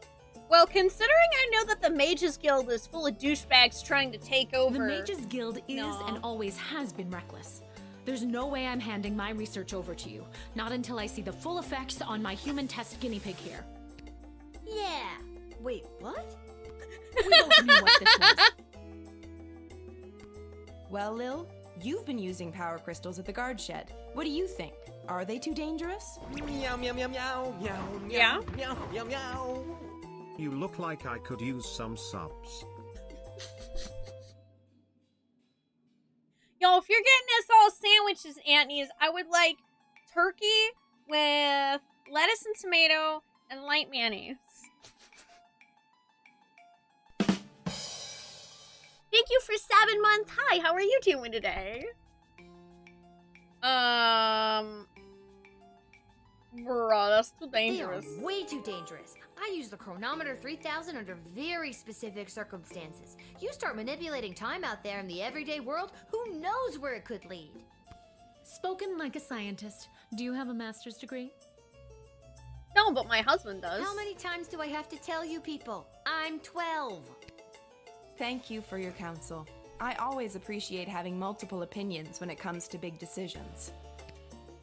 Well, considering I know that the Mages Guild is full of douchebags trying to take over... The Mages Guild is and always has been reckless. There's no way I'm handing my research over to you. Not until I see the full effects on my human test guinea pig here. Yeah. Wait, what? We both knew what this was. Well, Lil, you've been using power crystals at the guard shed. What do you think? Are they too dangerous? Meow, meow, meow, meow, meow, Yeah? meow, meow, meow. You look like I could use some subs. Yo, if you're getting us all sandwiches, Anthony's, I would like turkey with lettuce and tomato and light mayonnaise. Thank you for 7 months. Hi, how are you doing today? Bruh, that's too dangerous. They are way too dangerous. I use the chronometer 3000 under very specific circumstances. You start manipulating time out there in the everyday world, who knows where it could lead? Spoken like a scientist. Do you have a master's degree? No, but my husband does. How many times do I have to tell you people? I'm 12. Thank you for your counsel. I always appreciate having multiple opinions when it comes to big decisions.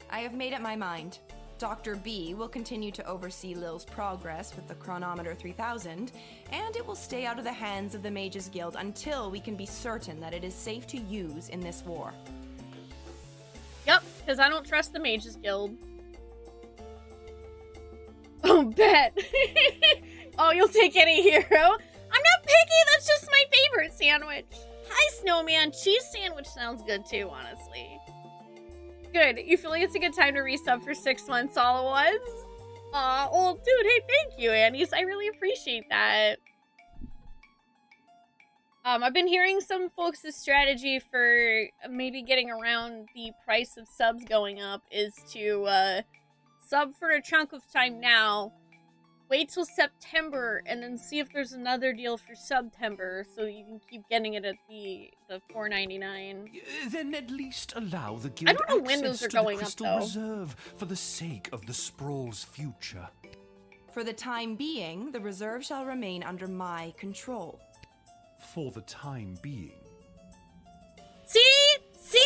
I have made up my mind. Dr. B will continue to oversee Lil's progress with the Chronometer 3000, and it will stay out of the hands of the Mages Guild until we can be certain that it is safe to use in this war. Yep, because I don't trust the Mages Guild. Oh, bet. Oh, you'll take any hero? I'm not picky, that's just my favorite sandwich. Hi, Snowman. Cheese sandwich sounds good too, honestly. Good. You feel like it's a good time to resub for 6 months all at once? Aw, oh, dude, hey, thank you, Annies. I really appreciate that. I've been hearing some folks' strategy for maybe getting around the price of subs going up is to sub for a chunk of time now, wait till September, and then see if there's another deal for September, so you can keep getting it at the $4.99. Then at least allow the guild I don't know when those access are to the going up, Crystal though. Reserve for the sake of the Sprawl's future. For the time being, the reserve shall remain under my control. For the time being. See? See?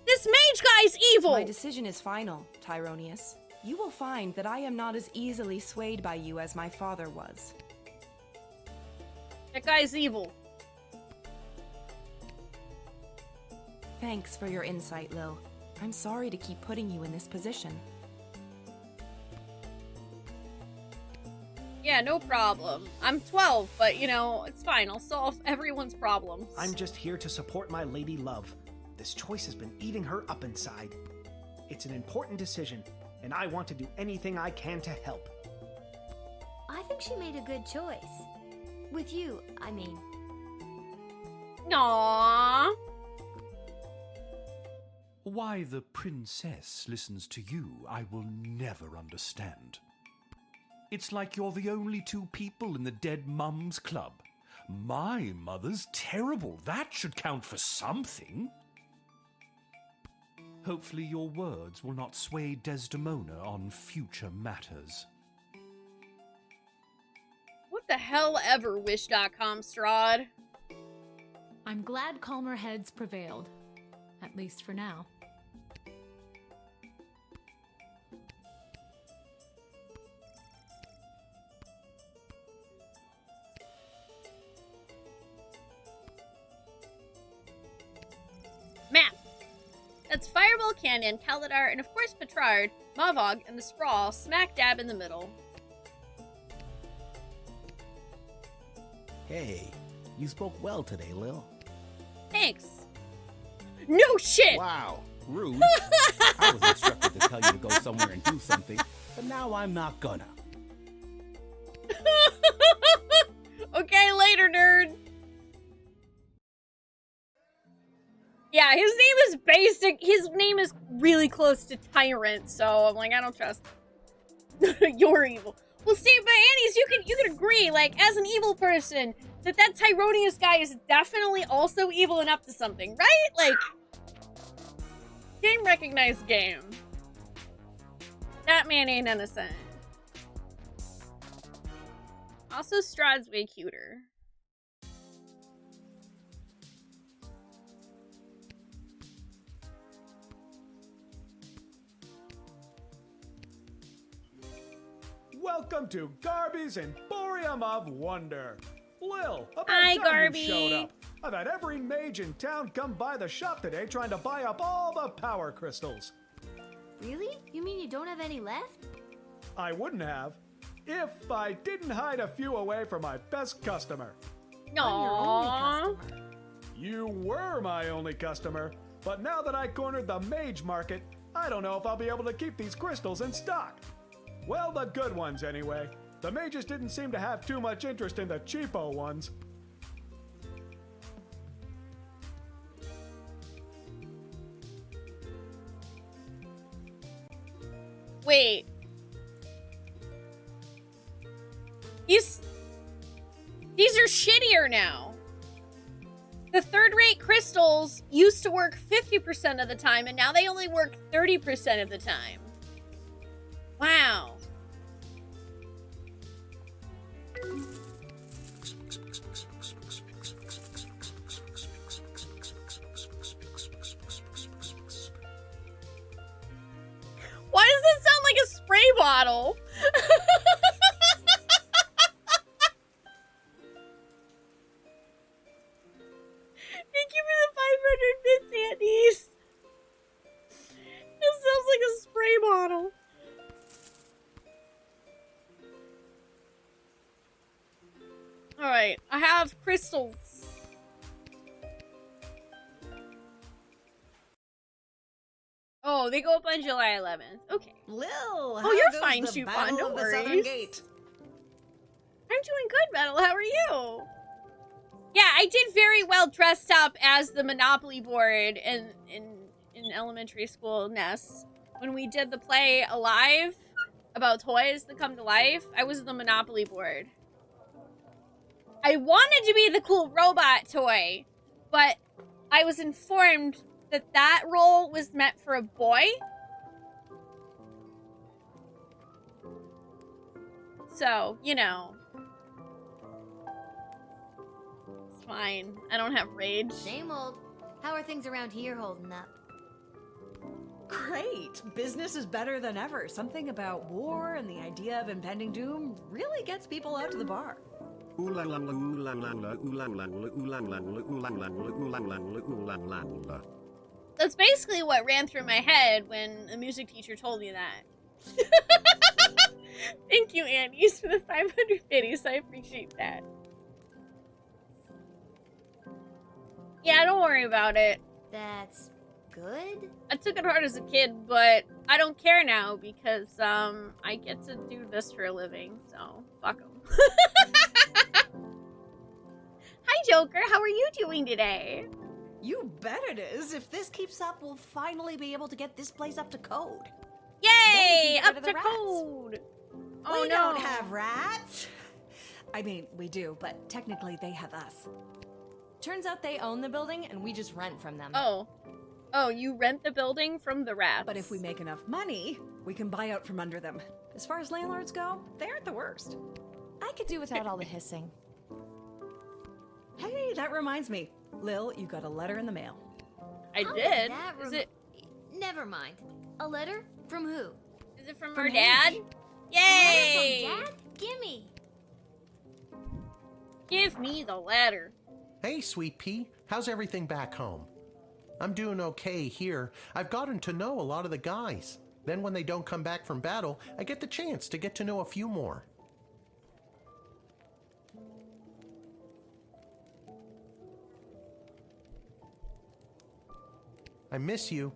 This mage guy's evil! My decision is final, Tyronius. You will find that I am not as easily swayed by you as my father was. That guy's evil. Thanks for your insight, Lil. I'm sorry to keep putting you in this position. Yeah, no problem. I'm 12, but, you know, it's fine. I'll solve everyone's problems. I'm just here to support my lady love. This choice has been eating her up inside. It's an important decision, and I want to do anything I can to help. I think she made a good choice. With you, I mean. Aww. Why the princess listens to you, I will never understand. It's like you're the only two people in the Dead Mums Club. My mother's terrible. That should count for something. Hopefully your words will not sway Desdemona on future matters. What the hell ever, Wish.com, Strahd? I'm glad calmer heads prevailed. At least for now. Map. That's Fireball Canyon, Kaladar, and of course Petrard, Mavog, and the Sprawl smack dab in the middle. Hey, you spoke well today, Lil. Thanks. No shit! Wow, rude. I was instructed to tell you to go somewhere and do something, but now I'm not gonna. Okay, later, nerd. Yeah, his name is basic. His name is really close to Tyrant, so I'm like, I don't trust. You're evil. Well, see, but Annie's, you can agree, like, as an evil person, that Tyronius guy is definitely also evil and up to something, right? Like, game recognized game. That man ain't innocent. Also, Strahd's way cuter. Welcome to Garby's Emporium of Wonder. Lil, about Hi, time Garby. you showed up. I've had every mage in town come by the shop today trying to buy up all the power crystals. Really? You mean you don't have any left? I wouldn't have if I didn't hide a few away for my best customer. Aww. You were my only customer, but now that I cornered the mage market, I don't know if I'll be able to keep these crystals in stock. Well, the good ones anyway. The mages didn't seem to have too much interest in the cheapo ones. Wait. These are shittier now. The third-rate crystals used to work 50% of the time, and now they only work 30% of the time. Wow. bottle. Thank you for the 500 bits, Andes. This sounds like a spray bottle. Alright, I have crystals. Oh, they go up on July 11th. Okay. Lil, oh, you're fine, Shoopon. Don't worry. I'm doing good, Metal. How are you? Yeah, I did very well dressed up as the Monopoly board in elementary school, Ness. When we did the play Alive about toys that come to life, I was the Monopoly board. I wanted to be the cool robot toy, but I was informed that that role was meant for a boy. So, you know. It's fine. I don't have rage. Same old. How are things around here holding up? Great. Business is better than ever. Something about war and the idea of impending doom really gets people out to the bar. That's basically what ran through my head when a music teacher told me that. Thank you, Annie's, for the 500 biddies. I appreciate that. Yeah, don't worry about it. That's good? I took it hard as a kid, but I don't care now because, I get to do this for a living, so fuck 'em. Hi, Joker. How are you doing today? You bet it is. If this keeps up, we'll finally be able to get this place up to code. Yay! Up to code! Oh, we no. don't have rats. I mean, we do, but technically they have us. Turns out they own the building and we just rent from them. Oh. Oh, you rent the building from the rats. But if we make enough money, we can buy out from under them. As far as landlords go, they aren't the worst. I could do without all the hissing. Hey, that reminds me. Lil, you got a letter in the mail. I How did. that Is it? Never mind. A letter? From who? Is it from our dad? Yay! A letter from Dad? Gimme. Give me the letter. Hey, Sweet Pea. How's everything back home? I'm doing okay here. I've gotten to know a lot of the guys. Then when they don't come back from battle, I get the chance to get to know a few more. I miss you.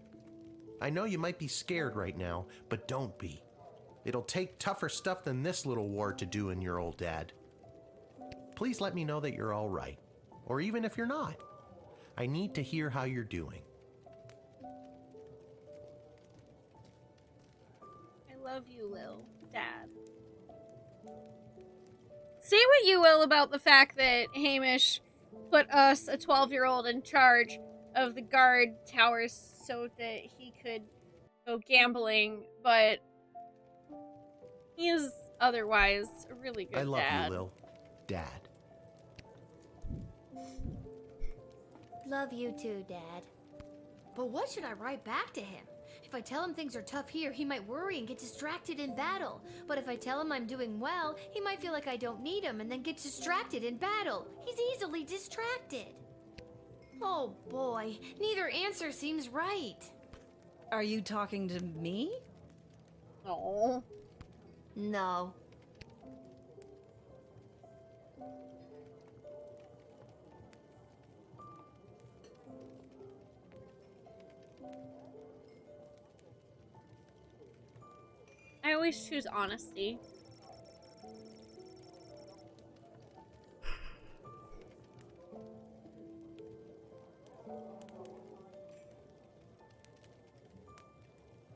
I know you might be scared right now, but don't be. It'll take tougher stuff than this little war to do in your old dad. Please let me know that you're all right, or even if you're not. I need to hear how you're doing. I love you, Lil. Dad. Say what you will about the fact that Hamish put us, a 12-year-old, in charge of the guard towers so that he could go gambling, but he is otherwise a really good dad. I love you, Lil. Dad. Love you too, Dad. But what should I write back to him? If I tell him things are tough here, he might worry and get distracted in battle. But if I tell him I'm doing well, he might feel like I don't need him and then get distracted in battle. He's easily distracted. Oh boy, neither answer seems right. Are you talking to me? Oh. No. I always choose honesty.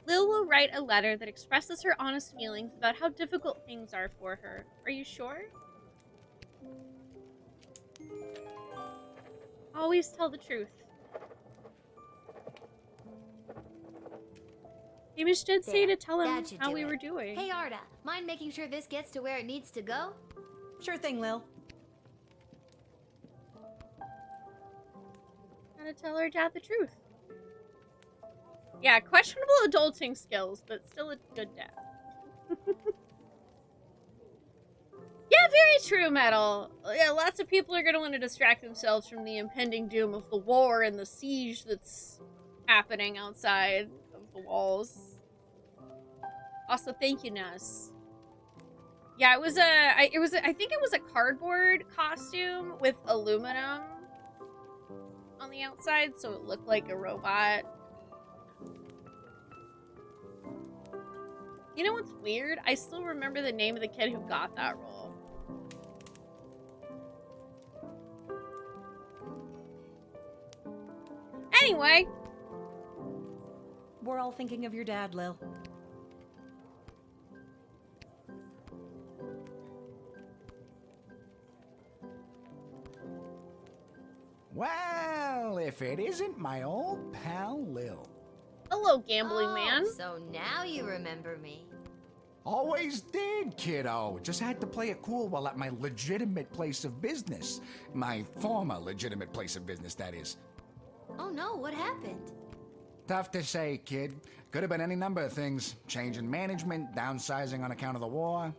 Lil will write a letter that expresses her honest feelings about how difficult things are for her. Are you sure? Always tell the truth. Hamish did say to tell him how we were doing. Hey, Arda, mind making sure this gets to where it needs to go? Sure thing, Lil. Gotta tell her dad the truth. Yeah, questionable adulting skills, but still a good dad. Yeah, very true, Metal. Yeah, lots of people are going to want to distract themselves from the impending doom of the war and the siege that's happening outside of the walls. Also, thank you, Ness. Yeah, I think it was a cardboard costume with aluminum on the outside, so it looked like a robot. You know what's weird? I still remember the name of the kid who got that role. Anyway. We're all thinking of your dad, Lil. Well, if it isn't my old pal Lil. Hello, gambling man. So now you remember me. Always did, kiddo. Just had to play it cool while at my legitimate place of business. My former legitimate place of business, that is. Oh no, what happened? Tough to say, kid. Could have been any number of things. Change in management, downsizing on account of the war.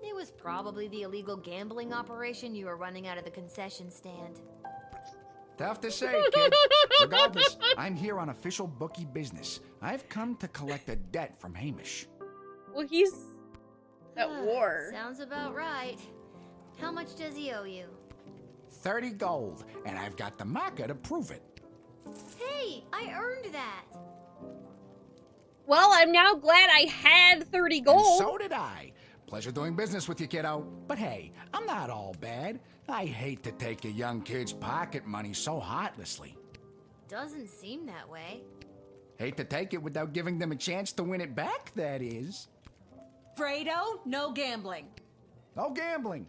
It was probably the illegal gambling operation you were running out of the concession stand. Tough to say, kid. Regardless, I'm here on official bookie business. I've come to collect a debt from Hamish. Well, he's at war. Sounds about right. How much does he owe you? 30 gold, and I've got the marker to prove it. Hey, I earned that. Well, I'm now glad I had 30 gold. And so did I. Pleasure doing business with you, kiddo. But hey, I'm not all bad. I hate to take a young kid's pocket money so heartlessly. Doesn't seem that way. Hate to take it without giving them a chance to win it back, that is. Fredo, no gambling. No gambling.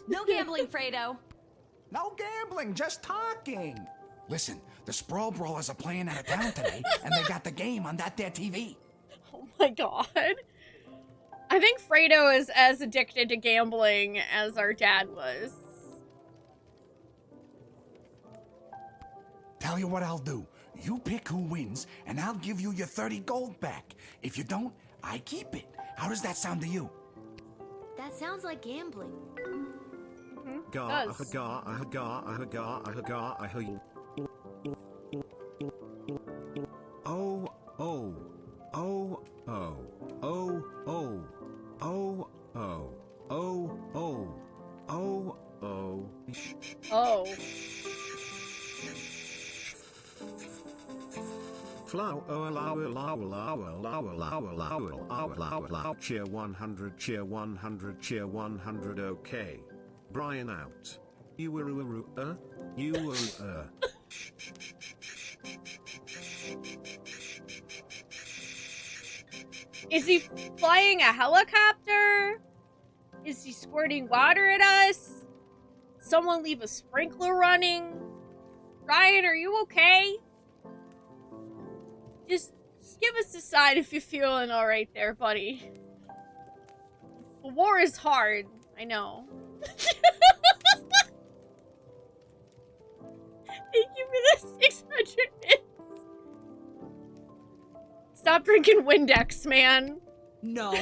No gambling, Fredo. No gambling, just talking. Listen, the Sprawl Brawlers are playing out of town today, and they got the game on that there TV. Oh my god. I think Fredo is as addicted to gambling as our dad was. Tell you what I'll do. You pick who wins, and I'll give you your 30 gold back. If you don't, I keep it. How does that sound to you? That sounds like gambling. Cheer 100, cheer 100, cheer 100, okay. Brian out. Is he flying a helicopter? Is he squirting water at us? Someone leave a sprinkler running? Ryan, are you okay? Just give us a sign if you're feeling alright there, buddy. The war is hard, I know. Thank you for the 600 bits. Stop drinking Windex, man. No.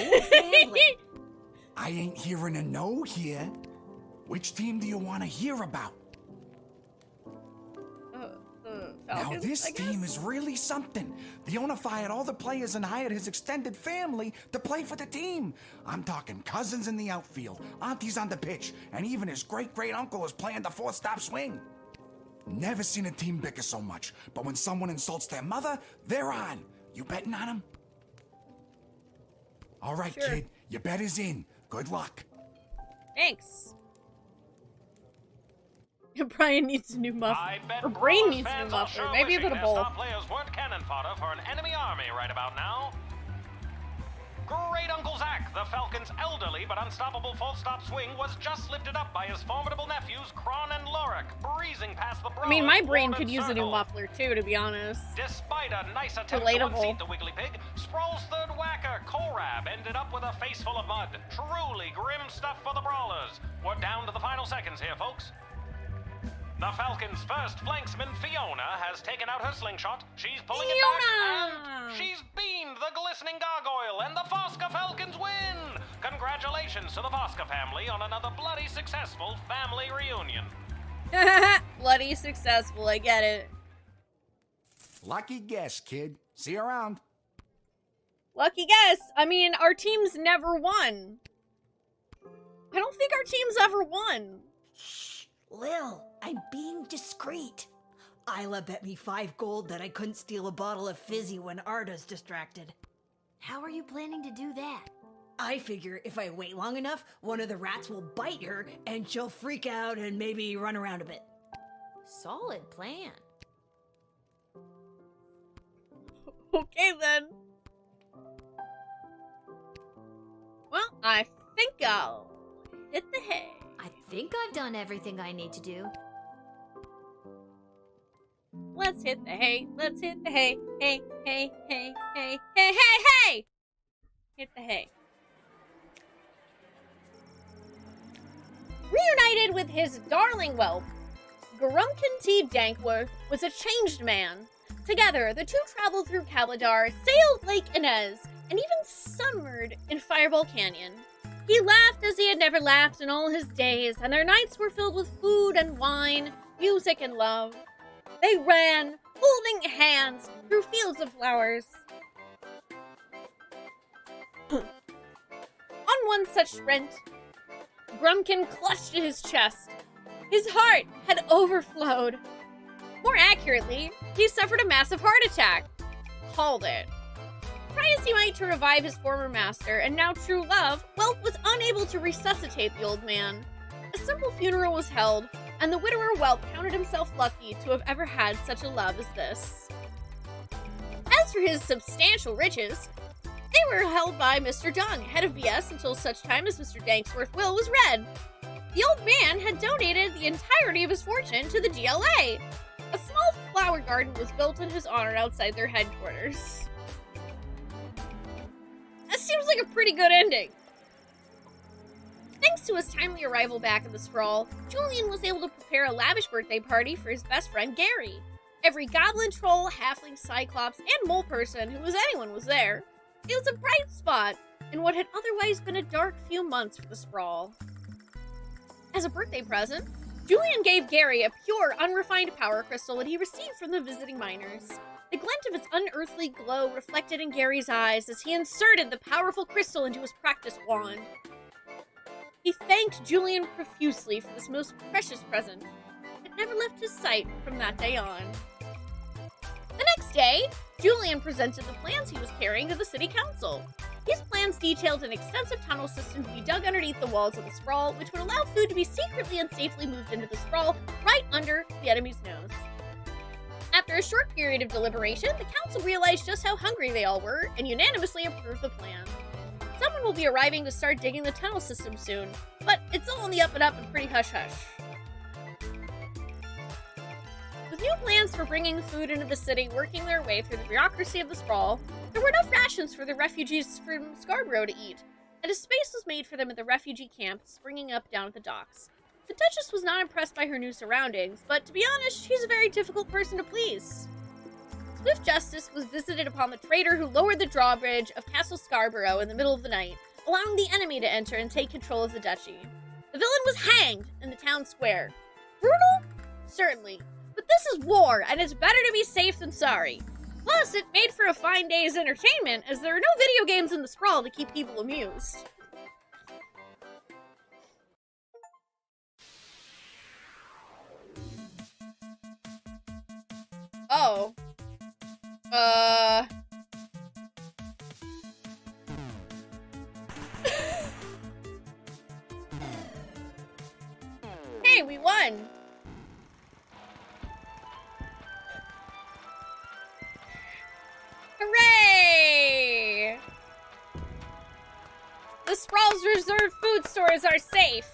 I ain't hearing a no here. Which team do you want to hear about? Now this team is really something. The owner fired all the players and hired his extended family to play for the team. I'm talking cousins in the outfield, aunties on the pitch, and even his great-great-uncle is playing the fourth-stop swing. Never seen a team bicker so much, but when someone insults their mother, they're on. You betting on them? All right, Sure. kid, your bet is in. Good luck. Thanks. Brian needs a new muffler. Or Brain needs a new muffler. Maybe a bit of both. Star players weren't cannon fodder for an enemy army right about now. Great Uncle Zach, the Falcon's elderly but unstoppable full-stop swing, was just lifted up by his formidable nephews, Kron and Lorik, breezing past the I mean, my brain Brawler's could use a new circle. muffler too, to be honest. Despite a nice attempt to Relatable. unseat the Wiggly Pig, Sprawl's third whacker, Korab, ended up with a face full of mud. Truly grim stuff for the Brawlers. We're down to the final seconds here, folks. The Falcon's first flanksman, Fiona, has taken out her slingshot. She's pulling it back, and she's beamed the glistening gargoyle, and the Fosca Falcons congratulations to the Voska family on another bloody successful family reunion. Bloody successful, I get it. Lucky guess, kid. See you around. Lucky guess. I mean, our team's never won. I don't think our team's ever won. Shh, Lil, I'm being discreet. Isla bet me 5 gold that I couldn't steal a bottle of fizzy when Arda's distracted. How are you planning to do that? I figure if I wait long enough, one of the rats will bite her and she'll freak out and maybe run around a bit. Solid plan. Okay then. Well, I think I'll hit the hay. I think I've done everything I need to do. Let's hit the hay. Let's hit the hay. Hey, hey, hey, hey, hey, hey, hey! Hit the hay. Reunited with his darling whelp, Grumkin T. Dankworth was a changed man. Together, the two traveled through Kaladar, sailed Lake Inez, and even summered in Fireball Canyon. He laughed as he had never laughed in all his days, and their nights were filled with food and wine, music and love. They ran, holding hands, through fields of flowers. On one such sprint, Grumkin clutched at his chest. His heart had overflowed. More accurately, he suffered a massive heart attack. Called it. Try as he might to revive his former master and now true love, Whelp was unable to resuscitate the old man. A simple funeral was held, and the widower Whelp counted himself lucky to have ever had such a love as this. As for his substantial riches, they were held by Mr. Dung, head of BS, until such time as Mr. Danksworth's will was read. The old man had donated the entirety of his fortune to the GLA. A small flower garden was built in his honor outside their headquarters. That seems like a pretty good ending. Thanks to his timely arrival back in the Sprawl, Julian was able to prepare a lavish birthday party for his best friend Gary. Every goblin, troll, halfling, cyclops, and mole person who was anyone was there. It was a bright spot in what had otherwise been a dark few months for the Sprawl. As a birthday present, Julian gave Gary a pure, unrefined power crystal that he received from the visiting miners. The glint of its unearthly glow reflected in Gary's eyes as he inserted the powerful crystal into his practice wand. He thanked Julian profusely for this most precious present, but never left his sight from that day on. The next day, Julian presented the plans he was carrying to the city council. These plans detailed an extensive tunnel system to be dug underneath the walls of the Sprawl, which would allow food to be secretly and safely moved into the Sprawl right under the enemy's nose. After a short period of deliberation, the council realized just how hungry they all were and unanimously approved the plan. Someone will be arriving to start digging the tunnel system soon, but it's all on the up and up and pretty hush-hush. With new plans for bringing food into the city working their way through the bureaucracy of the Sprawl, there were enough rations for the refugees from Scarborough to eat, and a space was made for them at the refugee camp springing up down at the docks. The Duchess was not impressed by her new surroundings, but to be honest, she's a very difficult person to please. Swift justice was visited upon the traitor who lowered the drawbridge of Castle Scarborough in the middle of the night, allowing the enemy to enter and take control of the duchy. The villain was hanged in the town square. Brutal? Certainly. But this is war, and it's better to be safe than sorry. Plus, it made for a fine day's entertainment, as there are no video games in the Sprawl to keep people amused. Oh. Hey, we won! Hooray! The Sprawl's reserved food stores are safe!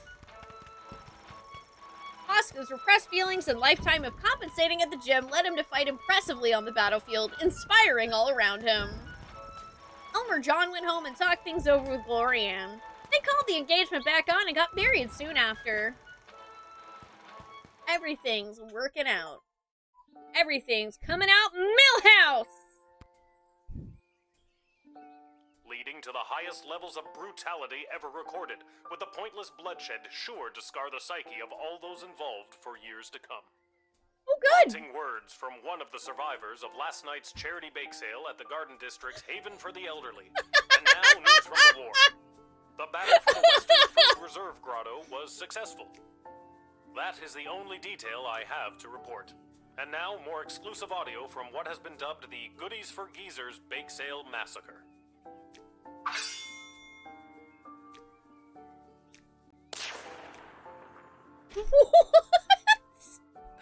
Oscar's repressed feelings and lifetime of compensating at the gym led him to fight impressively on the battlefield, inspiring all around him. Elmer John went home and talked things over with Glorianne. They called the engagement back on and got married soon after. Everything's working out. Everything's coming out Millhouse! leading to the highest levels of brutality ever recorded, with the pointless bloodshed sure to scar the psyche of all those involved for years to come. Oh, good! Haunting words from one of the survivors of last night's charity bake sale at the Garden District's Haven for the Elderly. And now, news from the war. The battle for the Western Food Reserve Grotto was successful. That is the only detail I have to report. And now, more exclusive audio from what has been dubbed the Goodies for Geezers Bake Sale Massacre.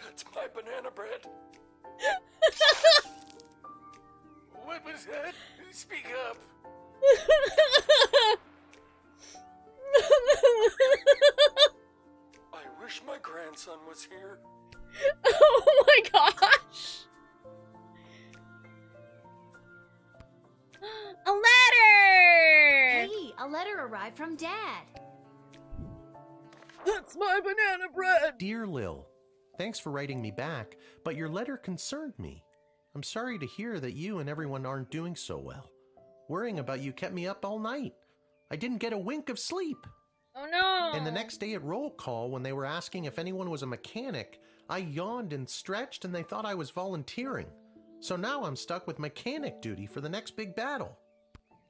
That's my banana bread. What was that? Speak up. I wish my grandson was here. Oh my gosh! A letter! Hey, a letter arrived from Dad. That's my banana bread! Dear Lil, thanks for writing me back, but your letter concerned me. I'm sorry to hear that you and everyone aren't doing so well. Worrying about you kept me up all night. I didn't get a wink of sleep. Oh no! And the next day at roll call, when they were asking if anyone was a mechanic, I yawned and stretched and they thought I was volunteering. So now I'm stuck with mechanic duty for the next big battle.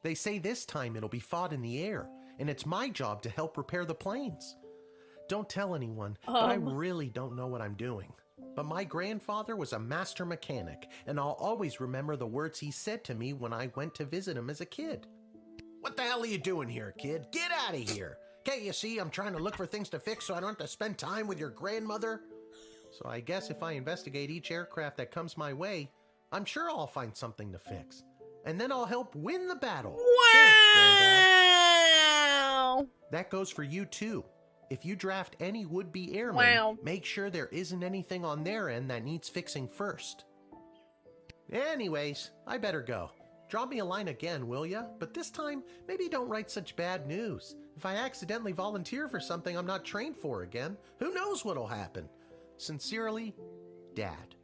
They say this time it'll be fought in the air, and it's my job to help repair the planes. Don't tell anyone, but I really don't know what I'm doing. But my grandfather was a master mechanic, and I'll always remember the words he said to me when I went to visit him as a kid. What the hell are you doing here, kid? Get out of here! Can't you see I'm trying to look for things to fix so I don't have to spend time with your grandmother? So I guess if I investigate each aircraft that comes my way, I'm sure I'll find something to fix. And then I'll help win the battle. Wow! Thanks, Granddad. That goes for you too. If you draft any would-be airmen, make sure there isn't anything on their end that needs fixing first. Anyways, I better go. Drop me a line again, will ya? But this time, maybe don't write such bad news. If I accidentally volunteer for something I'm not trained for again, who knows what'll happen? Sincerely, Dad.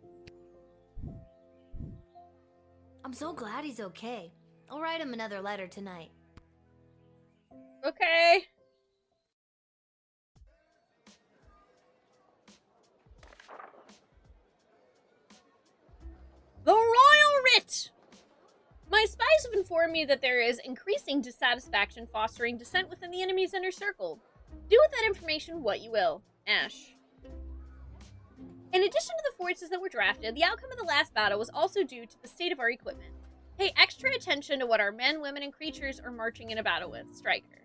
I'm so glad he's okay. I'll write him another letter tonight. Okay. The Royal Writ! My spies have informed me that there is increasing dissatisfaction fostering dissent within the enemy's inner circle. Do with that information what you will. Ash. In addition to the forces that were drafted, the outcome of the last battle was also due to the state of our equipment. Pay extra attention to what our men, women, and creatures are marching in a battle with. Stryker.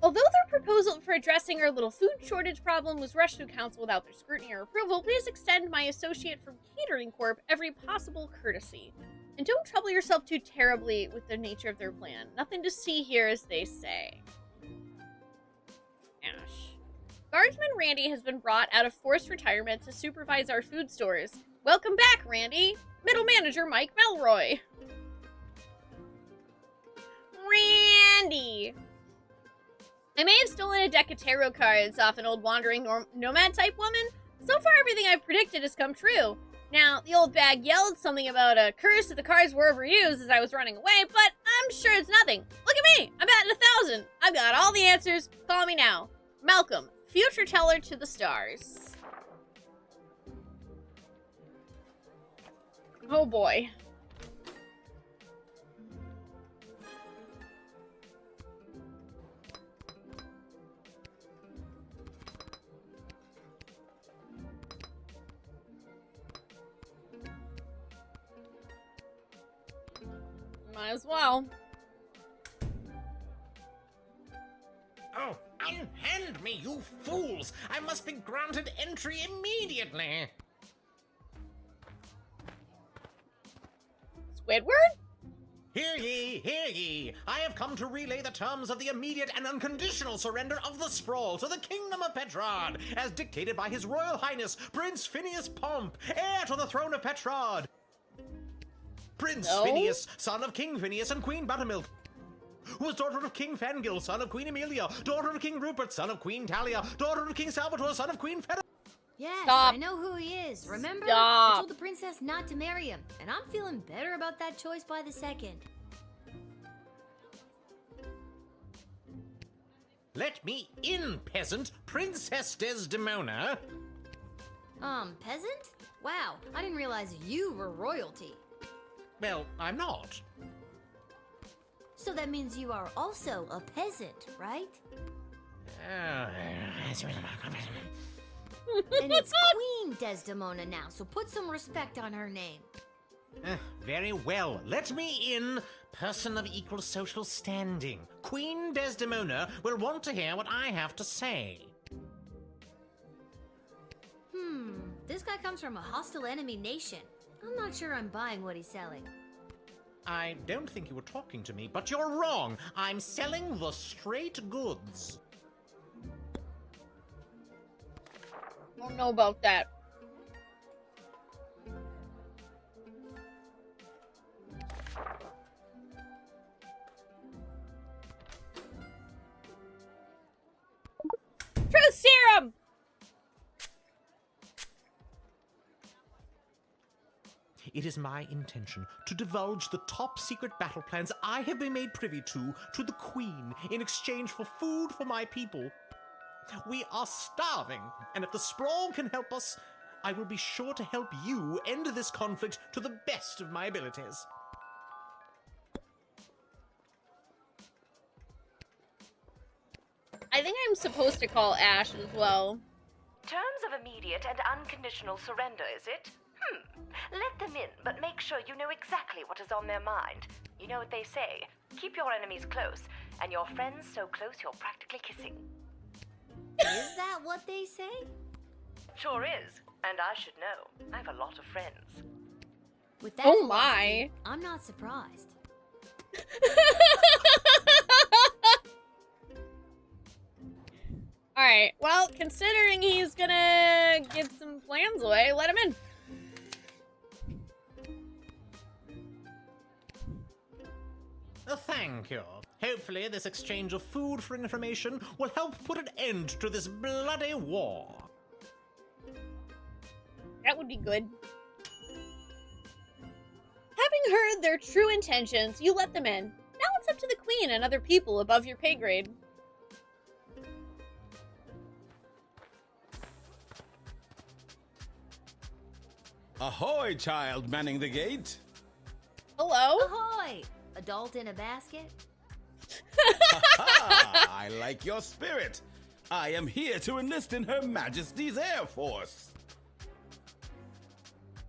Although their proposal for addressing our little food shortage problem was rushed through council without their scrutiny or approval, please extend my associate from Catering Corp every possible courtesy. And don't trouble yourself too terribly with the nature of their plan. Nothing to see here, as they say. Ash. Guardsman Randy has been brought out of forced retirement to supervise our food stores. Welcome back, Randy! Middle manager Mike Melroy. Randy! I may have stolen a deck of tarot cards off an old wandering nomad-type woman. So far, everything I've predicted has come true. Now, the old bag yelled something about a curse if the cards were overused as I was running away, but I'm sure it's nothing. Look at me! I'm batting 1,000! I've got all the answers. Call me now. Malcolm, future teller to the stars. Oh boy. Might as well. Oh, unhand me, you fools! I must be granted entry immediately! Squidward? Hear ye, hear ye! I have come to relay the terms of the immediate and unconditional surrender of the Sprawl to the Kingdom of Petrod, as dictated by His Royal Highness Prince Phineas Pomp, heir to the throne of Petrod. Prince Phineas, son of King Phineas and Queen Buttermilk, who was daughter of King Fangil, son of Queen Amelia, daughter of King Rupert, son of Queen Talia, daughter of King Salvatore, son of Queen Feda. Yes, Stop. I know who he is. Remember? Stop. I told the princess not to marry him, and I'm feeling better about that choice by the second. Let me in, peasant! Princess Desdemona! Peasant? Wow, I didn't realize you were royalty. Well, I'm not. So that means you are also a peasant, right? And it's Queen Desdemona now, so put some respect on her name. Very well. Let me in, person of equal social standing. Queen Desdemona will want to hear what I have to say. This guy comes from a hostile enemy nation. I'm not sure I'm buying what he's selling. I don't think you were talking to me, but you're wrong. I'm selling the straight goods. I don't know about that. Truth serum! It is my intention to divulge the top secret battle plans I have been made privy to the Queen in exchange for food for my people. We are starving, and if the Sprawl can help us, I will be sure to help you end this conflict to the best of my abilities. I think I'm supposed to call Ash as well. Terms of immediate and unconditional surrender, is it? Let them in, but make sure you know exactly what is on their mind. You know what they say, keep your enemies close, and your friends so close you're practically kissing. Is that what they say? Sure is, and I should know. I have a lot of friends. With that Oh philosophy, my. I'm not surprised. Alright, well, considering he's gonna give some plans away, let him in. Thank you. Hopefully this exchange of food for information will help put an end to this bloody war. That would be good. Having heard their true intentions, you let them in. Now it's up to the Queen and other people above your pay grade. Ahoy, child manning the gate. Hello? Ahoy! Adult in a basket? I like your spirit. I am here to enlist in Her Majesty's Air Force.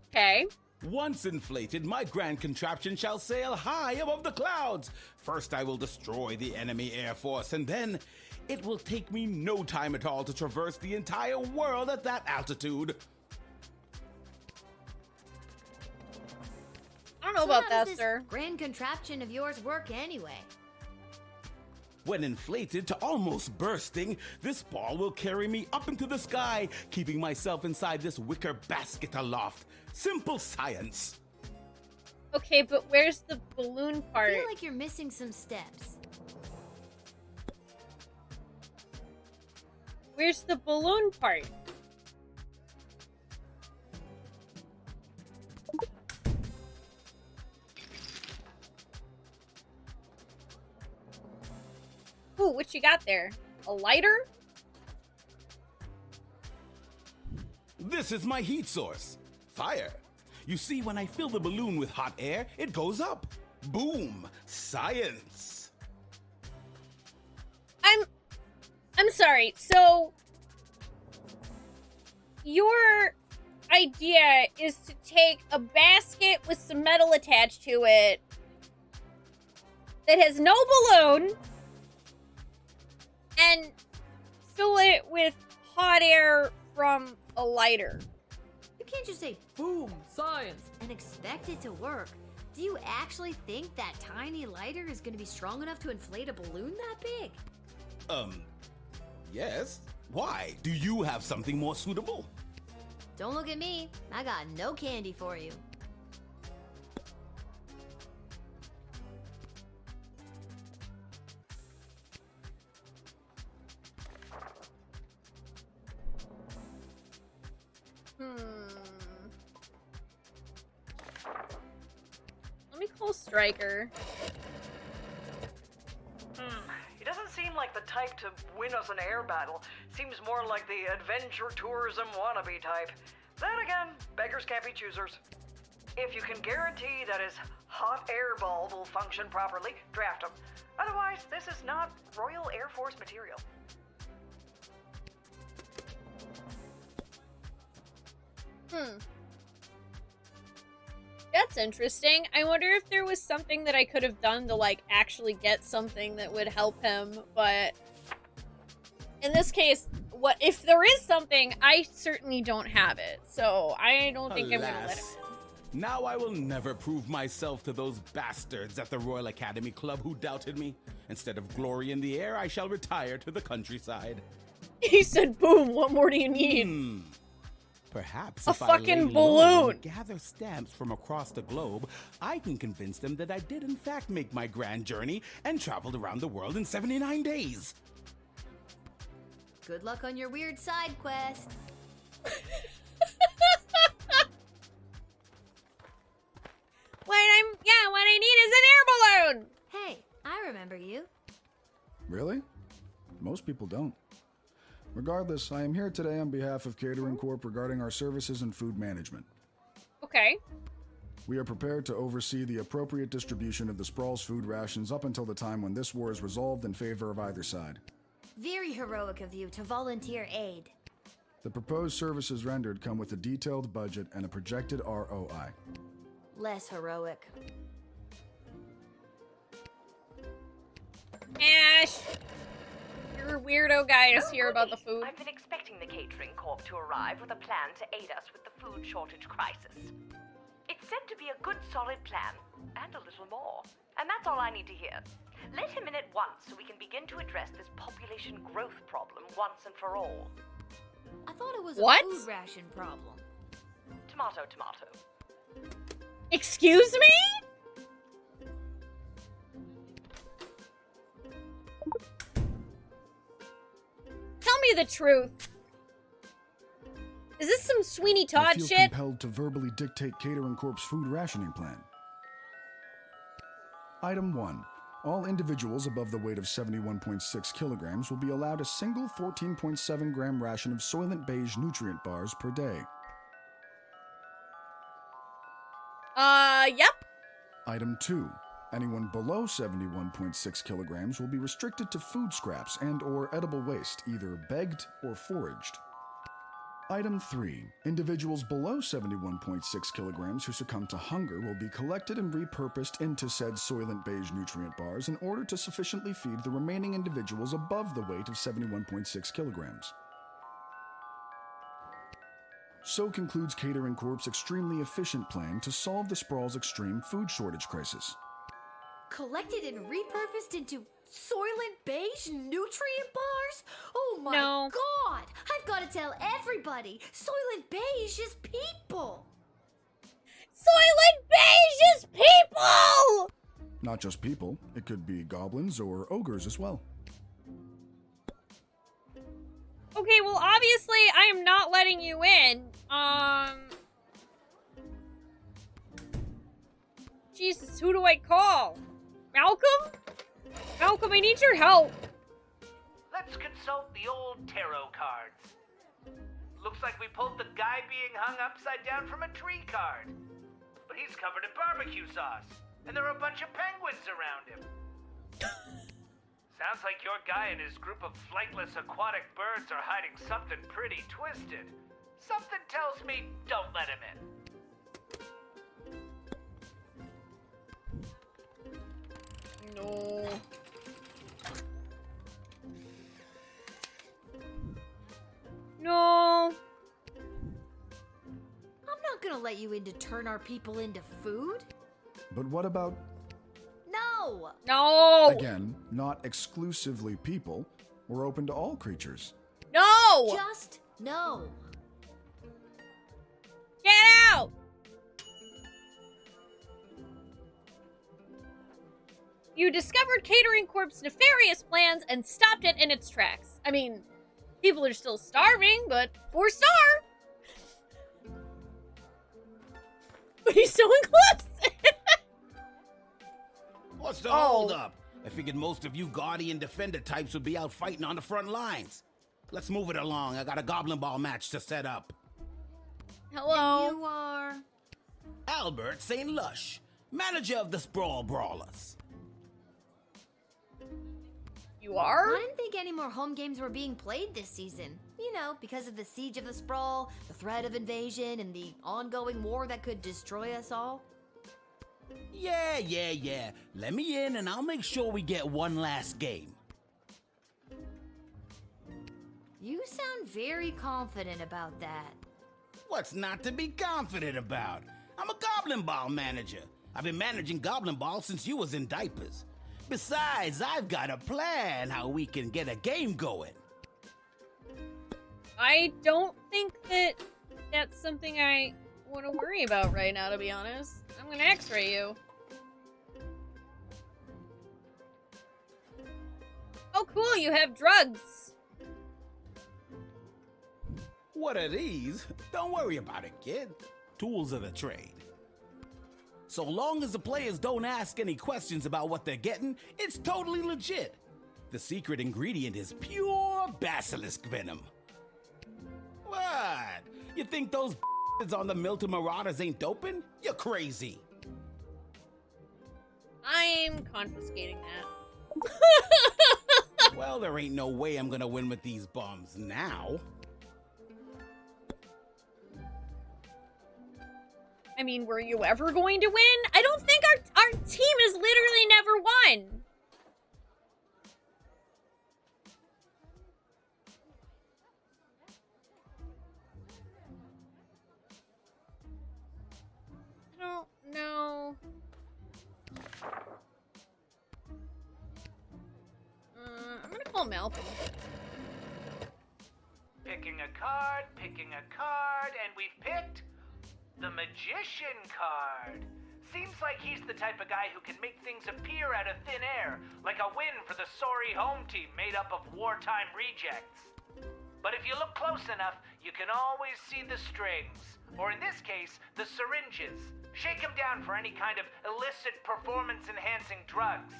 Okay. Once inflated, my grand contraption shall sail high above the clouds. First, I will destroy the enemy Air Force, and then it will take me no time at all to traverse the entire world at that altitude. I don't know So about how that, does this sir. grand contraption of yours work anyway? When inflated to almost bursting, this ball will carry me up into the sky, keeping myself inside this wicker basket aloft. Simple science. Okay, but where's the balloon I part? feel like you're missing some steps. Where's the balloon part? Ooh, what you got there? A lighter? This is my heat source. Fire. You see, when I fill the balloon with hot air, it goes up. Boom. Science. I'm sorry. So your idea is to take a basket with some metal attached to it that has no balloon and fill it with hot air from a lighter. You can't just say, boom, science, and expect it to work. Do you actually think that tiny lighter is going to be strong enough to inflate a balloon that big? Yes. Why? Do you have something more suitable? Don't look at me. I got no candy for you. Let me call Stryker. He doesn't doesn't seem like the type to win us an air battle. Seems more like the adventure tourism wannabe type. Then again, beggars can't be choosers. If you can guarantee that his hot air ball will function properly, draft him. Otherwise, this is not Royal Air Force material. That's interesting. I wonder if there was something that I could have done to, like, actually get something that would help him, but in this case, if there is something, I certainly don't have it, so I don't think I'm gonna let him. Now I will never prove myself to those bastards at the Royal Academy Club who doubted me. Instead of glory in the air, I shall retire to the countryside. He said, boom, what more do you need? Perhaps a if fucking I lay low balloon. and gather stamps from across the globe, I can convince them that I did in fact make my grand journey and traveled around the world in 79 days. Good luck on your weird side quest. What I need is an air balloon! Hey, I remember you. Really? Most people don't. Regardless, I am here today on behalf of Catering Corp regarding our services and food management. Okay. We are prepared to oversee the appropriate distribution of the Sprawl's food rations up until the time when this war is resolved in favor of either side. Very heroic of you to volunteer aid. The proposed services rendered come with a detailed budget and a projected ROI. Less heroic. Ash! Your weirdo guy is here about the food. I've been expecting the Catering Corp to arrive with a plan to aid us with the food shortage crisis. It's said to be a good solid plan, and a little more. And that's all I need to hear. Let him in at once so we can begin to address this population growth problem once and for all. I thought it was a food ration problem. Tomato, tomato. Excuse me? Tell me the truth. Is this some Sweeney Todd I feel shit? compelled to verbally dictate Catering Corp's food rationing plan. Item 1. All individuals above the weight of 71.6 kilograms will be allowed a single 14.7 gram ration of Soylent Beige nutrient bars per day. Yep. Item 2. Anyone below 71.6 kilograms will be restricted to food scraps and/or edible waste, either begged or foraged. Item 3. Individuals below 71.6 kilograms who succumb to hunger will be collected and repurposed into said Soylent Beige nutrient bars in order to sufficiently feed the remaining individuals above the weight of 71.6 kilograms. So concludes Catering Corp's extremely efficient plan to solve the Sprawl's extreme food shortage crisis. Collected and repurposed into Soylent Beige nutrient bars? Oh my No. god! I've got to tell everybody! Soylent Beige is people! Soylent Beige is people! Not just people, it could be goblins or ogres as well. Okay, well, obviously, I am not letting you in. Jesus, who do I call? Malcolm? Malcolm, I need your help. Let's consult the old tarot cards. Looks like we pulled the guy being hung upside down from a tree card. But he's covered in barbecue sauce, and there are a bunch of penguins around him. Sounds like your guy and his group of flightless aquatic birds are hiding something pretty twisted. Something tells me don't let him in. No. No. I'm not gonna let you in to turn our people into food. But what about, No! No! again, not exclusively people? We're open to all creatures. No! Just no. Get out! You discovered Catering Corp's nefarious plans and stopped it in its tracks. I mean, people are still starving, but 4-star! But he's so inclusive! What's the hold up? I figured most of you Guardian Defender types would be out fighting on the front lines. Let's move it along. I got a Goblin Ball match to set up. Hello. And you are? Albert St. Lush, manager of the Sprawl Brawlers. You are? I didn't think any more home games were being played this season. You know, because of the siege of the Sprawl, the threat of invasion, and the ongoing war that could destroy us all. Yeah. Let me in and I'll make sure we get one last game. You sound very confident about that. What's not to be confident about? I'm a Goblin Ball manager. I've been managing Goblin Ball since you was in diapers. Besides, I've got a plan how we can get a game going. I don't think that that's something I want to worry about right now, to be honest. I'm gonna x-ray you. Oh cool, you have drugs. What are these? Don't worry about it, kid. Tools of the trade. So long as the players don't ask any questions about what they're getting, it's totally legit. The secret ingredient is pure basilisk venom. What? You think those on the Milton Marauders ain't doping? You're crazy. I'm confiscating that. Well, there ain't no way I'm gonna win with these bombs now. I mean, were you ever going to win? I don't think our team has literally never won. I don't know. I'm gonna call Malcolm. Picking a card, and we've picked the Magician card. Seems like he's the type of guy who can make things appear out of thin air, like a win for the sorry home team made up of wartime rejects. But if you look close enough, you can always see the strings, or in this case, the syringes. Shake him down for any kind of illicit performance-enhancing drugs.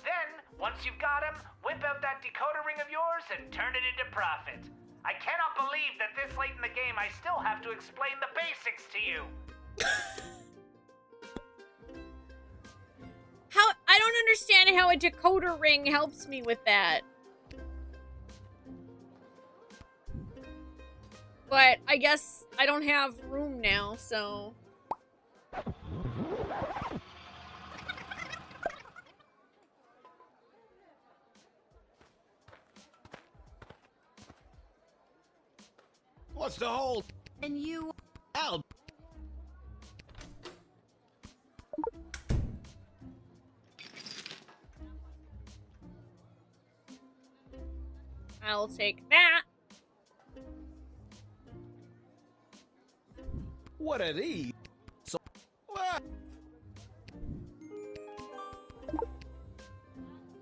Then, once you've got him, whip out that decoder ring of yours and turn it into profit. I cannot believe that this late in the game I still have to explain the basics to you. I don't understand how a decoder ring helps me with that. But I guess I don't have room now, so... What's the hold? And you... Al. I'll take that. What are these? So, what?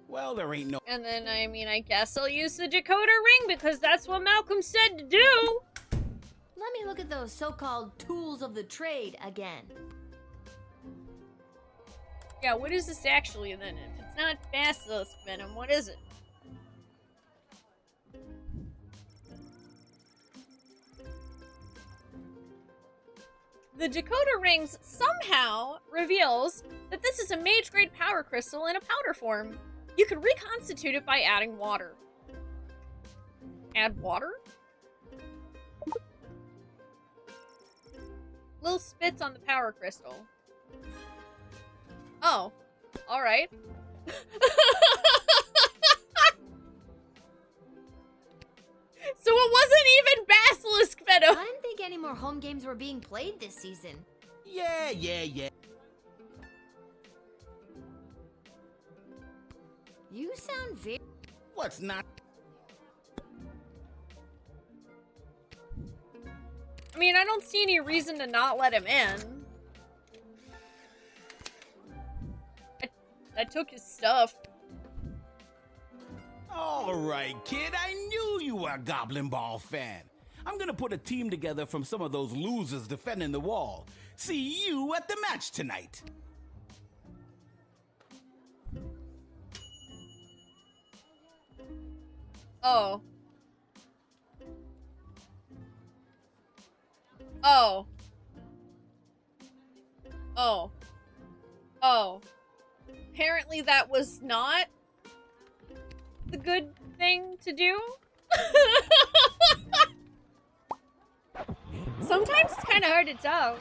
Well, there ain't no... And then, I mean, I guess I'll use the decoder ring because that's what Malcolm said to do. Let me look at those so-called tools of the trade again. Yeah, what is this actually then? If it's not basilisk venom, what is it? The decoder rings somehow reveals that this is a mage-grade power crystal in a powder form. You can reconstitute it by adding water. Add water? Little spits on the power crystal. Oh. Alright. So it wasn't even basilisk venom! I didn't think any more home games were being played this season. Yeah. You sound very... What's not... I mean, I don't see any reason to not let him in. I took his stuff. All right, kid, I knew you were a Goblin Ball fan. I'm gonna put a team together from some of those losers defending the wall. See you at the match tonight. Oh. Oh. Oh. Oh. Apparently that was not the good thing to do. Sometimes it's kind of hard to tell.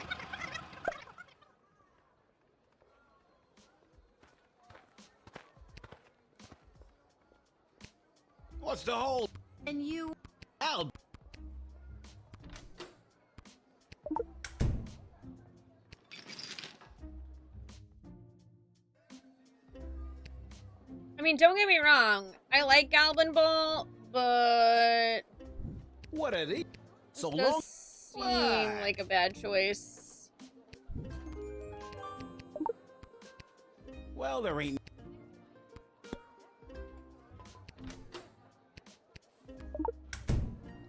What's the whole? And you... Al. I mean, don't get me wrong. I like Goblin Ball, but... What are they? So it long. does seem like a bad choice. Well, there ain't.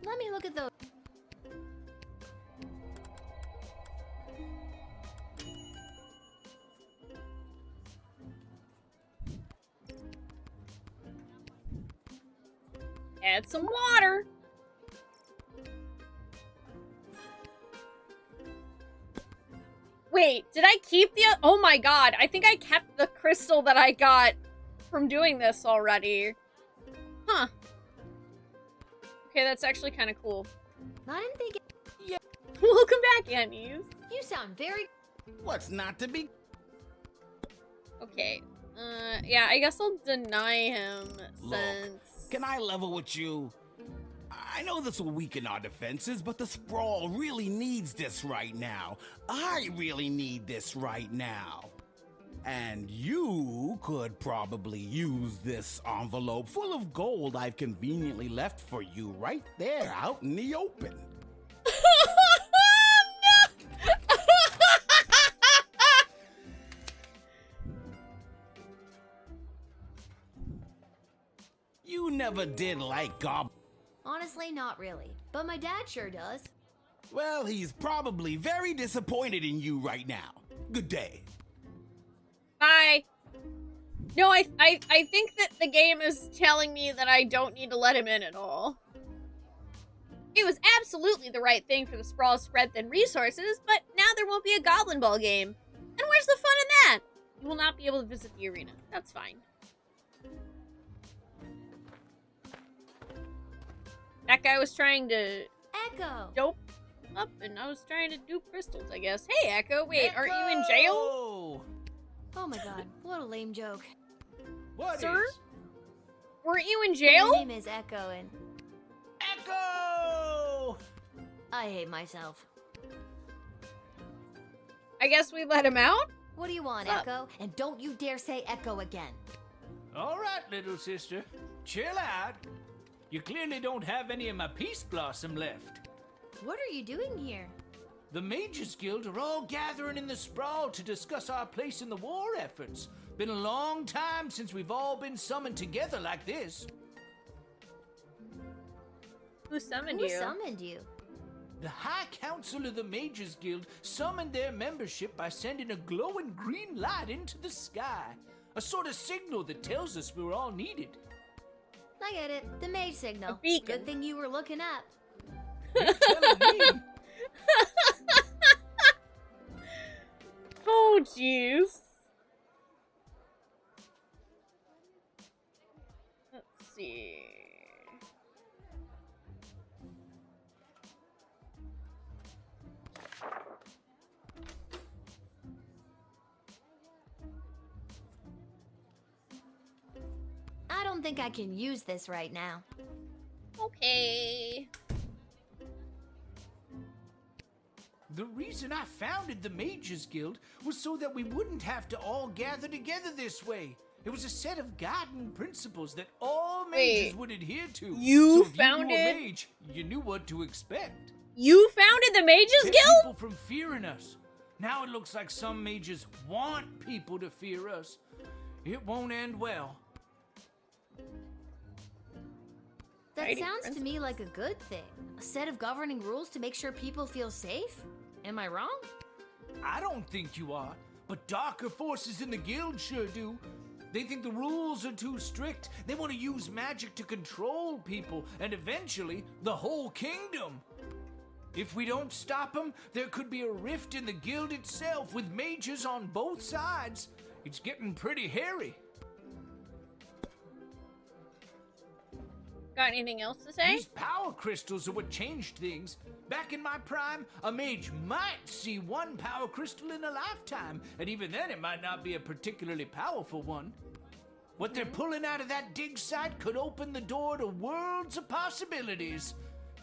Let me look at those. Add some water. Wait, did I keep the... Oh my god, I think I kept the crystal that I got from doing this already. Huh. Okay, that's actually kind of cool. I didn't think it... Yeah. Welcome back, Annies. You sound very... What's not to be? Okay. Yeah, I guess I'll deny him Look, since... can I level with you? I know this will weaken our defenses, but the Sprawl really needs this right now. I really need this right now. And you could probably use this envelope full of gold I've conveniently left for you right there out in the open. You never did like goblins. Honestly, not really. But my dad sure does. Well, he's probably very disappointed in you right now. Good day. Bye. No, I think that the game is telling me that I don't need to let him in at all. It was absolutely the right thing for the Sprawl to spread thin resources, but now there won't be a Goblin Ball game. And where's the fun in that? You will not be able to visit the arena. That's fine. That guy was trying to dope up, and I was trying to dupe crystals, I guess. Hey, Echo. Wait, aren't you in jail? Oh my god, what a lame joke. What Sir? Weren't you in jail? My name is Echo, and... Echo! I hate myself. I guess we let him out? What do you want, What's Echo? And don't you dare say Echo again. All right, little sister. Chill out. You clearly don't have any of my Peace Blossom left. What are you doing here? The Mages Guild are all gathering in the Sprawl to discuss our place in the war efforts. Been a long time since we've all been summoned together like this. Who summoned you? Who summoned you? The High Council of the Mages Guild summoned their membership by sending a glowing green light into the sky. A sort of signal that tells us we're all needed. I get it. The mage signal. A beacon. Good thing you were looking up. You're telling me. Oh, jeez. Let's see. I don't think I can use this right now. Okay. The reason I founded the Mages Guild was so that we wouldn't have to all gather together this way. It was a set of guiding principles that all mages would adhere to. You so if founded... you knew a mage, you knew what to expect. You founded the Mages Kept Guild? people from fearing us. Now it looks like some mages want people to fear us. It won't end well. That sounds to me like a good thing. A set of governing rules to make sure people feel safe? Am I wrong? I don't think you are, but darker forces in the guild sure do. They think the rules are too strict. They want to use magic to control people, and eventually, the whole kingdom. If we don't stop them, there could be a rift in the guild itself, with mages on both sides. It's getting pretty hairy. Got anything else to say? These power crystals are what changed things. Back in my prime, a mage might see one power crystal in a lifetime, and even then it might not be a particularly powerful one. What they're pulling out of that dig site could open the door to worlds of possibilities,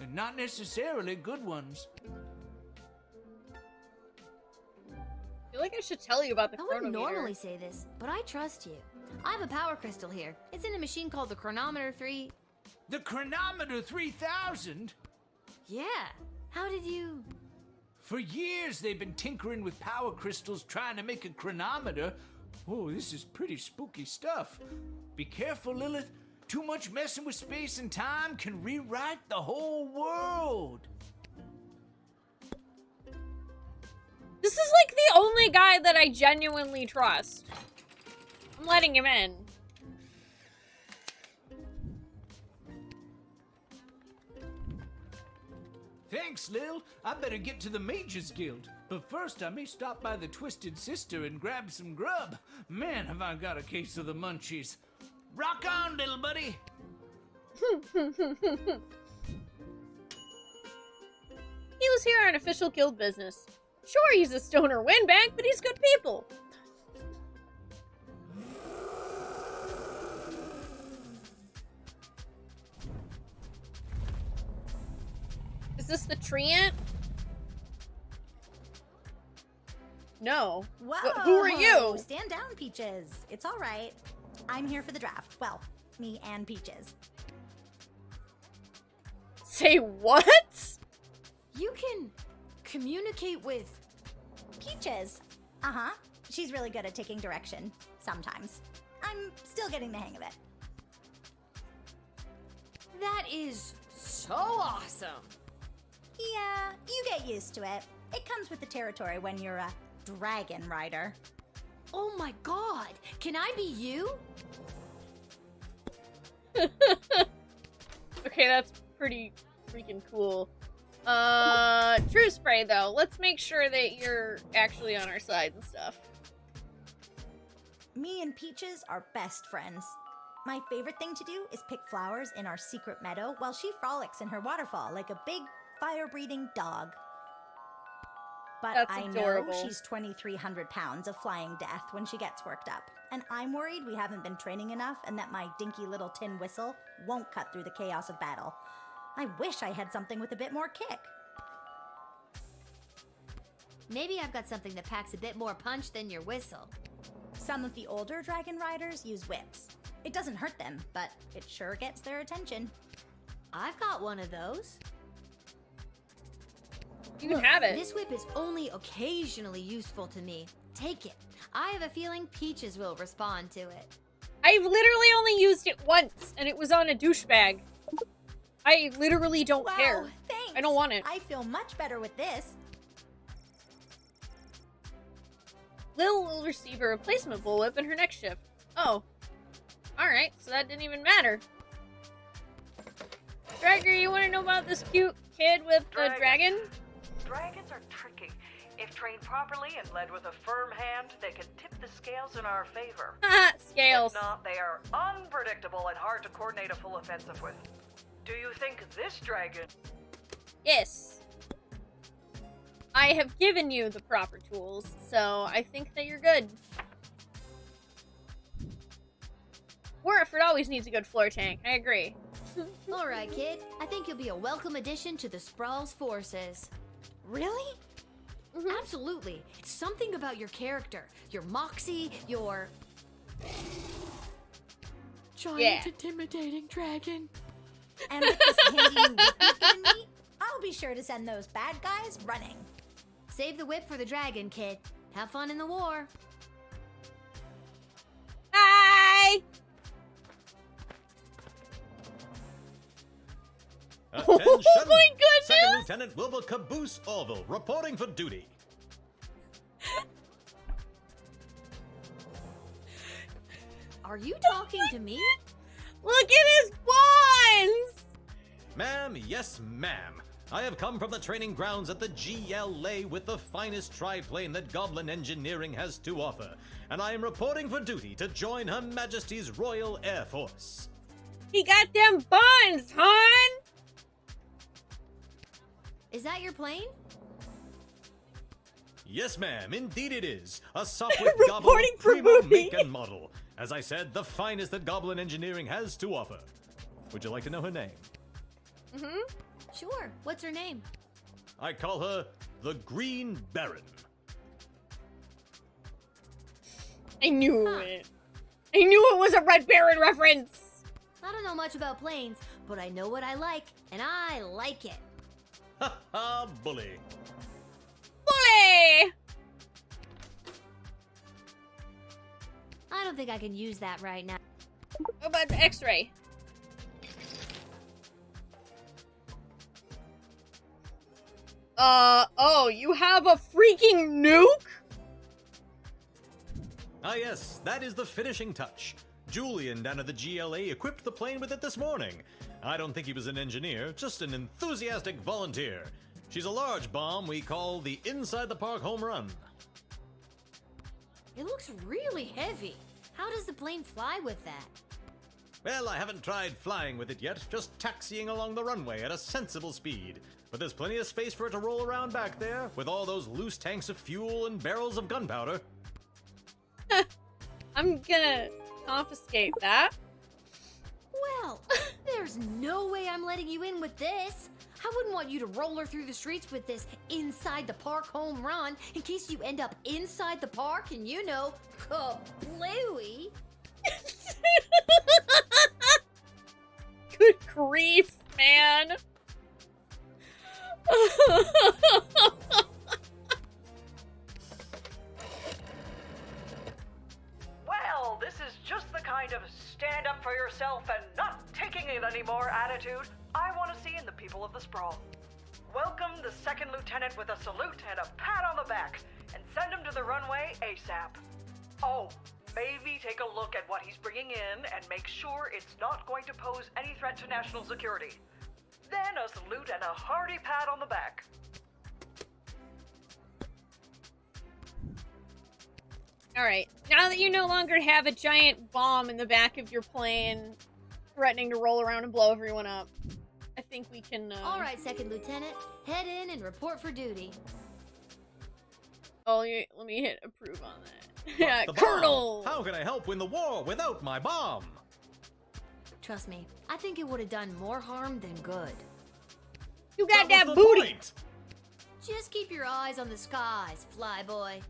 and not necessarily good ones. I feel like I should tell you about the I wouldn't chronometer. normally say this, but I trust you. I have a power crystal here. It's in a machine called the Chronometer 3. The Chronometer 3000? Yeah. How did you... For years they've been tinkering with power crystals trying to make a chronometer. Oh, this is pretty spooky stuff. Be careful, Lilith. Too much messing with space and time can rewrite the whole world. This is like the only guy that I genuinely trust. I'm letting him in. Thanks, Lil. I better get to the Mages Guild. But first, I may stop by the Twisted Sister and grab some grub. Man, have I got a case of the munchies. Rock on, little buddy. He was here on official guild business. Sure, he's a stoner windbag, but he's good people. Is this the treant? No. Whoa! Who are you? Stand down, Peaches. It's all right. I'm here for the draft. Well, me and Peaches. Say what? You can communicate with... Peaches. Uh-huh. She's really good at taking direction. Sometimes. I'm still getting the hang of it. That is so awesome. Yeah, you get used to it. It comes with the territory when you're a dragon rider. Oh my god! Can I be you? Okay, that's pretty freaking cool. True spray though. Let's make sure that you're actually on our side and stuff. Me and Peaches are best friends. My favorite thing to do is pick flowers in our secret meadow while she frolics in her waterfall like a big fire-breathing dog. But That's I adorable. know she's 2,300 pounds of flying death when she gets worked up. And I'm worried we haven't been training enough and that my dinky little tin whistle won't cut through the chaos of battle. I wish I had something with a bit more kick. Maybe I've got something that packs a bit more punch than your whistle. Some of the older dragon riders use whips. It doesn't hurt them, but it sure gets their attention. I've got one of those. You can have it. This whip is only occasionally useful to me. Take it. I have a feeling Peaches will respond to it. I've literally only used it once, and it was on a douchebag. I literally don't care. Thanks. I don't want it. I feel much better with this. Lil will receive a replacement bullwhip in her next shift. Oh. Alright, so that didn't even matter. Dragger, you want to know about this cute kid with the dragon? Dragons are tricky. If trained properly and led with a firm hand, they can tip the scales in our favor. Scales. If not, they are unpredictable and hard to coordinate a full offensive with. Do you think this dragon... Yes. I have given you the proper tools, so I think that you're good. Warford always needs a good floor tank. I agree. Alright, kid. I think you'll be a welcome addition to the Sprawl's forces. Really? Absolutely. It's something about your character, your moxie, your... Giant intimidating dragon. And with this handy new whip you've given me, I'll be sure to send those bad guys running. Save the whip for the dragon, kid. Have fun in the war. Bye! Attention! Oh my goodness! Second Lieutenant Wilbur Caboose Orville reporting for duty. Are you talking to me? Look at his bonds! Ma'am, yes, ma'am. I have come from the training grounds at the GLA with the finest triplane that Goblin Engineering has to offer, and I am reporting for duty to join Her Majesty's Royal Air Force. He got them bonds, hon! Is that your plane? Yes, ma'am, indeed it is. A Sopwith Goblin Reporting for Primo movie. make and model. As I said, the finest that Goblin Engineering has to offer. Would you like to know her name? Mm-hmm. Sure. What's her name? I call her the Green Baron. I knew it. I knew it was a Red Baron reference. I don't know much about planes, but I know what I like, and I like it. Ha ha, bully. Bully! I don't think I can use that right now. What about the X-ray? Oh, you have a freaking nuke? Ah yes, that is the finishing touch. Julian down at the GLA equipped the plane with it this morning. I don't think he was an engineer, just an enthusiastic volunteer. She's a large bomb we call the Inside the Park Home Run. It looks really heavy. How does the plane fly with that? Well, I haven't tried flying with it yet, just taxiing along the runway at a sensible speed. But there's plenty of space for it to roll around back there, with all those loose tanks of fuel and barrels of gunpowder. I'm gonna confiscate that. Well, there's no way I'm letting you in with this. I wouldn't want you to roll her through the streets with this Inside the Park home run in case you end up inside the park and, you know, kablooey. Good grief, man. Well, this is just the kind of stand up for yourself and not taking it anymore attitude I want to see in the people of the Sprawl. Welcome the second lieutenant with a salute and a pat on the back, and send him to the runway ASAP. Oh, maybe take a look at what he's bringing in and make sure it's not going to pose any threat to national security. Then a salute and a hearty pat on the back. Alright, now that you no longer have a giant bomb in the back of your plane threatening to roll around and blow everyone up, I think we can, All right, Second Lieutenant. Head in and report for duty. Oh, let me hit approve on that. Yeah, The Colonel! bomb! How can I help win the war without my bomb? Trust me, I think it would have done more harm than good. You got That that was the booty! point. Just keep your eyes on the skies, flyboy.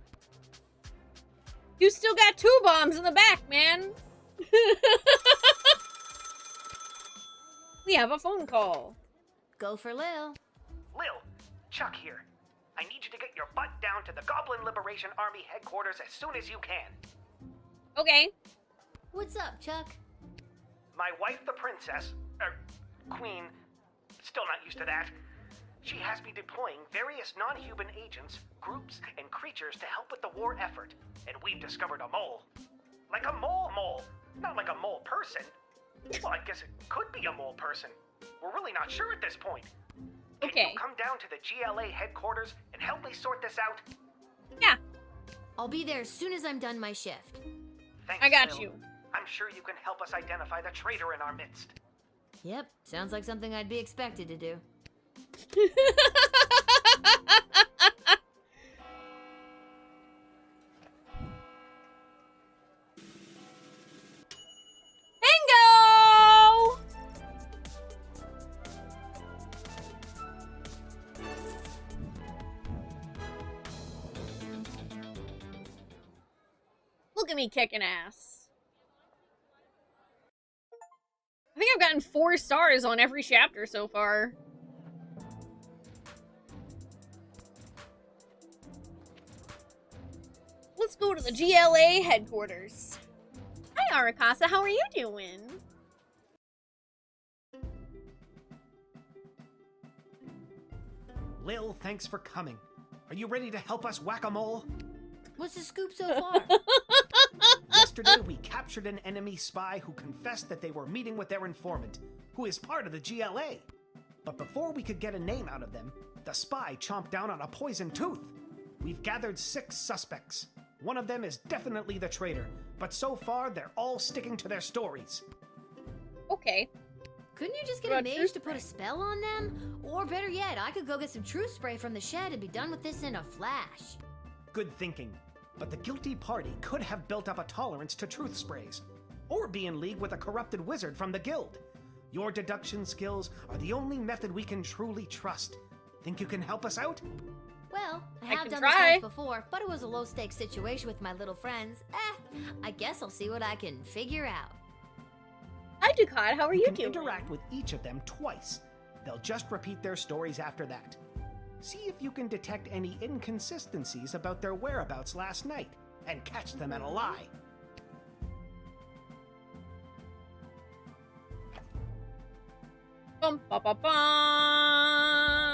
You still got 2 bombs in the back, man! We have a phone call. Go for Lil. Lil, Chuck here. I need you to get your butt down to the Goblin Liberation Army headquarters as soon as you can. Okay. What's up, Chuck? My wife, the princess, queen, still not used to that. She has me deploying various non-human agents, groups, and creatures to help with the war effort. And we've discovered a mole. Like a mole. Not like a mole person. Well, I guess it could be a mole person. We're really not sure at this point. Can you come down to the GLA headquarters and help me sort this out? Yeah. I'll be there as soon as I'm done my shift. Thanks, I got Lil. you. I'm sure you can help us identify the traitor in our midst. Yep, sounds like something I'd be expected to do. Bingo! Look at me kicking ass. I think I've gotten 4 stars on every chapter so far. Let's go to the GLA headquarters. Hi, Arakasa. How are you doing? Lil, thanks for coming. Are you ready to help us whack-a-mole? What's the scoop so far? Yesterday, we captured an enemy spy who confessed that they were meeting with their informant, who is part of the GLA. But before we could get a name out of them, the spy chomped down on a poisoned tooth. We've gathered 6 suspects. One of them is definitely the traitor, but so far they're all sticking to their stories. Okay. Couldn't you just get a mage to put a spell on them? Or better yet, I could go get some truth spray from the shed and be done with this in a flash. Good thinking. But the guilty party could have built up a tolerance to truth sprays, or be in league with a corrupted wizard from the guild. Your deduction skills are the only method we can truly trust. Think you can help us out? Well, I I have can done try. this once before, but it was a low-stakes situation with my little friends. I guess I'll see what I can figure out. Hi, Ducat. How are you can doing? Interact with each of them twice. They'll just repeat their stories after that. See if you can detect any inconsistencies about their whereabouts last night, and catch them in a lie. Bum, ba, ba, bum.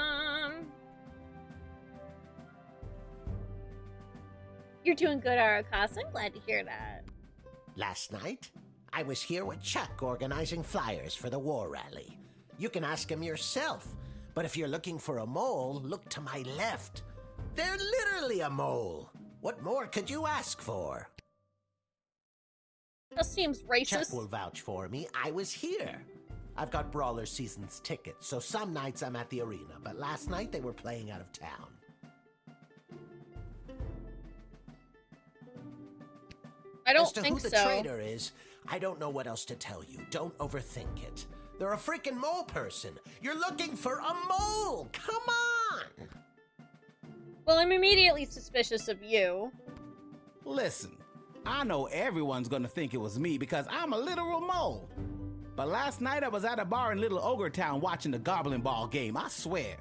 You're doing good, Arakas. I'm glad to hear that. Last night, I was here with Chuck organizing flyers for the war rally. You can ask him yourself, but if you're looking for a mole, look to my left. They're literally a mole. What more could you ask for? That seems racist. Chuck will vouch for me. I was here. I've got Brawler Seasons tickets, so some nights I'm at the arena, but last night they were playing out of town. I don't As to think who the so. traitor is, I don't know what else to tell you. Don't overthink it. They're a freaking mole person. You're looking for a mole! Come on! Well, I'm immediately suspicious of you. Listen, I know everyone's gonna think it was me because I'm a literal mole. But last night I was at a bar in Little Ogre Town watching the Goblin Ball game, I swear.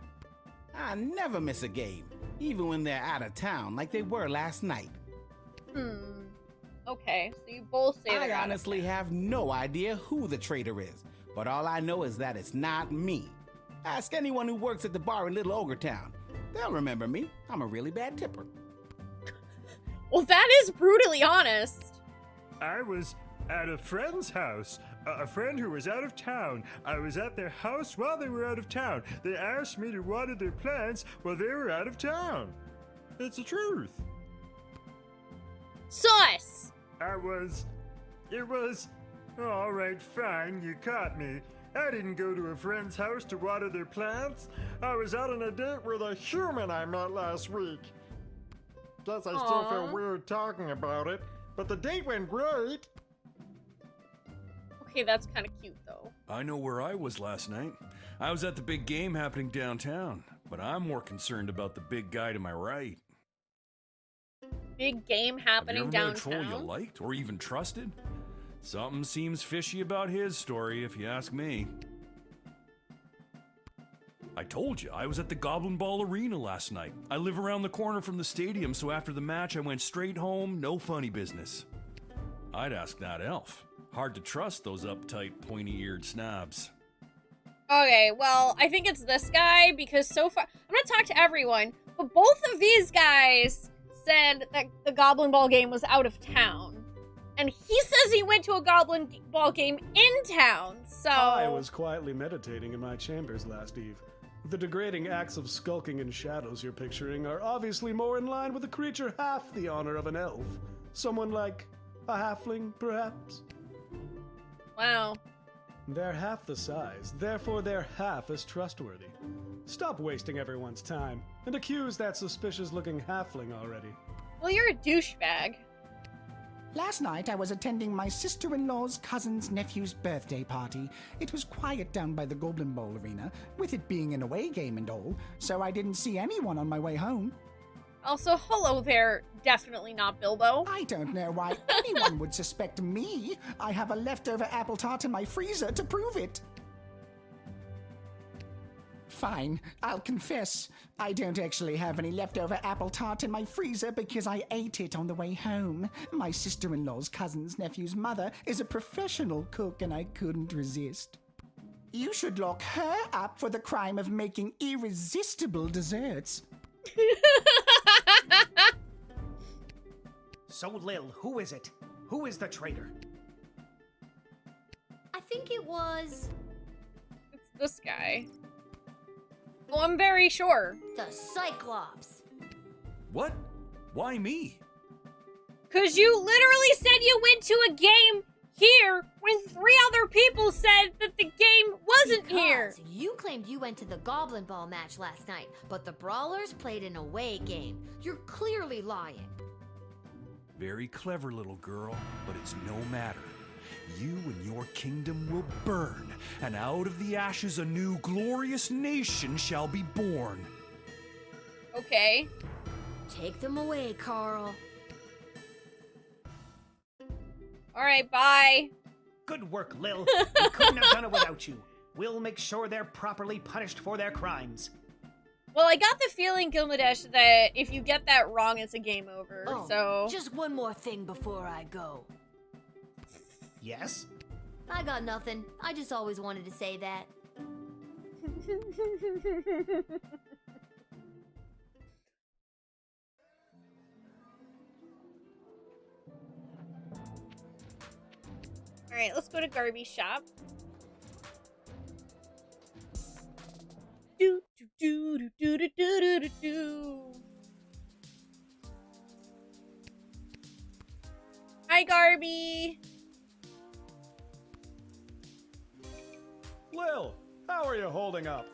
I never miss a game, even when they're out of town like they were last night. Okay, so you both say I they're out of honestly town. have no idea who the traitor is, but all I know is that it's not me. Ask anyone who works at the bar in Little Ogre Town. They'll remember me. I'm a really bad tipper. Well, that is brutally honest. I was at a friend's house. A friend who was out of town. I was at their house while they were out of town. They asked me to water their plants while they were out of town. It's the truth. Sus! It was, all right, fine, you caught me. I didn't go to a friend's house to water their plants. I was out on a date with a human I met last week. Guess I still feel weird talking about it, but the date went great. Okay, that's kind of cute, though. I know where I was last night. I was at the big game happening downtown, but I'm more concerned about the big guy to my right. Big game happening Have you ever met a troll downtown. you liked or even trusted? Something seems fishy about his story, if you ask me. I told you, I was at the Goblin Ball Arena last night. I live around the corner from the stadium, so after the match I went straight home, no funny business. I'd ask that elf. Hard to trust those uptight, pointy-eared snobs. Okay, well, I think it's this guy, because so far... I'm gonna talk to everyone, but both of these guys said that the Goblin Ball game was out of town. And he says he went to a Goblin Ball game in town, so... I was quietly meditating in my chambers last eve. The degrading acts of skulking in shadows you're picturing are obviously more in line with a creature half the honor of an elf. Someone like a halfling, perhaps? Wow. They're half the size, therefore they're half as trustworthy. Stop wasting everyone's time, and accuse that suspicious-looking halfling already. Well, you're a douchebag. Last night I was attending my sister-in-law's cousin's nephew's birthday party. It was quiet down by the Goblin Bowl arena, with it being an away game and all, so I didn't see anyone on my way home. Also, hello there, definitely not Bilbo. I don't know why anyone would suspect me. I have a leftover apple tart in my freezer to prove it. Fine, I'll confess. I don't actually have any leftover apple tart in my freezer because I ate it on the way home. My sister-in-law's cousin's nephew's mother is a professional cook and I couldn't resist. You should lock her up for the crime of making irresistible desserts. So, Lil, who is it? Who is the traitor? I think it was... It's this guy. Well, I'm very sure. the Cyclops. What? Why me? Cause you literally said you went to a game here when 3 other people said that the game wasn't here. Because you claimed you went to the Goblin Ball match last night, but the Brawlers played an away game. You're clearly lying. Very clever, little girl, but it's no matter. You and your kingdom will burn, and out of the ashes a new glorious nation shall be born. Okay. Take them away, Carl. Alright, bye. Good work, Lil. We couldn't have done it without you. We'll make sure they're properly punished for their crimes. Well, I got the feeling, Gilgamesh, that if you get that wrong, it's a game over, Oh, so... just one more thing before I go. Yes? I got nothing. I just always wanted to say that. Alright, let's go to Garby's shop. Do do do do do do do do do. Hi, Garby. Lil, how are you holding up?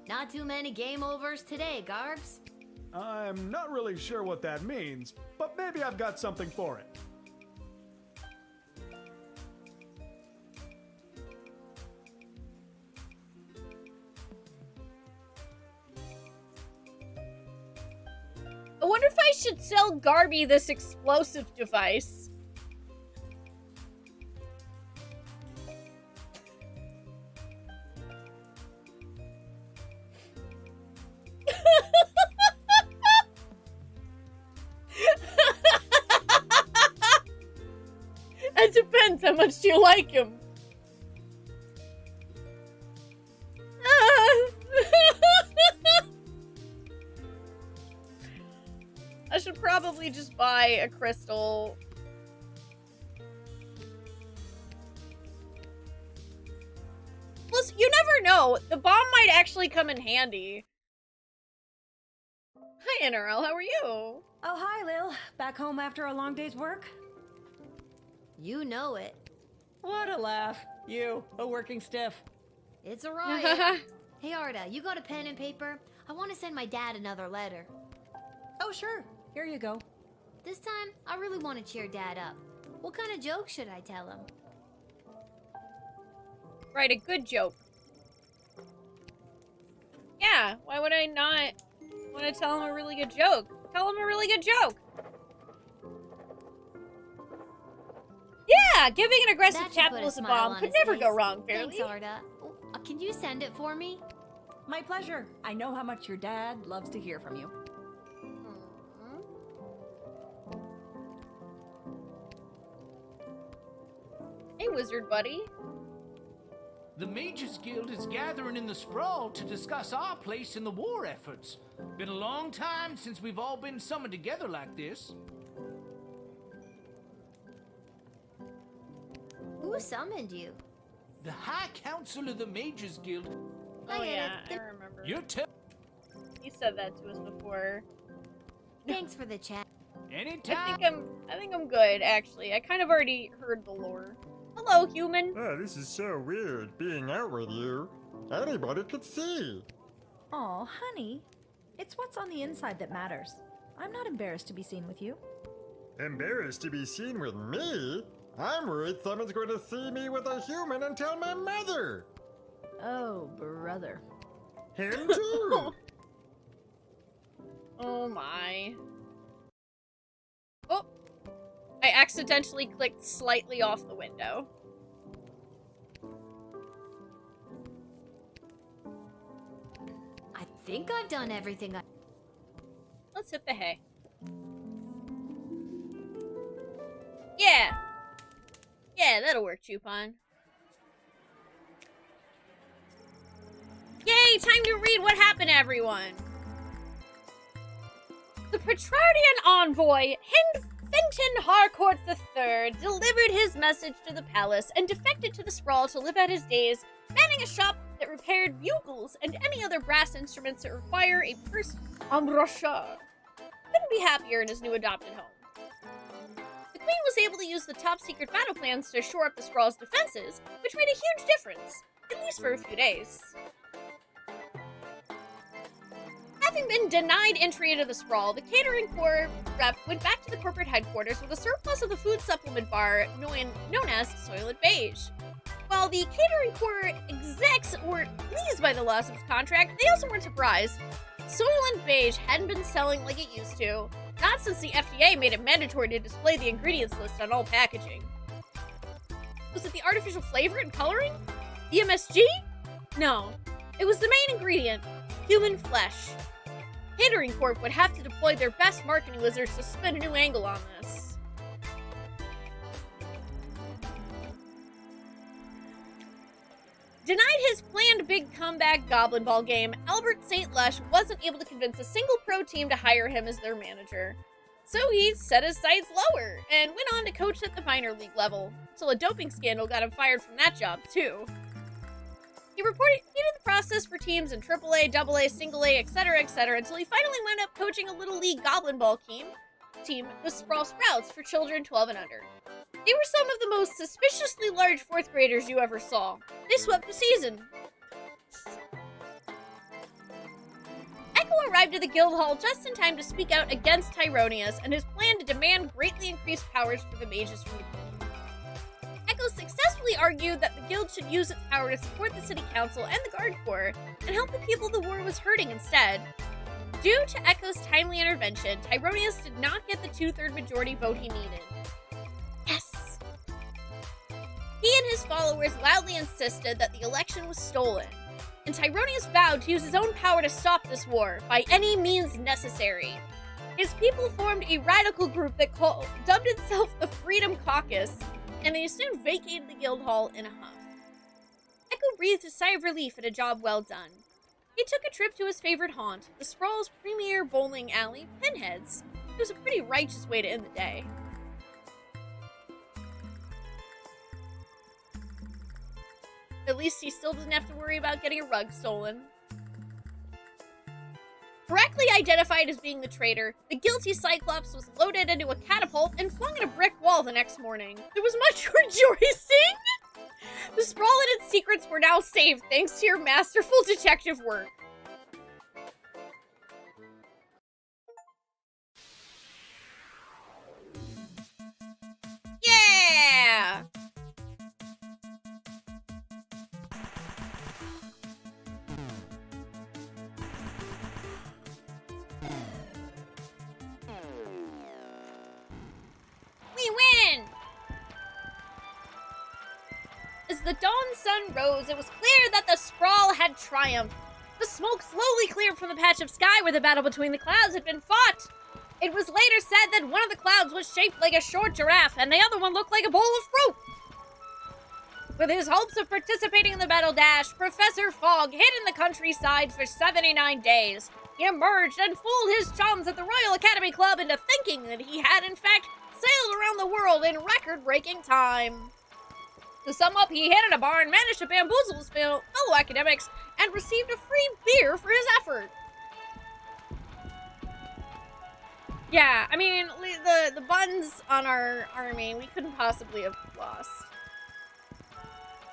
Not too many game overs today, Garbs. I'm not really sure what that means, but maybe I've got something for it. I wonder if I should sell Garby this explosive device. It depends how much do you like him. I should probably just buy a crystal. Plus, you never know. The bomb might actually come in handy. Hi, NRL. How are you? Oh, hi, Lil. Back home after a long day's work? You know it. What a laugh. You, a working stiff. It's a riot. Hey, Arda, you got a pen and paper? I want to send my dad another letter. Oh, sure. Here you go. This time, I really want to cheer Dad up. What kind of joke should I tell him? Write a good joke. Yeah, why would I not want to tell him a really good joke? Tell him a really good joke. Yeah, giving an aggressive That should put capitalist a smile bomb on could his never face. go wrong, fairly. Thanks, Arda. Can you send it for me? My pleasure. I know how much your dad loves to hear from you. Hey, wizard buddy. The Mages Guild is gathering in the sprawl to discuss our place in the war efforts. Been a long time since we've all been summoned together like this. Who summoned you? The High Council of the Mages Guild. Oh yeah, I remember. You tell. You said that to us before. Thanks for the chat. Anytime. I think I'm good, actually. I kind of already heard the lore. Hello, human. Oh, this is so weird, being out with you. Anybody could see. Aw, honey. It's what's on the inside that matters. I'm not embarrassed to be seen with you. Embarrassed to be seen with me? I'm worried someone's going to see me with a human and tell my mother. Oh, brother. Him too. Oh my. Oh! I accidentally clicked slightly off the window. I think I've done everything I... Let's hit the hay. Yeah! Yeah, that'll work, Chupon. Yay! Time to read what happened, everyone! The Petrardian envoy, Fenton Harcourt III delivered his message to the palace and defected to the sprawl to live out his days, manning a shop that repaired bugles and any other brass instruments that require a first embouchure. Couldn't be happier in his new adopted home. The Queen was able to use the top-secret battle plans to shore up the sprawl's defenses, which made a huge difference, at least for a few days. Having been denied entry into the sprawl, the catering corps rep went back to the corporate headquarters with a surplus of the food supplement bar known as Soylent Beige. While the catering corps execs weren't pleased by the loss of its contract, they also weren't surprised. Soylent Beige hadn't been selling like it used to, not since the FDA made it mandatory to display the ingredients list on all packaging. Was it the artificial flavor and coloring? The MSG? No, it was the main ingredient, human flesh. Catering Corp would have to deploy their best marketing wizards to spin a new angle on this. Denied his planned big comeback Goblin Ball game, Albert St. Lush wasn't able to convince a single pro team to hire him as their manager. So he set his sights lower and went on to coach at the minor league level, until a doping scandal got him fired from that job too. He did the process for teams in AAA, AA, Single A, etc., until he finally wound up coaching a Little League Goblin Ball team with Sprawl Sprouts for children 12 and under. They were some of the most suspiciously large 4th graders you ever saw. They swept the season. Echo arrived at the guild hall just in time to speak out against Tyronius and his plan to demand greatly increased powers for the mages from the Queen. Echo successfully argued that the guild should use its power to support the city council and the guard corps and help the people the war was hurting instead. Due to Echo's timely intervention, Tyronius did not get the 2/3 majority vote he needed. Yes! He and his followers loudly insisted that the election was stolen, and Tyronius vowed to use his own power to stop this war by any means necessary. His people formed a radical group that dubbed itself the Freedom Caucus, and they soon vacated the guild hall in a huff. Echo breathed a sigh of relief at a job well done. He took a trip to his favorite haunt, the Sprawl's premier bowling alley, Pinheads. It was a pretty righteous way to end the day. At least he still doesn't have to worry about getting a rug stolen. Correctly identified as being the traitor, the guilty Cyclops was loaded into a catapult and flung at a brick wall the next morning. There was much rejoicing! The Sprawl and its secrets were now saved thanks to your masterful detective work. Yeah! We win! As the dawn sun rose, it was clear that the Sprawl had triumphed. The smoke slowly cleared from the patch of sky where the battle between the clouds had been fought. It was later said that one of the clouds was shaped like a short giraffe and the other one looked like a bowl of fruit. With his hopes of participating in the battle dash, Professor Fogg hid in the countryside for 79 days. He emerged and fooled his chums at the Royal Academy Club into thinking that he had, in fact, sailed around the world in record-breaking time. To sum up, he hid in a barn, managed to bamboozle his fellow academics, and received a free beer for his effort. Yeah, I mean, the buns on our army, we couldn't possibly have lost.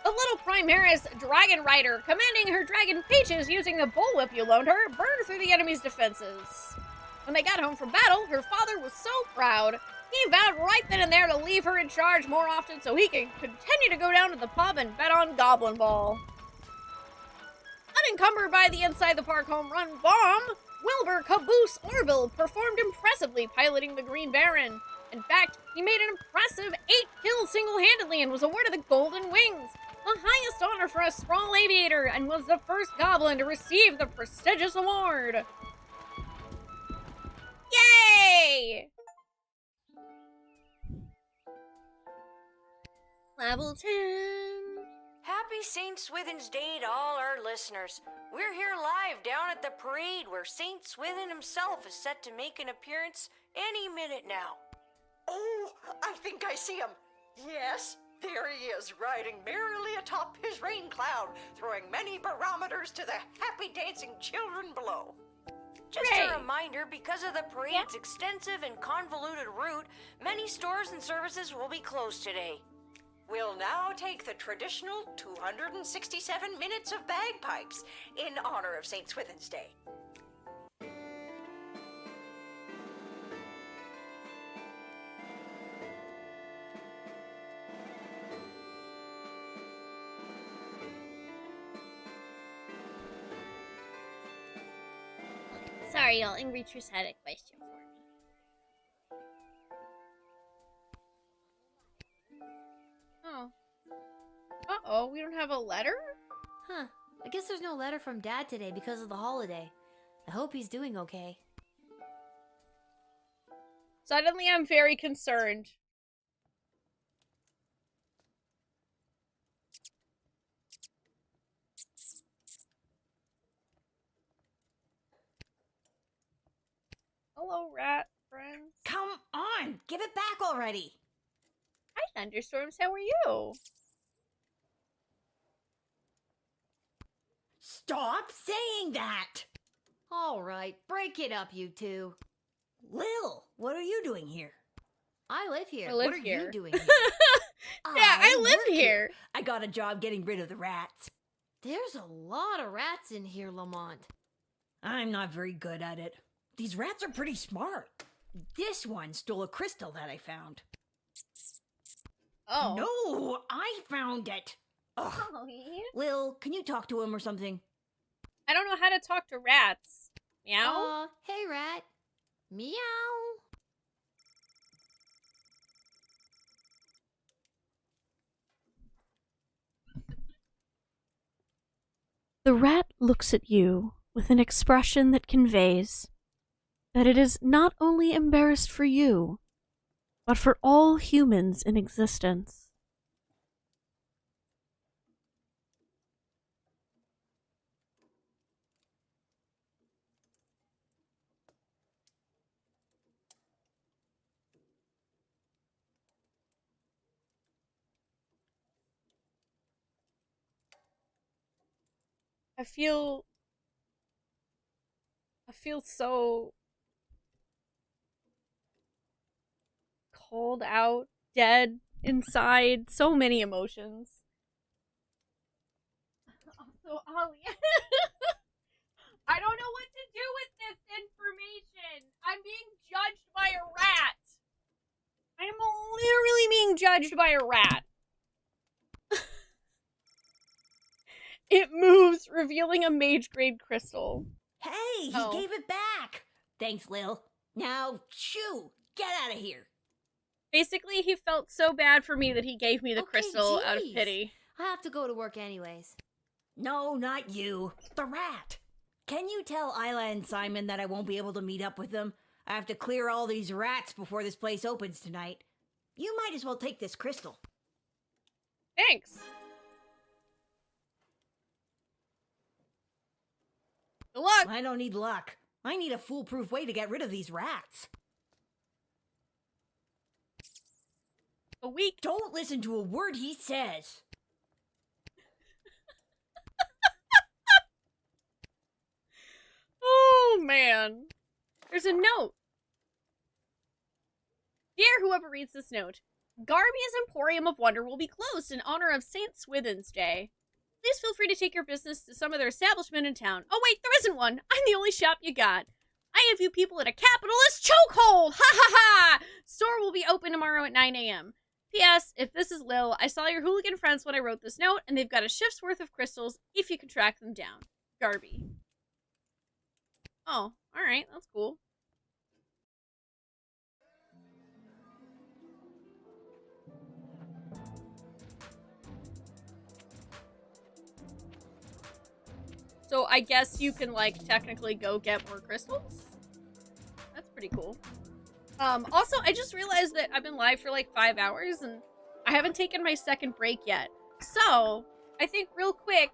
The little Primaris Dragon Rider, commanding her dragon pages using the bullwhip you loaned her, burned through the enemy's defenses. When they got home from battle, her father was so proud, he vowed right then and there to leave her in charge more often so he could continue to go down to the pub and bet on Goblin Ball. Unencumbered by the inside the park home run bomb, Wilbur Caboose Orville performed impressively piloting the Green Baron. In fact, he made an impressive 8 kills single-handedly and was awarded the Golden Wings, the highest honor for a Sprawl aviator, and was the first goblin to receive the prestigious award. Yay! Level 10. Happy St. Swithin's Day to all our listeners. We're here live down at the parade where St. Swithin himself is set to make an appearance any minute now. Oh I think I see him. Yes, there he is, riding merrily atop his rain cloud, throwing many barometers to the happy dancing children below. Just Hooray. a reminder, because of the parade's extensive and convoluted route, many stores and services will be closed today. We'll now take the traditional 267 minutes of bagpipes in honor of St. Swithin's Day. Sorry, y'all. Angry Trish had a question for me. Oh. Uh-oh, we don't have a letter? Huh. I guess there's no letter from Dad today because of the holiday. I hope he's doing okay. Suddenly, I'm very concerned. Hello, rat friends. Come on! Give it back already! Hi, Thunderstorms. How are you? Stop saying that! Alright, break it up, you two. Lil, what are you doing here? I live here. I live what are here. you doing here? Yeah, I live work here. I got a job getting rid of the rats. There's a lot of rats in here, Lamont. I'm not very good at it. These rats are pretty smart. This one stole a crystal that I found. Oh. No, I found it. Ugh. Oh, yeah? Lil, can you talk to him or something? I don't know how to talk to rats. Meow? Hey, rat. Meow. The rat looks at you with an expression that conveys that it is not only embarrassed for you, but for all humans in existence. I feel so cold out, dead inside, so many emotions. Also, Ollie, I don't know what to do with this information. I'm being judged by a rat. I am literally being judged by a rat. It moves, revealing a mage grade crystal. Hey, he gave it back. Thanks, Lil. Now, shoo, get out of here. Basically, he felt so bad for me that he gave me the crystal out of geez. pity. I have to go to work anyways. No, not you. The rat. Can you tell Isla and Simon that I won't be able to meet up with them? I have to clear all these rats before this place opens tonight. You might as well take this crystal. Thanks. Good luck. I don't need luck. I need a foolproof way to get rid of these rats. A week. Don't listen to a word he says. Oh, man. There's a note. Dear whoever reads this note, Garby's Emporium of Wonder will be closed in honor of St. Swithin's Day. Please feel free to take your business to some other establishment in town. Oh wait, there isn't one. I'm the only shop you got. I have you people in a capitalist chokehold! Ha ha ha! Store will be open tomorrow at 9 a.m. P.S. If this is Lil, I saw your hooligan friends when I wrote this note, and they've got a shift's worth of crystals if you can track them down. Garby. Oh, alright, that's cool. So I guess you can, like, technically go get more crystals? That's pretty cool. Also, I just realized that I've been live for, like, 5 hours, and I haven't taken my second break yet. So, I think real quick,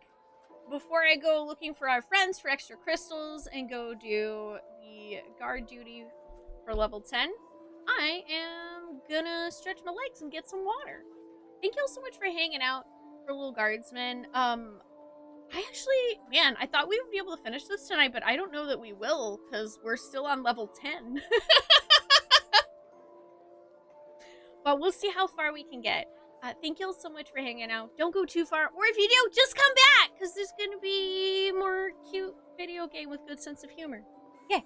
before I go looking for our friends for extra crystals and go do the guard duty for level 10, I am gonna stretch my legs and get some water. Thank you all so much for hanging out for Lil Guardsman. I actually, man, I thought we would be able to finish this tonight, but I don't know that we will, because we're still on level 10. But we'll see how far we can get. Thank you all so much for hanging out. Don't go too far, or if you do, just come back, because there's going to be more cute video game with good sense of humor. Yeah.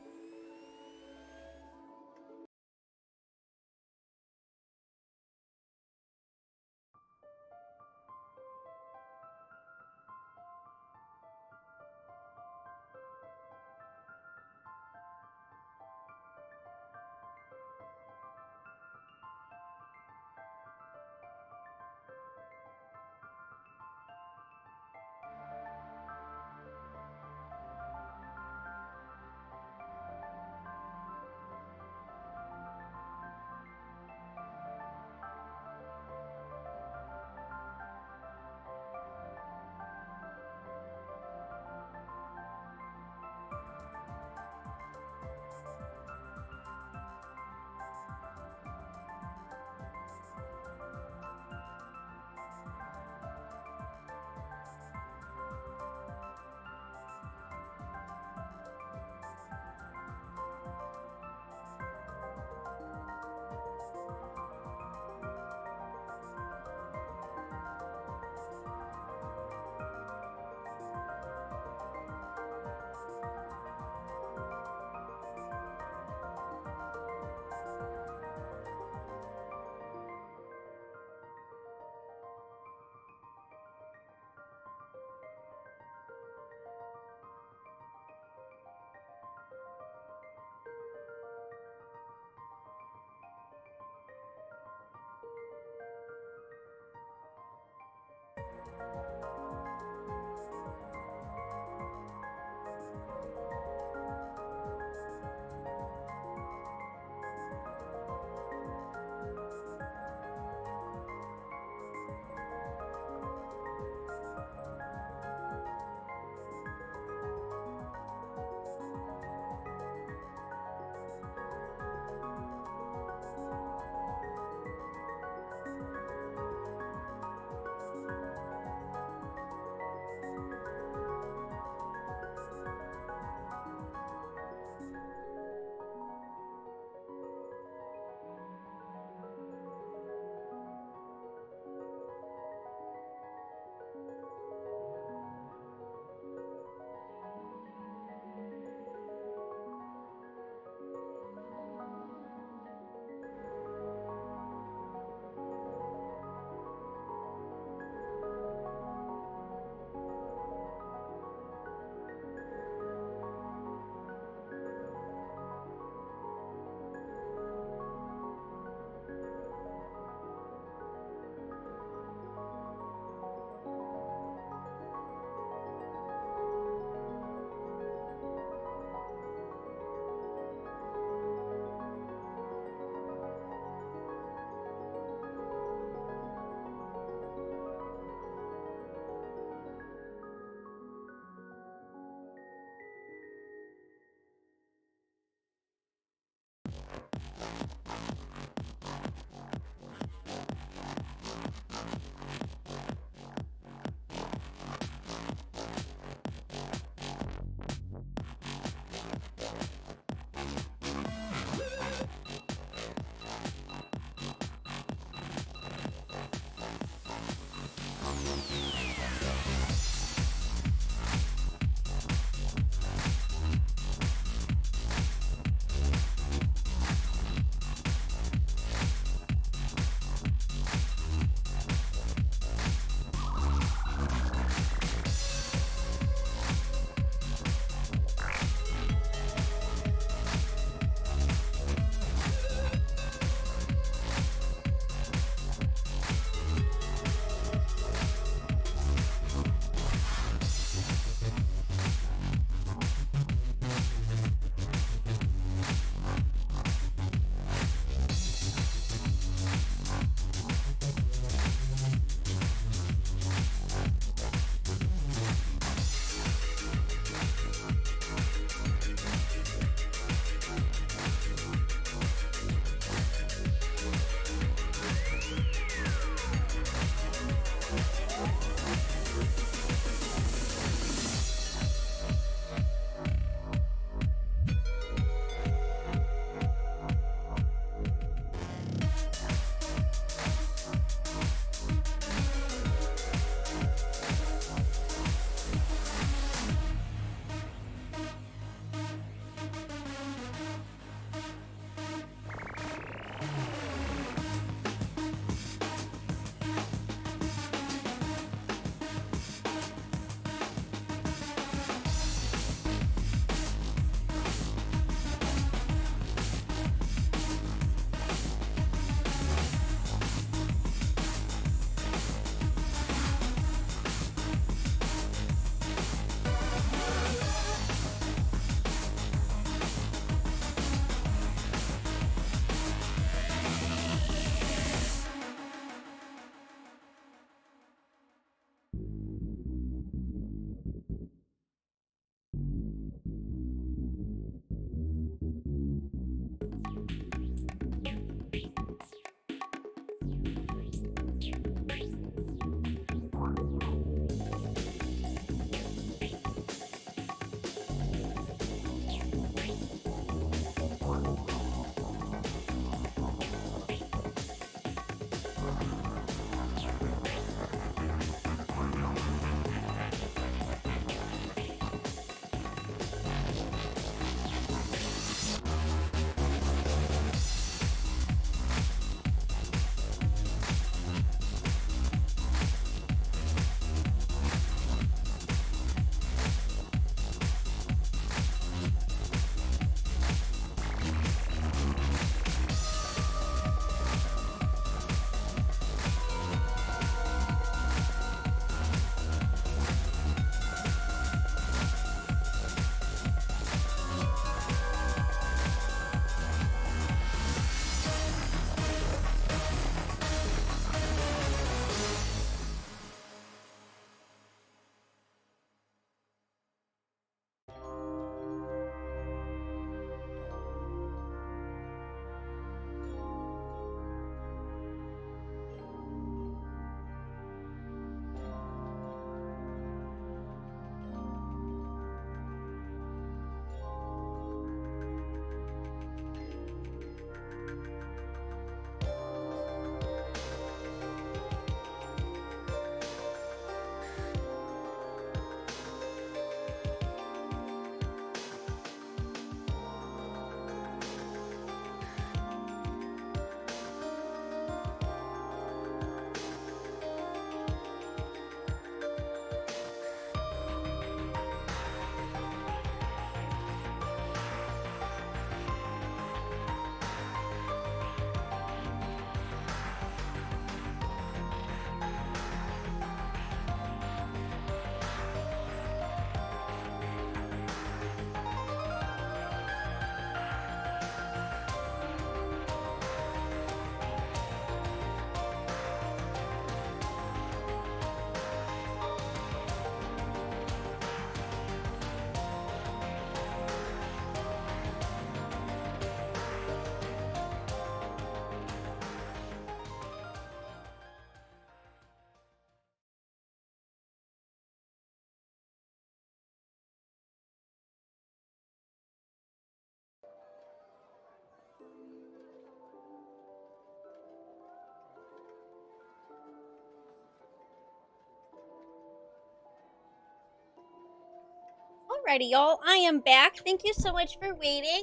Alrighty, y'all. I am back. Thank you so much for waiting.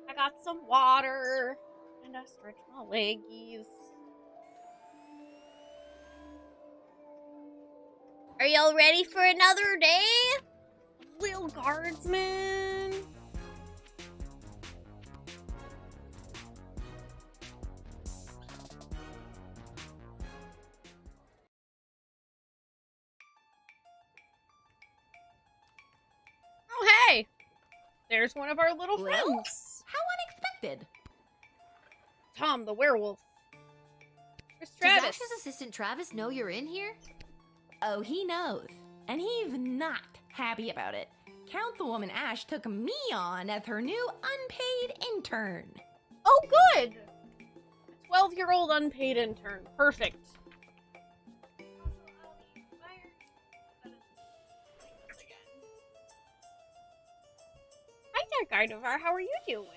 I got some water. And I stretch my leggies. Are y'all ready for another day? Lil Guardsman. Oh, hey! There's one of our little friends. How unexpected. Tom the werewolf. Where's Does Travis? Ash's assistant Travis know you're in here? Oh, he knows. And he's not happy about it. Count the woman Ash took me on as her new unpaid intern. Oh, good! A 12-year-old unpaid intern. Perfect. Hi there, Gardevoir. How are you doing?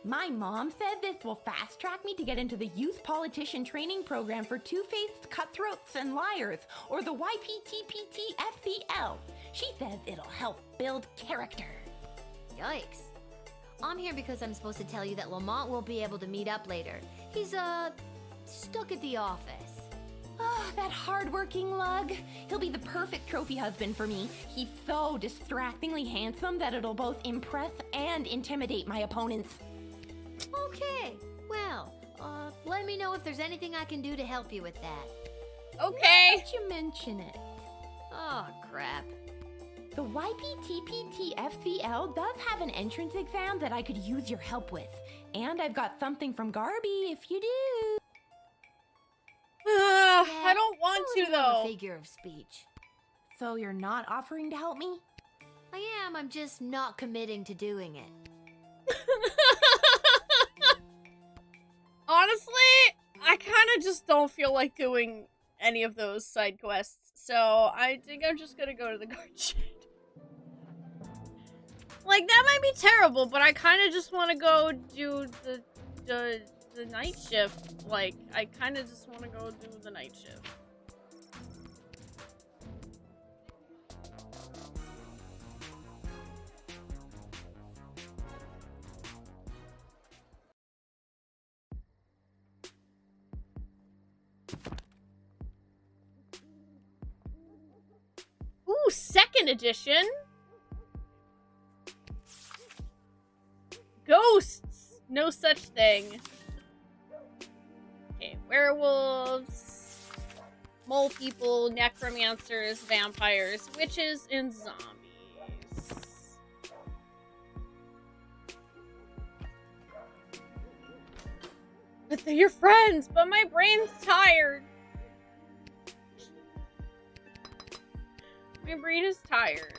My mom said this will fast-track me to get into the Youth Politician Training Program for Two-Faced Cutthroats and Liars, or the YPTPT-FCL. She says it'll help build character. Yikes. I'm here because I'm supposed to tell you that Lamont will be able to meet up later. He's, stuck at the office. Oh, that hard-working lug. He'll be the perfect trophy husband for me. He's so distractingly handsome that it'll both impress and intimidate my opponents. Okay, well, let me know if there's anything I can do to help you with that. Okay. Now that you mention it. Oh, crap. The YPTPT-FCL does have an entrance exam that I could use your help with. And I've got something from Garby if you do. I don't want to, though. A figure of speech. So you're not offering to help me? I am, I'm just not committing to doing it. Honestly, I kind of just don't feel like doing any of those side quests, so I think I'm just gonna go to the guard shed. Like, that might be terrible, but I kind of just want to go do the night shift. Like, I kind of just want to go do the night shift. Ooh, second edition. Ghosts. No such thing. Okay, werewolves, mole people, necromancers, vampires, witches, and zombies. But they're your friends, but my brain's tired. My brain is tired.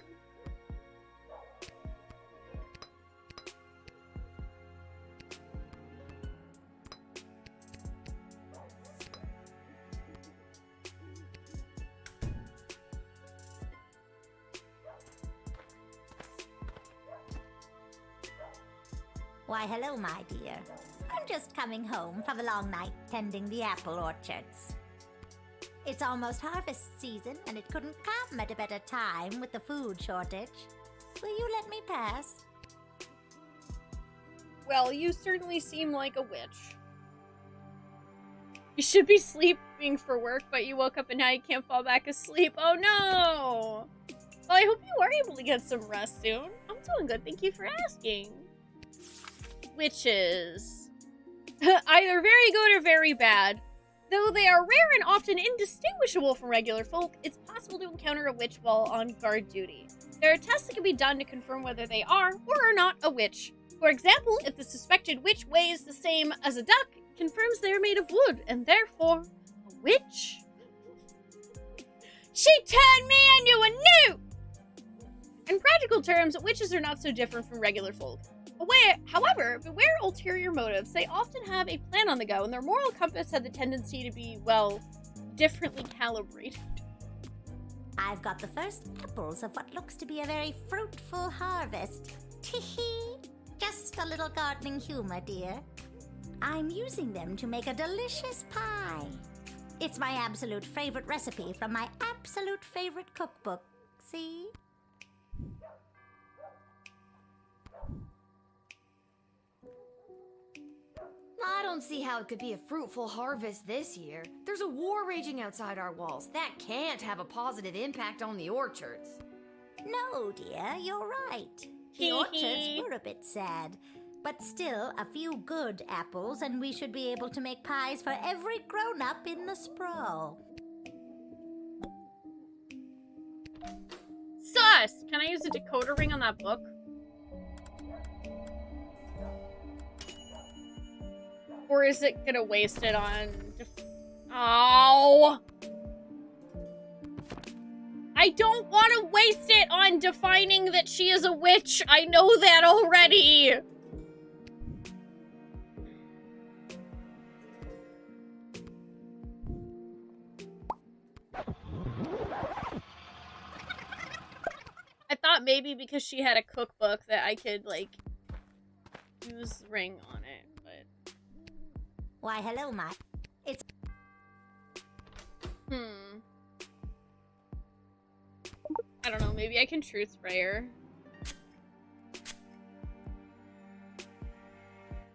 Why, hello, my dear. I'm just coming home from a long night tending the apple orchards. It's almost harvest season, and it couldn't come at a better time with the food shortage. Will you let me pass? Well, you certainly seem like a witch. You should be sleeping for work, but you woke up and now you can't fall back asleep. Oh no! Well, I hope you are able to get some rest soon. I'm doing good, thank you for asking. Witches. Either very good or very bad. Though they are rare and often indistinguishable from regular folk, it's possible to encounter a witch while on guard duty. There are tests that can be done to confirm whether they are or are not a witch. For example, if the suspected witch weighs the same as a duck, it confirms they are made of wood, and therefore, a witch. She turned me into a newt! In practical terms, witches are not so different from regular folk. However, beware ulterior motives. They often have a plan on the go, and their moral compass had the tendency to be, well, differently calibrated. I've got the first apples of what looks to be a very fruitful harvest. Tee-hee! Just a little gardening humor, dear. I'm using them to make a delicious pie. It's my absolute favorite recipe from my absolute favorite cookbook. See? I don't see how it could be a fruitful harvest this year. There's a war raging outside our walls. That can't have a positive impact on the orchards. No, dear, you're right. The orchards were a bit sad. But still, a few good apples, and we should be able to make pies for every grown-up in the sprawl. Sus! Can I use a decoder ring on that book? Or is it gonna waste it on... Oh! I don't want to waste it on defining that she is a witch. I know that already. I thought maybe because she had a cookbook that I could, like, use ring on it, but... Why, hello, Mike. It's... I don't know, maybe I can truth spray her.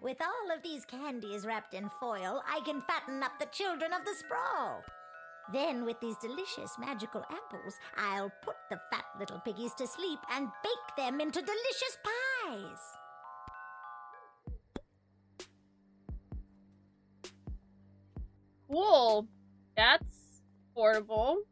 With all of these candies wrapped in foil, I can fatten up the children of the sprawl. Then, with these delicious magical apples, I'll put the fat little piggies to sleep and bake them into delicious pies. Cool. That's horrible.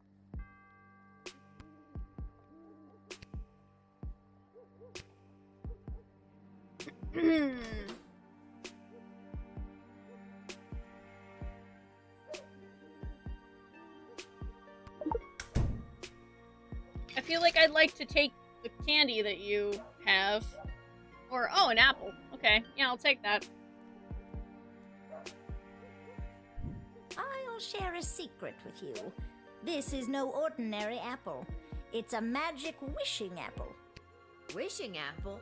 I feel like I'd like to take the candy that you have. Or, oh, an apple. Okay, yeah, I'll take that. I'll share a secret with you. This is no ordinary apple. It's a magic wishing apple. Wishing apple?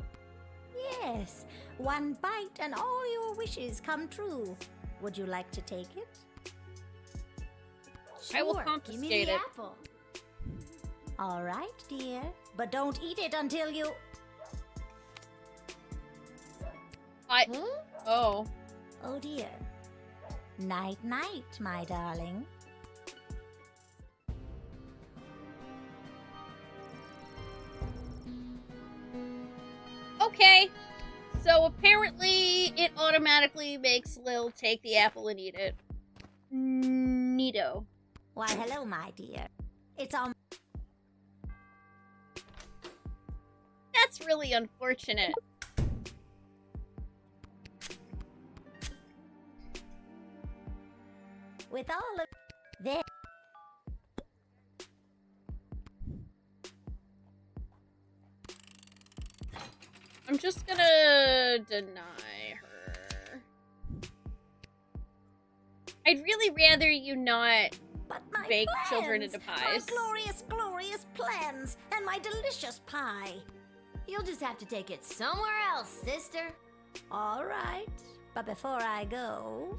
Yes. One bite and all your wishes come true. Would you like to take it? Sure. I will confiscate Give me the it. apple. All right, dear. But don't eat it until you... Oh. Oh, dear. Night-night, my darling. Okay. So apparently it automatically makes Lil take the apple and eat it. Neato. Why, hello, my dear. It's all... That's really unfortunate. With all of... There... I'm just gonna deny her. I'd really rather you not bake children into pies. My glorious, glorious plans, and my delicious pie. You'll just have to take it somewhere else, sister. All right, but before I go,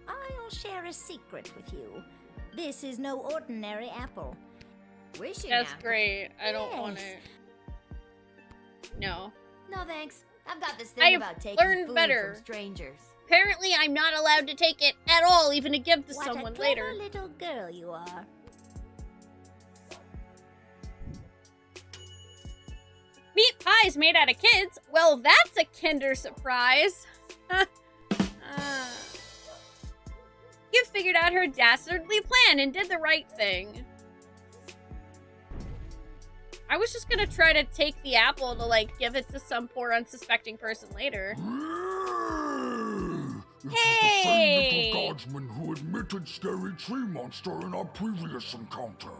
I'll share a secret with you. This is no ordinary apple. Wishing That's apple? great. I don't Yes. want it. No. No thanks. I've got this thing I've about taking learned food better. from strangers. Apparently, I'm not allowed to take it at all, even to give to What someone a clever later. little girl you are. Meat pies made out of kids? Well, that's a Kinder Surprise. You figured out her dastardly plan and did the right thing. I was just gonna try to take the apple to, like, give it to some poor unsuspecting person later. Hey! Lil Guardsman who admitted Scary Tree Monster in our previous encounter.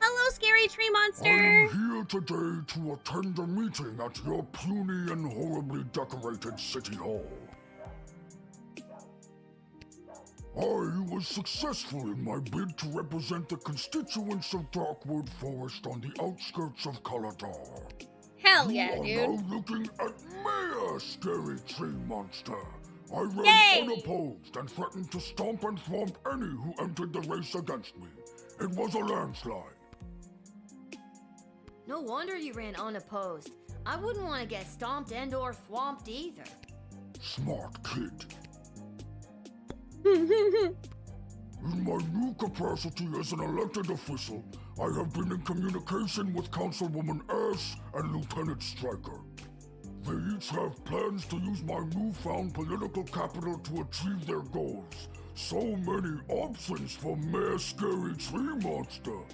Hello, Scary Tree I Monster! am here today to attend a meeting at your puny and horribly decorated city hall. I was successful in my bid to represent the constituents of Darkwood Forest on the outskirts of Caladar. Hell yeah, You are dude. now looking at me, Scary Tree Monster. I ran Yay! unopposed and threatened to stomp and thwomp any who entered the race against me. It was a landslide. No wonder you ran unopposed. I wouldn't want to get stomped and or thwomped either. Smart kid. In my new capacity as an elected official, I have been in communication with Councilwoman Ash and Lieutenant Stryker. They each have plans to use my newfound political capital to achieve their goals. So many options for Mayor Scary Tree Monster.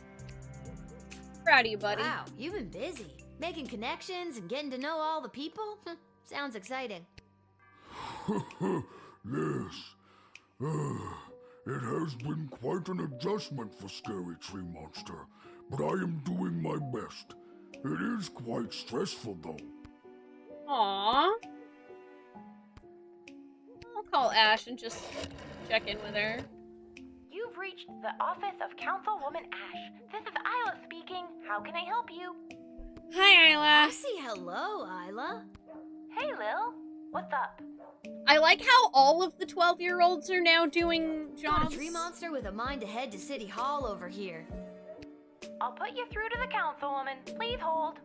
Proud of you, buddy. Wow, you've been busy. Making connections and getting to know all the people? Sounds exciting. Yes. It has been quite an adjustment for Scary Tree Monster, but I am doing my best. It is quite stressful, though. Aww. I'll call Ash and just check in with her. You've reached the office of Councilwoman Ash. This is Isla speaking. How can I help you? Hi, Isla. Hello, Isla. Hey, Lil. What's up? I like how all of the 12-year-olds are now doing jobs. Got a tree monster with a mind to head to City Hall over here. I'll put you through to the councilwoman. Please hold.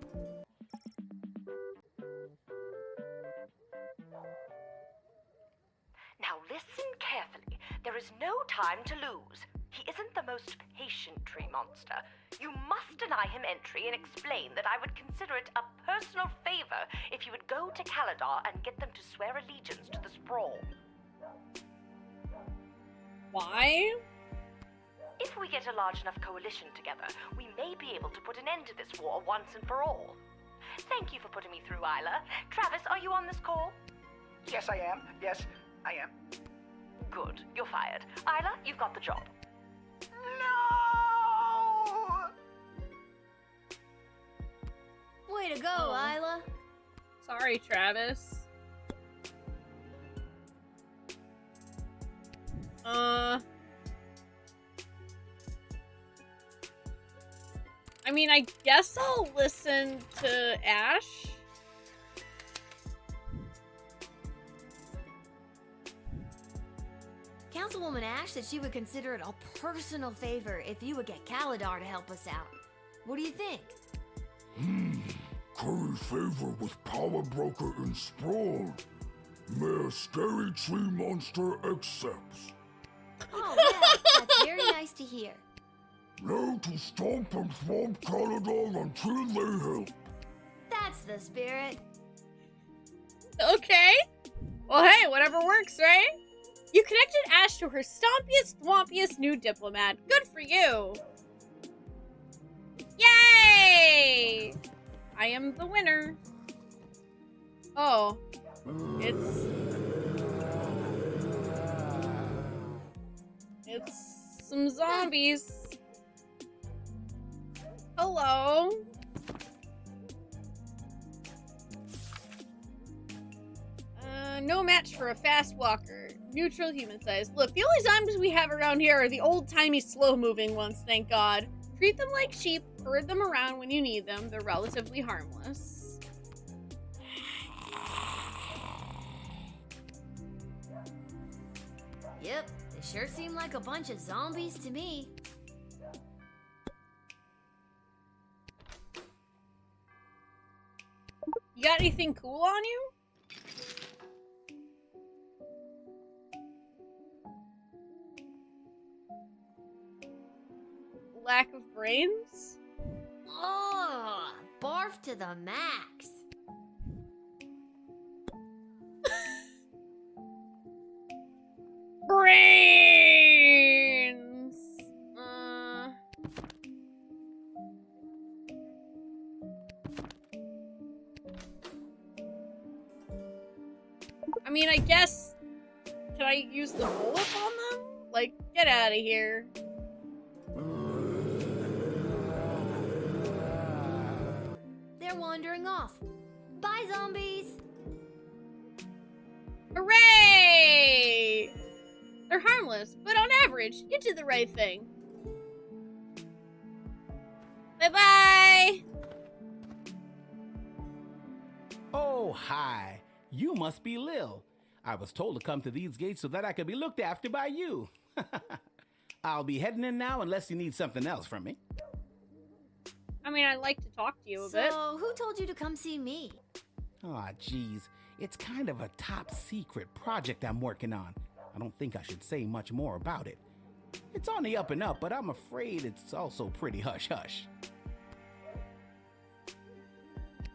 Now listen carefully. There is no time to lose. He isn't the most patient tree monster. You must deny him entry and explain that I would consider it a personal favor if you would go to Caladar and get them to swear allegiance to the Sprawl. Why? If we get a large enough coalition together, we may be able to put an end to this war once and for all. Thank you for putting me through, Isla. Travis, are you on this call? Yes, I am. Yes, I am. Good. You're fired. Isla, you've got the job. Way to go, Isla. Sorry, Travis. I mean, I guess I'll listen to Ash. Councilwoman Ash said she would consider it a personal favor if you would get Caladar to help us out. What do you think? Curry favor with Power Broker in Sprawl. Mayor Scary Tree Monster accepts. Oh, well, that's very nice to hear. Now to stomp and swamp Caladar until they help. That's the spirit. Okay. Well, hey, whatever works, right? You connected Ash to her stompiest, thwompiest new diplomat. Good for you. Yay! I am the winner. Oh. It's some zombies. Hello. No match for a fast walker. Neutral human size. Look, the only zombies we have around here are the old-timey slow-moving ones, thank God. Treat them like sheep, herd them around when you need them. They're relatively harmless. Yep, they sure seem like a bunch of zombies to me. You got anything cool on you? Lack of brains? Oh, barf to the max. Brains! I mean, I guess... Can I use the wolf on them? Like, get out of here. They're wandering off. Bye, zombies! Hooray! They're harmless, but on average, you did the right thing. Bye-bye! Oh, hi. You must be Lil. I was told to come to these gates so that I could be looked after by you. I'll be heading in now unless you need something else from me. I mean, I'd like to talk to you a bit. So, who told you to come see me? Aw, jeez. It's kind of a top secret project I'm working on. I don't think I should say much more about it. It's on the up and up, but I'm afraid it's also pretty hush-hush.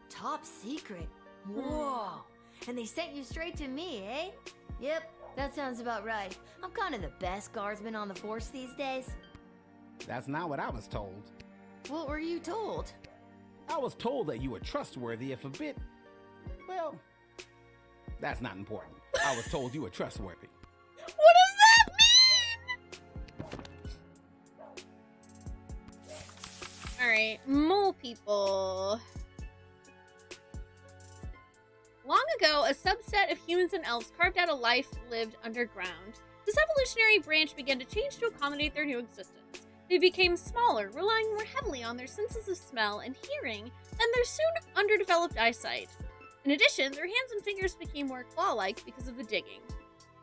Top secret? Whoa. And they sent you straight to me, eh? Yep, that sounds about right. I'm kind of the best guardsman on the force these days. That's not what I was told. What were you told? I was told that you were trustworthy if a bit... Well, that's not important. I was told you were trustworthy. What does that mean? Alright, mole people. Long ago, a subset of humans and elves carved out a life lived underground. This evolutionary branch began to change to accommodate their new existence. They became smaller, relying more heavily on their senses of smell and hearing, and their soon underdeveloped eyesight. In addition, their hands and fingers became more claw-like because of the digging.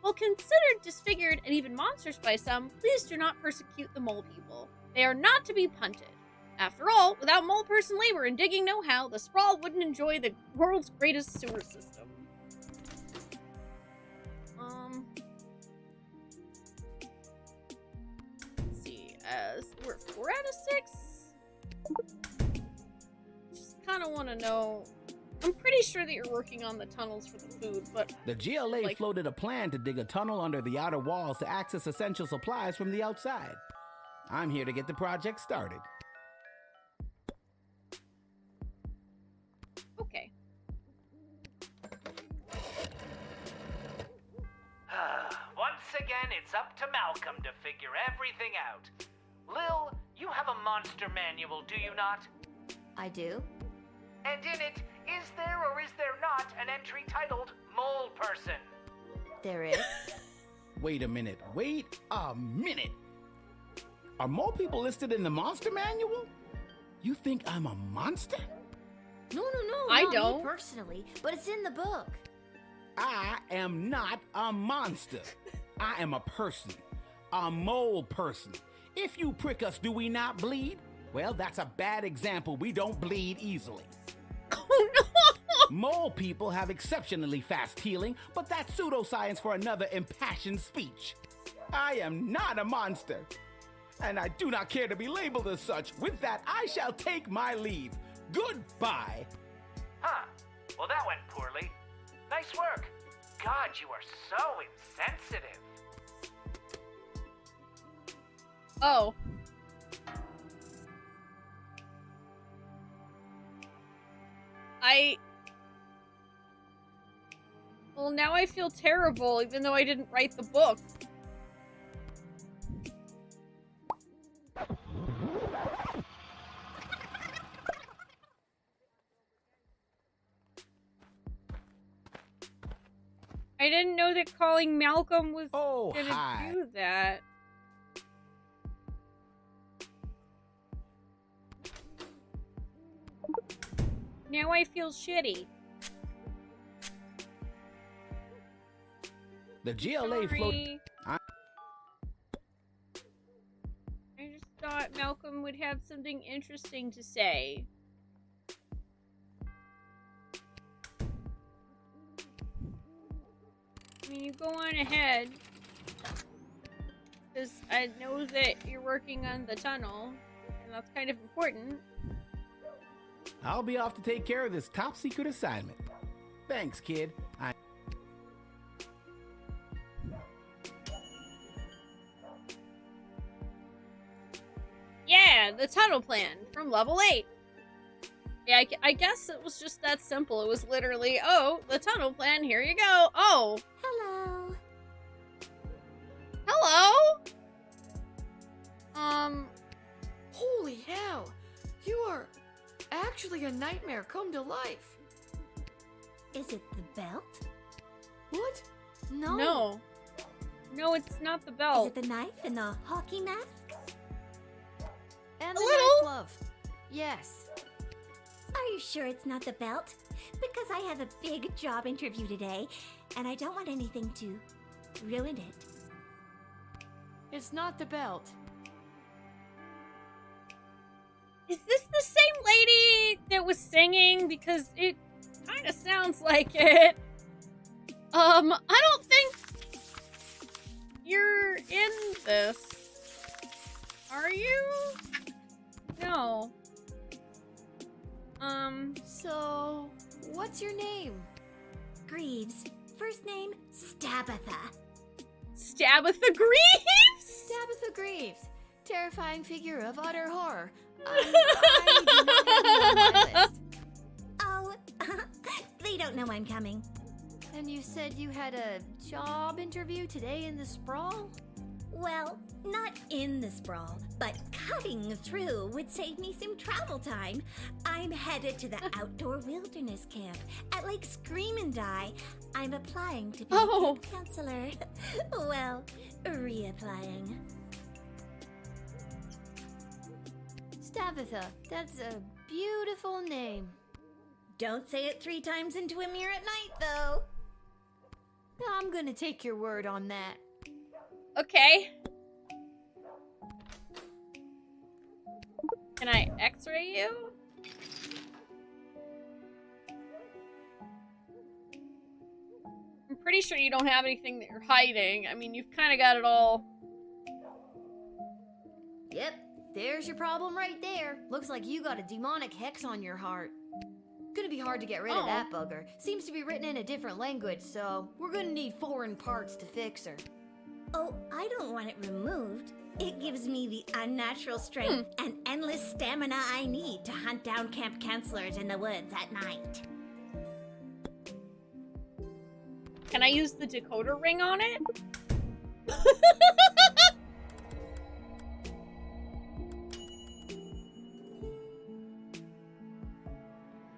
While considered disfigured and even monstrous by some, please do not persecute the mole people. They are not to be punted. After all, without mole person labor and digging know-how, the sprawl wouldn't enjoy the world's greatest sewer system. Let's see, we're 4 out of 6? Just kind of want to know. I'm pretty sure that you're working on the tunnels for the food, but... The GLA floated a plan to dig a tunnel under the outer walls to access essential supplies from the outside. I'm here to get the project started. Okay. Once again, it's up to Malcolm to figure everything out. Lil, you have a monster manual, do you not? I do. And in it, is there or is there not an entry titled Mole Person? There is. Wait a minute. Are mole people listed in the monster manual? You think I'm a monster? No, I not don't. Me personally, but it's in the book. I am not a monster. I am a person. A mole person. If you prick us, do we not bleed? Well, that's a bad example. We don't bleed easily. Oh no! Mole people have exceptionally fast healing, but that's pseudoscience for another impassioned speech. I am not a monster, and I do not care to be labeled as such. With that, I shall take my leave. Goodbye. Huh. Well, that went poorly. Nice work. God, you are so insensitive. Oh. Well, now I feel terrible, even though I didn't write the book. I didn't know that calling Malcolm was gonna do that. Now I feel shitty. The GLA float. I just thought Malcolm would have something interesting to say. I mean, you go on ahead. Because I know that you're working on the tunnel, and that's kind of important. I'll be off to take care of this top secret assignment. Thanks, kid. Yeah, the tunnel plan from level 8. Yeah, I guess it was just that simple. It was literally, oh, the tunnel plan, here you go. Oh. Hello. Hello? Holy hell. You are actually a nightmare come to life. Is it the belt? What? No. No. No, it's not the belt. Is it the knife and the hockey mask? And the little. knife glove. Yes. Are you sure it's not the belt? Because I have a big job interview today, and I don't want anything to ruin it. It's not the belt. Is this the same lady that was singing? Because it kind of sounds like it. I don't think you're in this. Are you? No. So, what's your name? Greaves. First name, Stabitha. Stabitha Greaves? Stabitha Greaves. Terrifying figure of utter horror. I do not have you on my list. Oh, they don't know I'm coming. And you said you had a job interview today in the sprawl? Well, not in the sprawl, but cutting through would save me some travel time. I'm headed to the outdoor wilderness camp at Lake Scream and Die. I'm applying to be a camp counselor. Well, reapplying. Stabitha, that's a beautiful name. Don't say it 3 times into a mirror at night, though. I'm gonna take your word on that. Okay. Can I x-ray you? I'm pretty sure you don't have anything that you're hiding. I mean, you've kind of got it all. Yep, there's your problem right there. Looks like you got a demonic hex on your heart. Gonna be hard to get rid of that bugger. Seems to be written in a different language, so we're gonna need foreign parts to fix her. Oh, I don't want it removed. It gives me the unnatural strength and endless stamina I need to hunt down camp counselors in the woods at night. Can I use the decoder ring on it?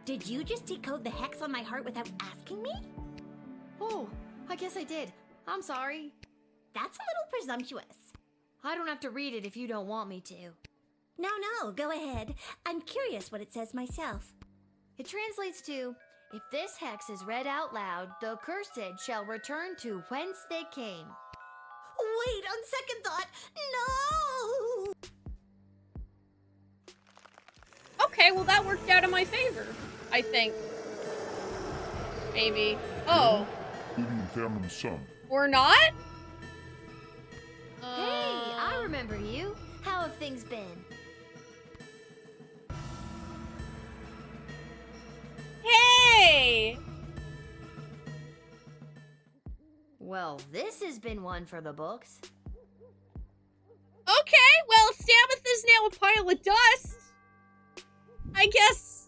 Did you just decode the hex on my heart without asking me? Oh, I guess I did. I'm sorry. That's a little presumptuous. I don't have to read it if you don't want me to. No, go ahead. I'm curious what it says myself. It translates to, if this hex is read out loud, the cursed shall return to whence they came. Wait, on second thought, no! Okay, well that worked out in my favor, I think. Maybe. Oh. Hidden family son. Or not? Hey, I remember you. How have things been? Hey! Well, this has been one for the books. Okay, well, Stabitha's now a pile of dust. I guess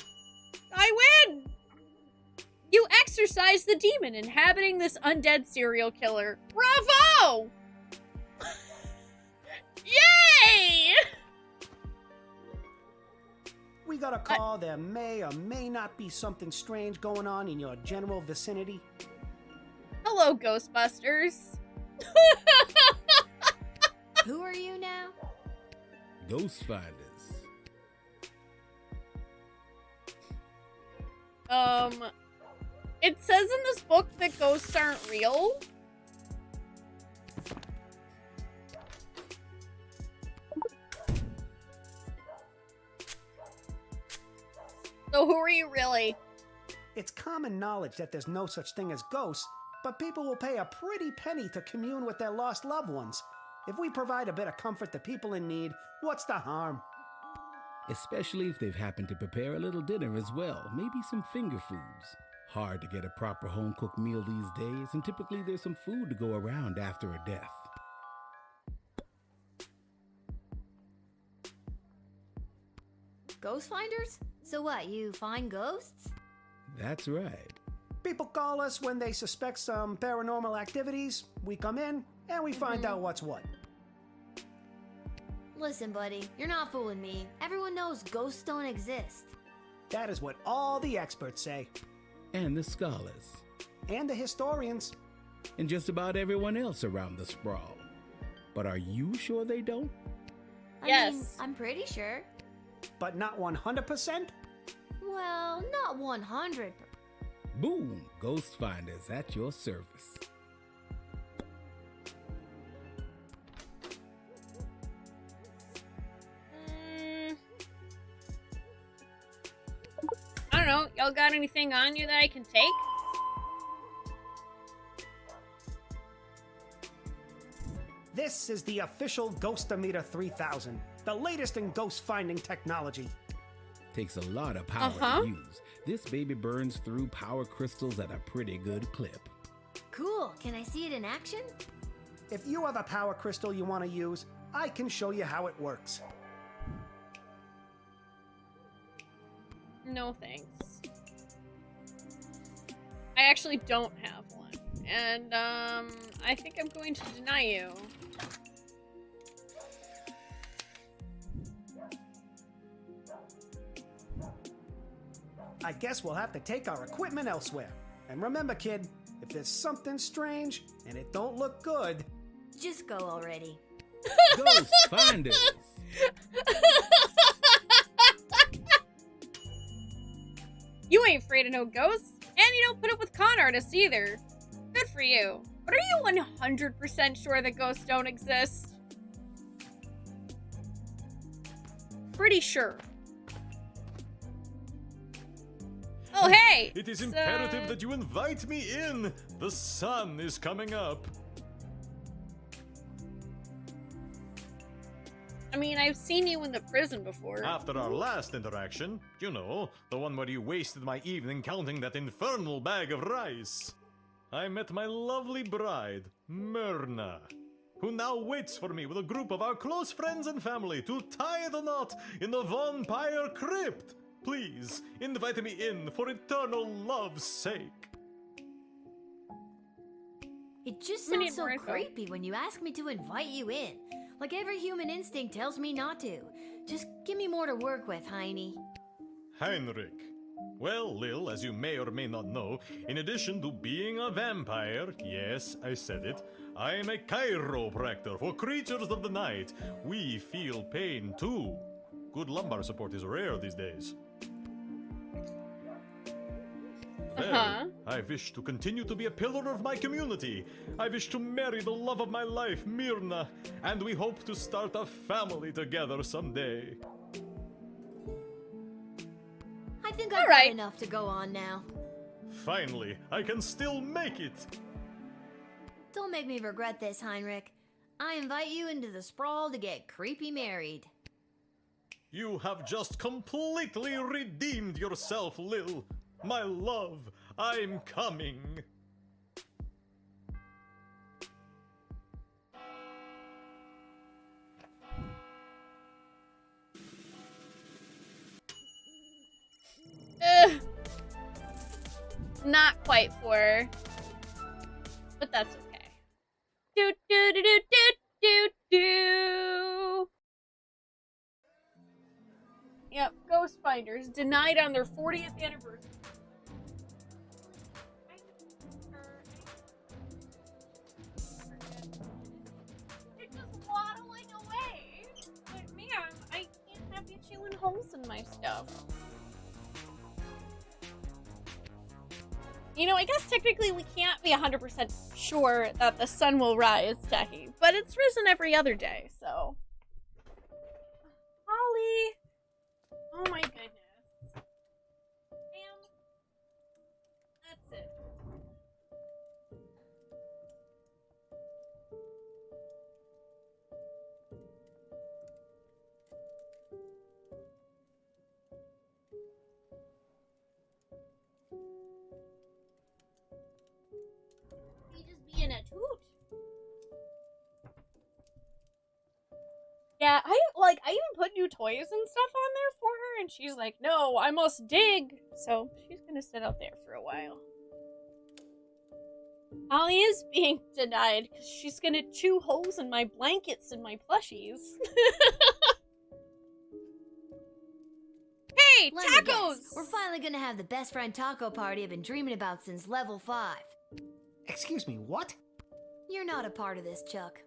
I win. You exorcised the demon inhabiting this undead serial killer. Bravo! Yay! We got a call there may or may not be something strange going on in your general vicinity. Hello, Ghostbusters. Who are you now? Ghost Finders. It says in this book that ghosts aren't real. So who are you really? It's common knowledge that there's no such thing as ghosts, but people will pay a pretty penny to commune with their lost loved ones. If we provide a bit of comfort to people in need, what's the harm? Especially if they've happened to prepare a little dinner as well, maybe some finger foods. Hard to get a proper home-cooked meal these days, and typically there's some food to go around after a death. Ghost finders? So what, you find ghosts? That's right. People call us when they suspect some paranormal activities. We come in, and we find out what's what. Listen, buddy, you're not fooling me. Everyone knows ghosts don't exist. That is what all the experts say. And the scholars. And the historians. And just about everyone else around the sprawl. But are you sure they don't? I mean, I'm pretty sure. But not 100%? Well, not 100%. Boom! Ghost Finders at your service. I don't know. Y'all got anything on you that I can take? This is the official Ghostometer 3000, the latest in ghost finding technology. Takes a lot of power to use. This baby burns through power crystals at a pretty good clip. Cool. Can I see it in action? If you have a power crystal you want to use, I can show you how it works. No thanks. I actually don't have one. And, I think I'm going to deny you. I guess we'll have to take our equipment elsewhere. And remember, kid, if there's something strange and it don't look good... Just go already. Ghost finders! You ain't afraid of no ghosts, and you don't put up with con artists either. Good for you. But are you 100% sure that ghosts don't exist? Pretty sure. Oh, hey! It is imperative that you invite me in. The sun is coming up. I mean, I've seen you in the prison before. After our last interaction, you know, the one where you wasted my evening counting that infernal bag of rice, I met my lovely bride, Myrna, who now waits for me with a group of our close friends and family to tie the knot in the vampire crypt. Please, invite me in for eternal love's sake. It just sounds so creepy when you ask me to invite you in. Like every human instinct tells me not to. Just give me more to work with, Heine. Heinrich. Well, Lil, as you may or may not know, in addition to being a vampire, yes, I said it, I am a chiropractor for creatures of the night. We feel pain too. Good lumbar support is rare these days. Well, I wish to continue to be a pillar of my community. I wish to marry the love of my life, Myrna, and we hope to start a family together someday. I think I've got enough to go on now. Finally, I can still make it. Don't make me regret this, Heinrich. I invite you into the sprawl to get creepy married. You have just completely redeemed yourself, Lil. My love, I'm coming. Not quite for, but that's okay. Do do do do do do do. Yep, Ghost Finders denied on their 40th anniversary. They're just waddling away. But man, I can't have you chewing holes in my stuff. You know, I guess technically we can't be 100% sure that the sun will rise, Jackie, but it's risen every other day, so. Holly! Oh my goodness. Ma'am. That's it. Being a toot. Yeah, I even put new toys and stuff on there for her, and she's like, no, I must dig. So she's gonna sit out there for a while. Holly is being denied because she's gonna chew holes in my blankets and my plushies. Hey, Let me tacos! guess. We're finally gonna have the best friend taco party I've been dreaming about since level 5. Excuse me, what? You're not a part of this, Chuck.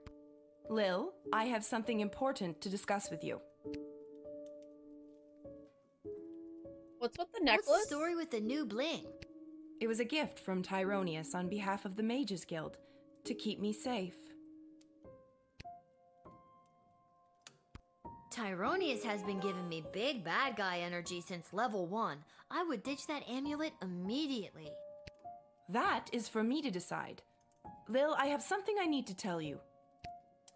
Lil, I have something important to discuss with you. What's with the necklace? What's the story with the new bling? It was a gift from Tyronius on behalf of the Mages Guild to keep me safe. Tyronius has been giving me big bad guy energy since level 1. I would ditch that amulet immediately. That is for me to decide. Lil, I have something I need to tell you.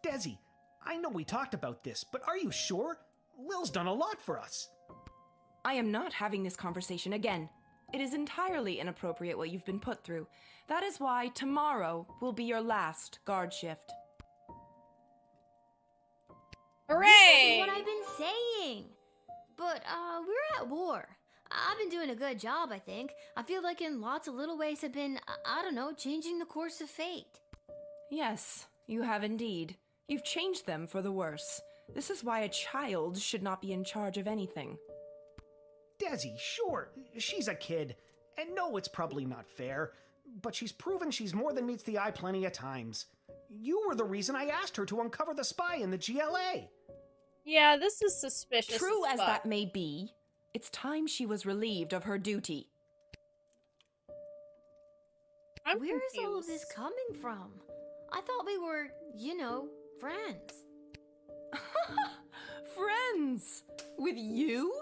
Desi, I know we talked about this, but are you sure? Lil's done a lot for us. I am not having this conversation again. It is entirely inappropriate what you've been put through. That is why tomorrow will be your last guard shift. Hooray! This is what I've been saying. But, we're at war. I've been doing a good job, I think. I feel like in lots of little ways have been, I don't know, changing the course of fate. Yes, you have indeed. You've changed them for the worse. This is why a child should not be in charge of anything. Desi, sure, she's a kid. And no, it's probably not fair. But she's proven she's more than meets the eye plenty of times. You were the reason I asked her to uncover the spy in the GLA. Yeah, this is suspicious. True as that may be, it's time she was relieved of her duty. Where is all of this coming from? I thought we were, friends. Friends? With you?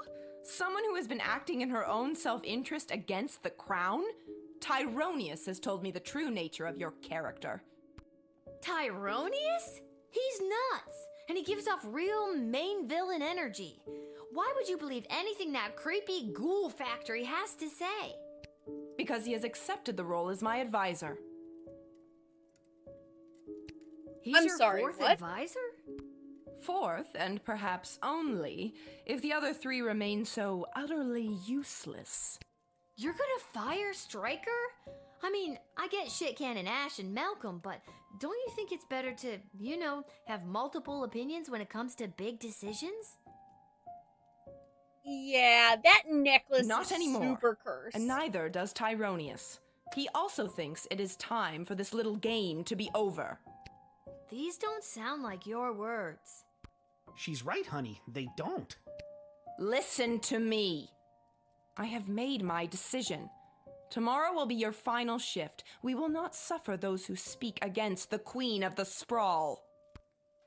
Someone who has been acting in her own self-interest against the crown? Tyronius has told me the true nature of your character. Tyronius? He's nuts, and he gives off real main villain energy. Why would you believe anything that creepy ghoul factory has to say? Because he has accepted the role as my advisor. He's your fourth advisor? Fourth, and perhaps only, if the other three remain so utterly useless. You're gonna fire Stryker? I mean, I get Shit Cannon Ash and Malcolm, but don't you think it's better to, have multiple opinions when it comes to big decisions? Yeah, that necklace Not is anymore. super cursed. And neither does Tyronius. He also thinks it is time for this little game to be over. These don't sound like your words. She's right, honey. They don't. Listen to me. I have made my decision. Tomorrow will be your final shift. We will not suffer those who speak against the Queen of the Sprawl.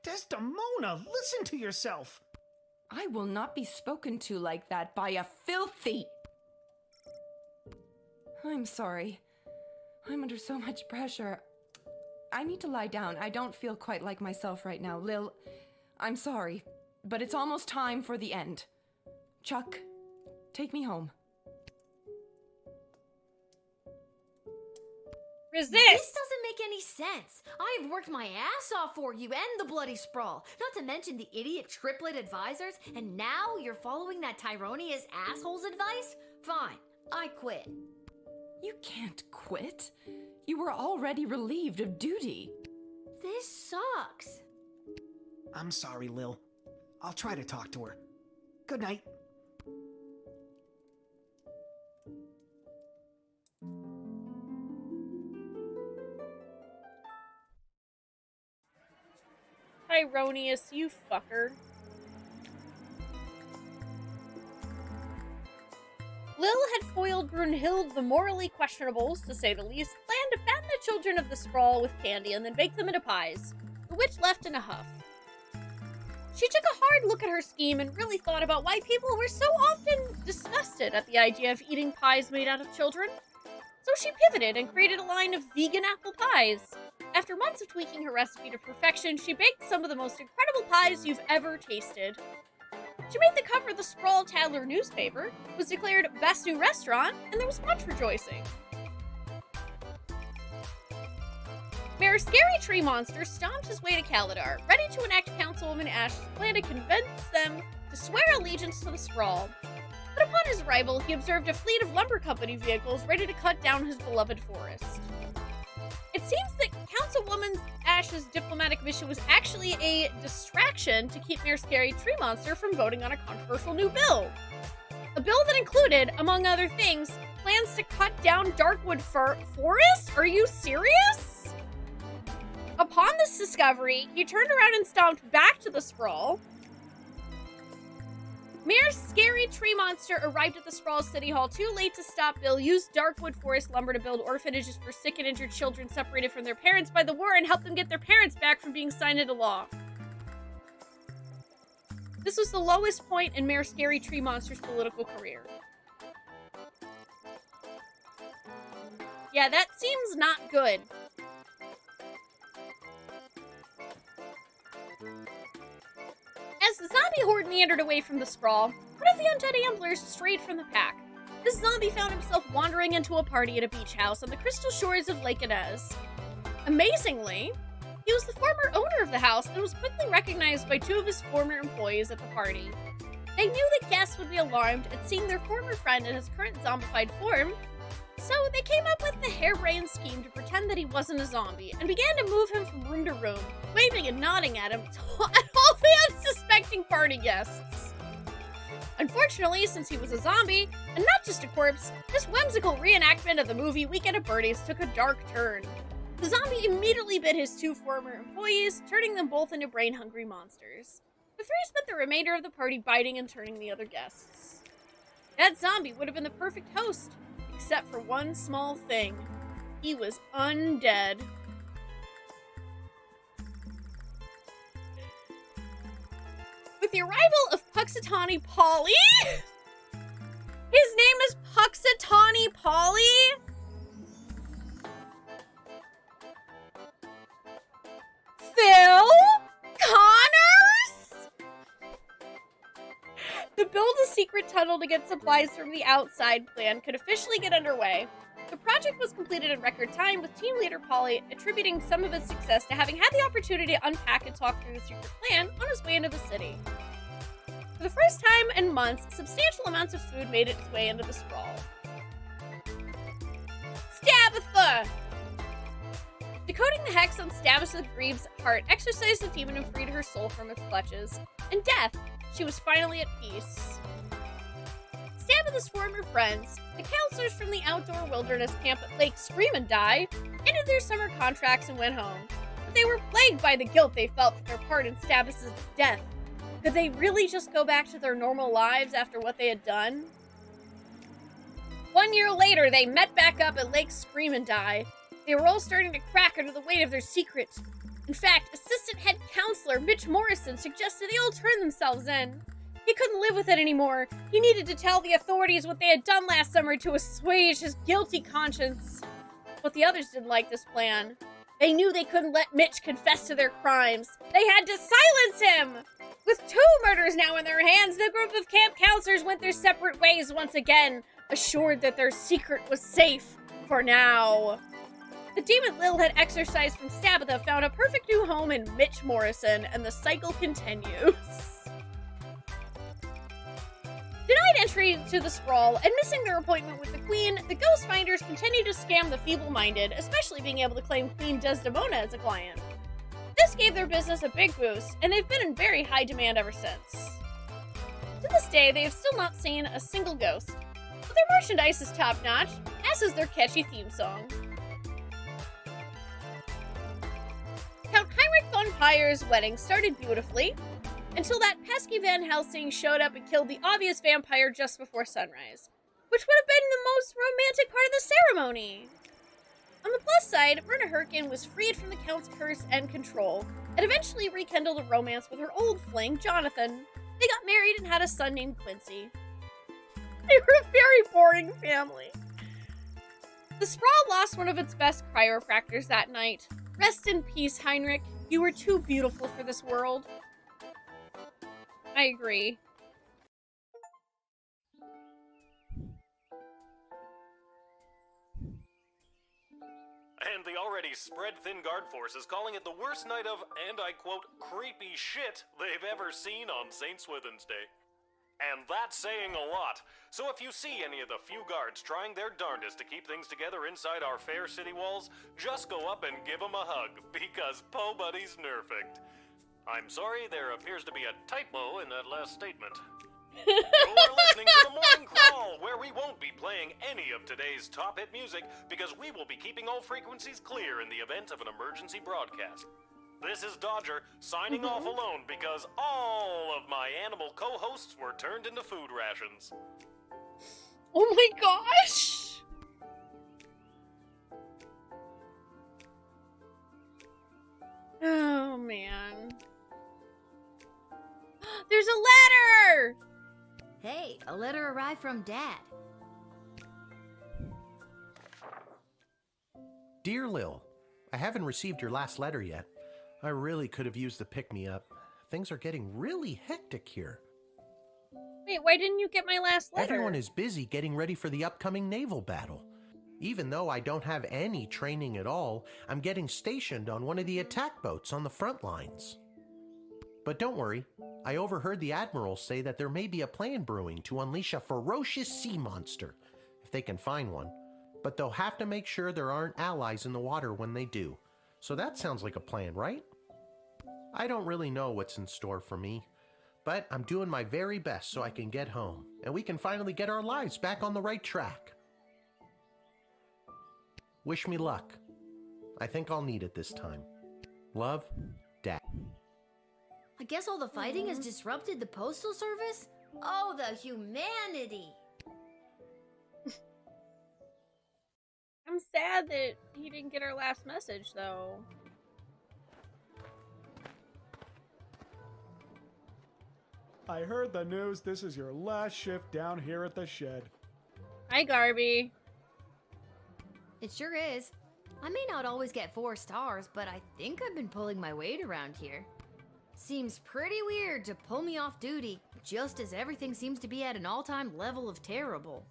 Desdemona, listen to yourself. I will not be spoken to like that by a filthy... I'm sorry. I'm under so much pressure. I need to lie down. I don't feel quite like myself right now. Lil, I'm sorry, but it's almost time for the end. Chuck, take me home. Resist! This doesn't make any sense. I have worked my ass off for you and the Bloody Sprawl, not to mention the idiot triplet advisors, and now you're following that Tyronius asshole's advice? Fine, I quit. You can't quit. You were already relieved of duty. This sucks. I'm sorry, Lil. I'll try to talk to her. Good night. Tyronius, you fucker. Lil had foiled Brunhild the morally questionables, to say the least, planned to fatten the children of the Sprawl with candy and then bake them into pies. The witch left in a huff. She took a hard look at her scheme and really thought about why people were so often disgusted at the idea of eating pies made out of children. So she pivoted and created a line of vegan apple pies. After months of tweaking her recipe to perfection, she baked some of the most incredible pies you've ever tasted. She made the cover of the Sprawl Tadler newspaper, was declared Best New Restaurant, and there was much rejoicing. Mayor Scary Tree Monster stomped his way to Kaladar, ready to enact Councilwoman Ash's plan to convince them to swear allegiance to the Sprawl. But upon his arrival, he observed a fleet of lumber company vehicles ready to cut down his beloved forest. It seems that Councilwoman Ash's diplomatic mission was actually a distraction to keep Mayor Scary Tree Monster from voting on a controversial new bill. A bill that included, among other things, plans to cut down Darkwood Forest? Are you serious? Upon this discovery, he turned around and stomped back to the Sprawl. Mayor Scary Tree Monster arrived at the Sprawl City Hall too late to stop Bill, used Darkwood Forest lumber to build orphanages for sick and injured children separated from their parents by the war and help them get their parents back from being signed into law. This was the lowest point in Mayor Scary Tree Monster's political career. Yeah, that seems not good. zombie horde meandered away from the sprawl, one of the undead amblers strayed from the pack. This zombie found himself wandering into a party at a beach house on the crystal shores of Lake Inez. Amazingly, he was the former owner of the house and was quickly recognized by two of his former employees at the party. They knew that guests would be alarmed at seeing their former friend in his current zombified form, so they came up with the harebrained scheme to pretend that he wasn't a zombie and began to move him from room to room, waving and nodding at him at all the unsuspecting party guests. Unfortunately, since he was a zombie, and not just a corpse, this whimsical reenactment of the movie Weekend at Bernie's took a dark turn. The zombie immediately bit his two former employees, turning them both into brain-hungry monsters. The three spent the remainder of the party biting and turning the other guests. That zombie would have been the perfect host, except for one small thing. He was undead. With the arrival of Puxatawny Polly, his name is Puxatawny Polly. Phil Connors? The build-a-secret tunnel to get supplies from the outside plan could officially get underway. The project was completed in record time, with team leader Polly attributing some of its success to having had the opportunity to unpack and talk through the secret plan on his way into the city. For the first time in months, substantial amounts of food made its way into the sprawl. Stabitha! Decoding the hex on Stabitha Greaves' heart exorcised the demon and freed her soul from its clutches. In death, she was finally at peace. Stabitha's former friends, the counselors from the outdoor wilderness camp at Lake Scream and Die, ended their summer contracts and went home. But they were plagued by the guilt they felt for their part in Stabitha's death. Could they really just go back to their normal lives after what they had done? 1 year later, they met back up at Lake Scream and Die. They were all starting to crack under the weight of their secrets. In fact, assistant head counselor Mitch Morrison suggested they all turn themselves in. He couldn't live with it anymore. He needed to tell the authorities what they had done last summer to assuage his guilty conscience. But the others didn't like this plan. They knew they couldn't let Mitch confess to their crimes. They had to silence him! With 2 murders now in their hands, the group of camp counselors went their separate ways once again, assured that their secret was safe for now. The demon Lil had exorcised from Stabitha found a perfect new home in Mitch Morrison, and the cycle continues. Denied entry to the sprawl and missing their appointment with the Queen, the Ghost Finders continue to scam the feeble-minded, especially being able to claim Queen Desdemona as a client. This gave their business a big boost, and they've been in very high demand ever since. To this day, they have still not seen a single ghost, but their merchandise is top-notch, as is their catchy theme song. Count Heinrich von Pyre's wedding started beautifully, until that pesky Van Helsing showed up and killed the obvious vampire just before sunrise, which would have been the most romantic part of the ceremony. On the plus side, Verna Herkin was freed from the Count's curse and control, and eventually rekindled a romance with her old fling, Jonathan. They got married and had a son named Quincy. They were a very boring family. The sprawl lost one of its best chiropractors that night. Rest in peace, Heinrich. You were too beautiful for this world. I agree. And the already spread-thin guard force is calling it the worst night of, and I quote, creepy shit they've ever seen on St. Swithin's Day. And that's saying a lot. So if you see any of the few guards trying their darndest to keep things together inside our fair city walls, just go up and give them a hug, because Po Buddy's nerfect. I'm sorry, there appears to be a typo in that last statement. You're listening to the Morning Crawl, where we won't be playing any of today's top hit music because we will be keeping all frequencies clear in the event of an emergency broadcast. This is Dodger, signing off alone because all of my animal co-hosts were turned into food rations. Oh my gosh! Oh man. There's a letter! Hey, a letter arrived from Dad. Dear Lil, I haven't received your last letter yet. I really could have used the pick-me-up. things are getting really hectic here. Wait, why didn't you get my last letter? Everyone is busy getting ready for the upcoming naval battle. Even though I don't have any training at all, I'm getting stationed on one of the attack boats on the front lines. But don't worry, I overheard the Admiral say that there may be a plan brewing to unleash a ferocious sea monster, if they can find one. But they'll have to make sure there aren't allies in the water when they do. So that sounds like a plan, right? I don't really know what's in store for me, but I'm doing my very best so I can get home, and we can finally get our lives back on the right track. Wish me luck. I think I'll need it this time. Love, Dad. I guess all the fighting has disrupted the postal service? Oh, the humanity! I'm sad that he didn't get our last message, though. I heard the news this is your last shift down here at the shed. Hi, Garby. It sure is. I may not always get 4 stars, but I think I've been pulling my weight around here. Seems pretty weird to pull me off duty, just as everything seems to be at an all-time level of terrible.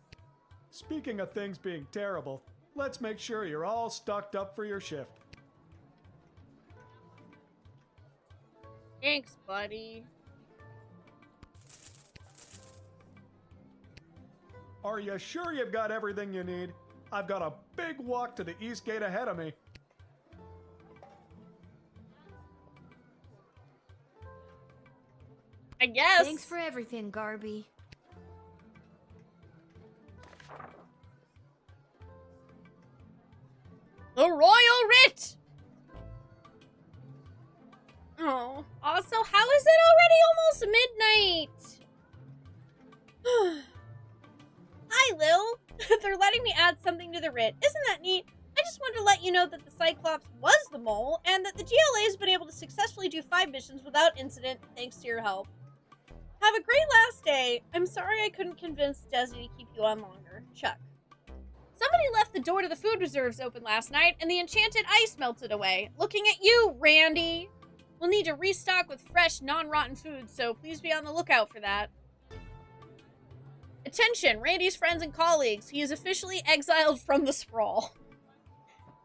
Speaking of things being terrible, let's make sure you're all stocked up for your shift. Thanks, buddy. Are you sure you've got everything you need? I've got a big walk to the east gate ahead of me. I guess. Thanks for everything, Garby. The Royal Writ! Oh, also, how is it already almost midnight? Hi, Lil. They're letting me add something to the writ. Isn't that neat? I just wanted to let you know that the Cyclops was the mole, and that the GLA has been able to successfully do 5 missions without incident, thanks to your help. Have a great last day. I'm sorry I couldn't convince Desi to keep you on longer. Chuck. Somebody left the door to the food reserves open last night, and the enchanted ice melted away. Looking at you, Randy. We'll need to restock with fresh, non-rotten food, so please be on the lookout for that. Attention, Randy's friends and colleagues. He is officially exiled from the sprawl.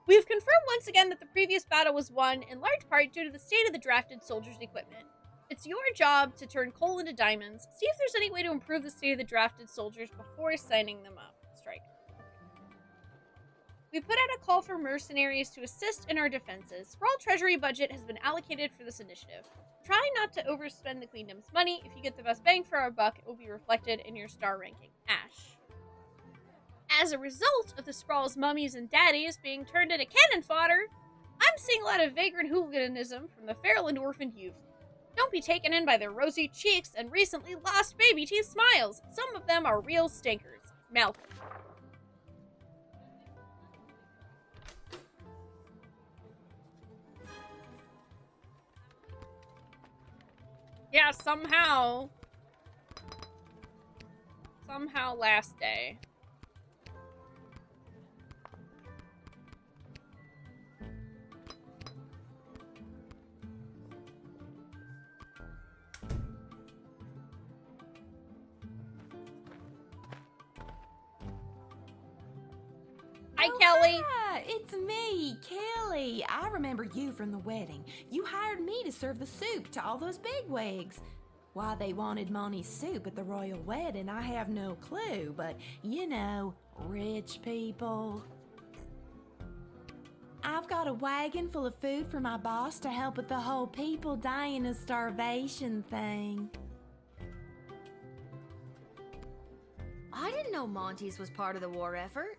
We have confirmed once again that the previous battle was won, in large part due to the state of the drafted soldiers' equipment. It's your job to turn coal into diamonds. See if there's any way to improve the state of the drafted soldiers before signing them up. Strike. We put out a call for mercenaries to assist in our defenses. Sprawl Treasury budget has been allocated for this initiative. Try not to overspend the Queendom's money. If you get the best bang for our buck, it will be reflected in your star ranking. Ash. As a result of the Sprawl's mummies and daddies being turned into cannon fodder, I'm seeing a lot of vagrant hooliganism from the feral and orphaned youth. Don't be taken in by their rosy cheeks and recently lost baby teeth smiles. Some of them are real stinkers. Malcolm. Yeah, somehow last day. Hi, Kelly. Hi, it's me, Kelly. I remember you from the wedding. You hired me to serve the soup to all those bigwigs. Why they wanted Monty's soup at the royal wedding, I have no clue, but you know, rich people. I've got a wagon full of food for my boss to help with the whole people dying of starvation thing. I didn't know Monty's was part of the war effort.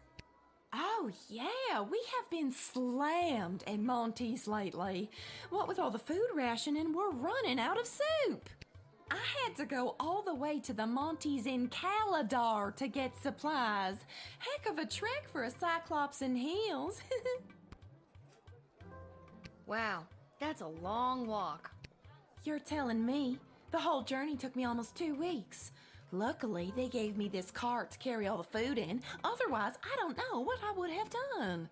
Oh, yeah, we have been slammed at Monty's lately. What with all the food rationing, we're running out of soup. I had to go all the way to the Monty's in Caladar to get supplies. Heck of a trek for a Cyclops in heels. Wow, that's a long walk. You're telling me. The whole journey took me almost 2 weeks. Luckily, they gave me this cart to carry all the food in. Otherwise, I don't know what I would have done.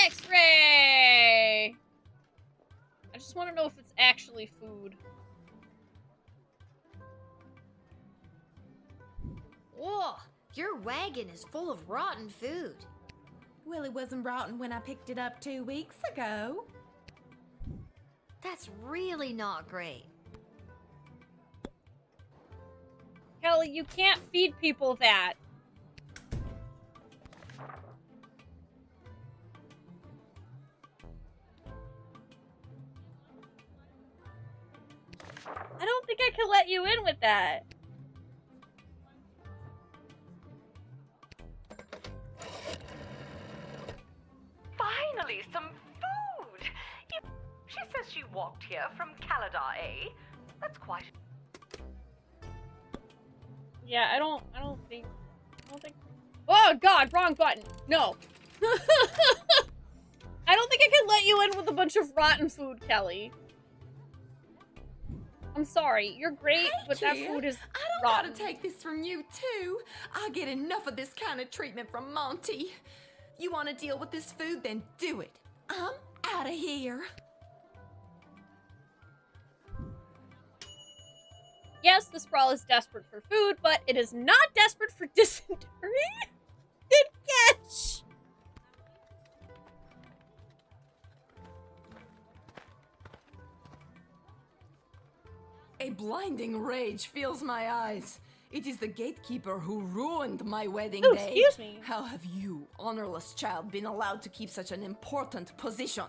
X-ray! I just want to know if it's actually food. Whoa, your wagon is full of rotten food. Well, it wasn't rotten when I picked it up 2 weeks ago. That's really not great. Kelly, you can't feed people that. I don't think I can let you in with that. Finally, some food! She says she walked here from Caladar, eh? That's quite... Yeah, I don't think... Oh god, wrong button. No. I don't think I can let you in with a bunch of rotten food, Kelly. I'm sorry. You're great, but that food is I don't rotten. gotta take this from you, too. I get enough of this kind of treatment from Monty. You want to deal with this food, then do it. I'm out of here. Yes, the Sprawl is desperate for food, but it is not desperate for dysentery. Good catch! A blinding rage fills my eyes. It is the gatekeeper who ruined my wedding Oh, day. excuse me. How have you, honorless child, been allowed to keep such an important position?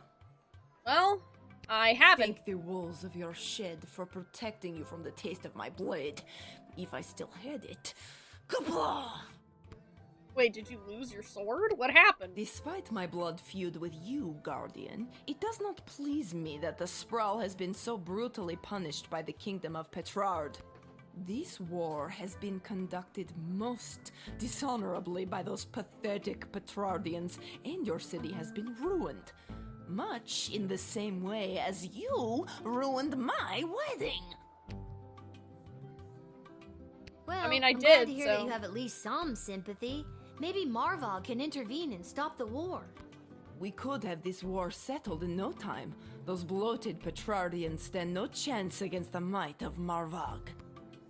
Well, I haven't. Thank the walls of your shed for protecting you from the taste of my blade. If I still had it. Kapla! Wait, did you lose your sword? What happened? Despite my blood feud with you, Guardian, it does not please me that the Sprawl has been so brutally punished by the Kingdom of Petrard. This war has been conducted most dishonorably by those pathetic Petrardians, and your city has been ruined. Much in the same way as you ruined my wedding. Well, I mean, I I'm glad did, to hear so... that you have at least some sympathy. Maybe Marvog can intervene and stop the war. We could have this war settled in no time. Those bloated Petrardians stand no chance against the might of Marvog.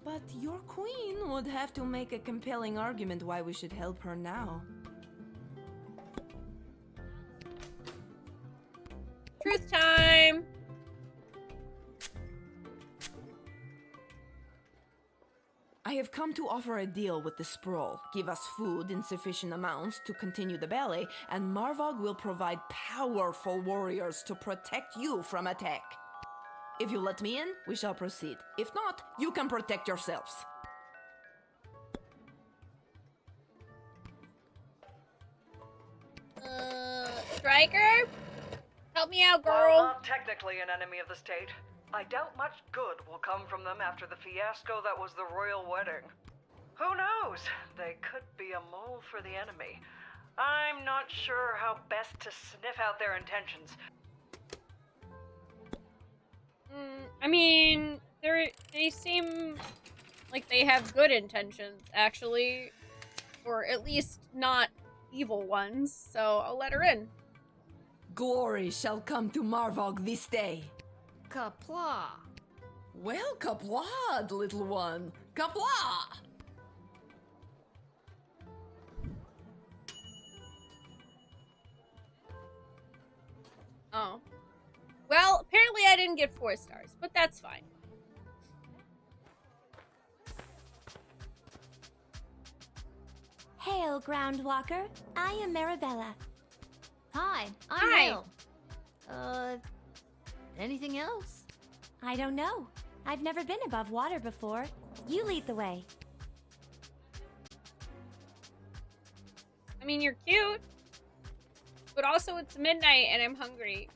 But your queen would have to make a compelling argument why we should help her now. Truth time! I have come to offer a deal with the Sprawl. Give us food in sufficient amounts to continue the ballet, and Marvog will provide powerful warriors to protect you from attack. If you let me in, we shall proceed. If not, you can protect yourselves. Striker? Help me out, girl. While not technically an enemy of the state, I doubt much good will come from them after the fiasco that was the royal wedding. Who knows? They could be a mole for the enemy. I'm not sure how best to sniff out their intentions. I mean, they seem like they have good intentions, actually. Or at least not evil ones, so I'll let her in. Glory shall come to Marvog this day. Kapla! Well, kaplad, little one. Kapla! Oh. Well, apparently I didn't get 4 stars, but that's fine. Hail, Groundwalker. I am Marabella. Hi, I'm Hi. Hale. Anything else? I don't know. I've never been above water before. You lead the way. I mean, you're cute. But also it's midnight and I'm hungry.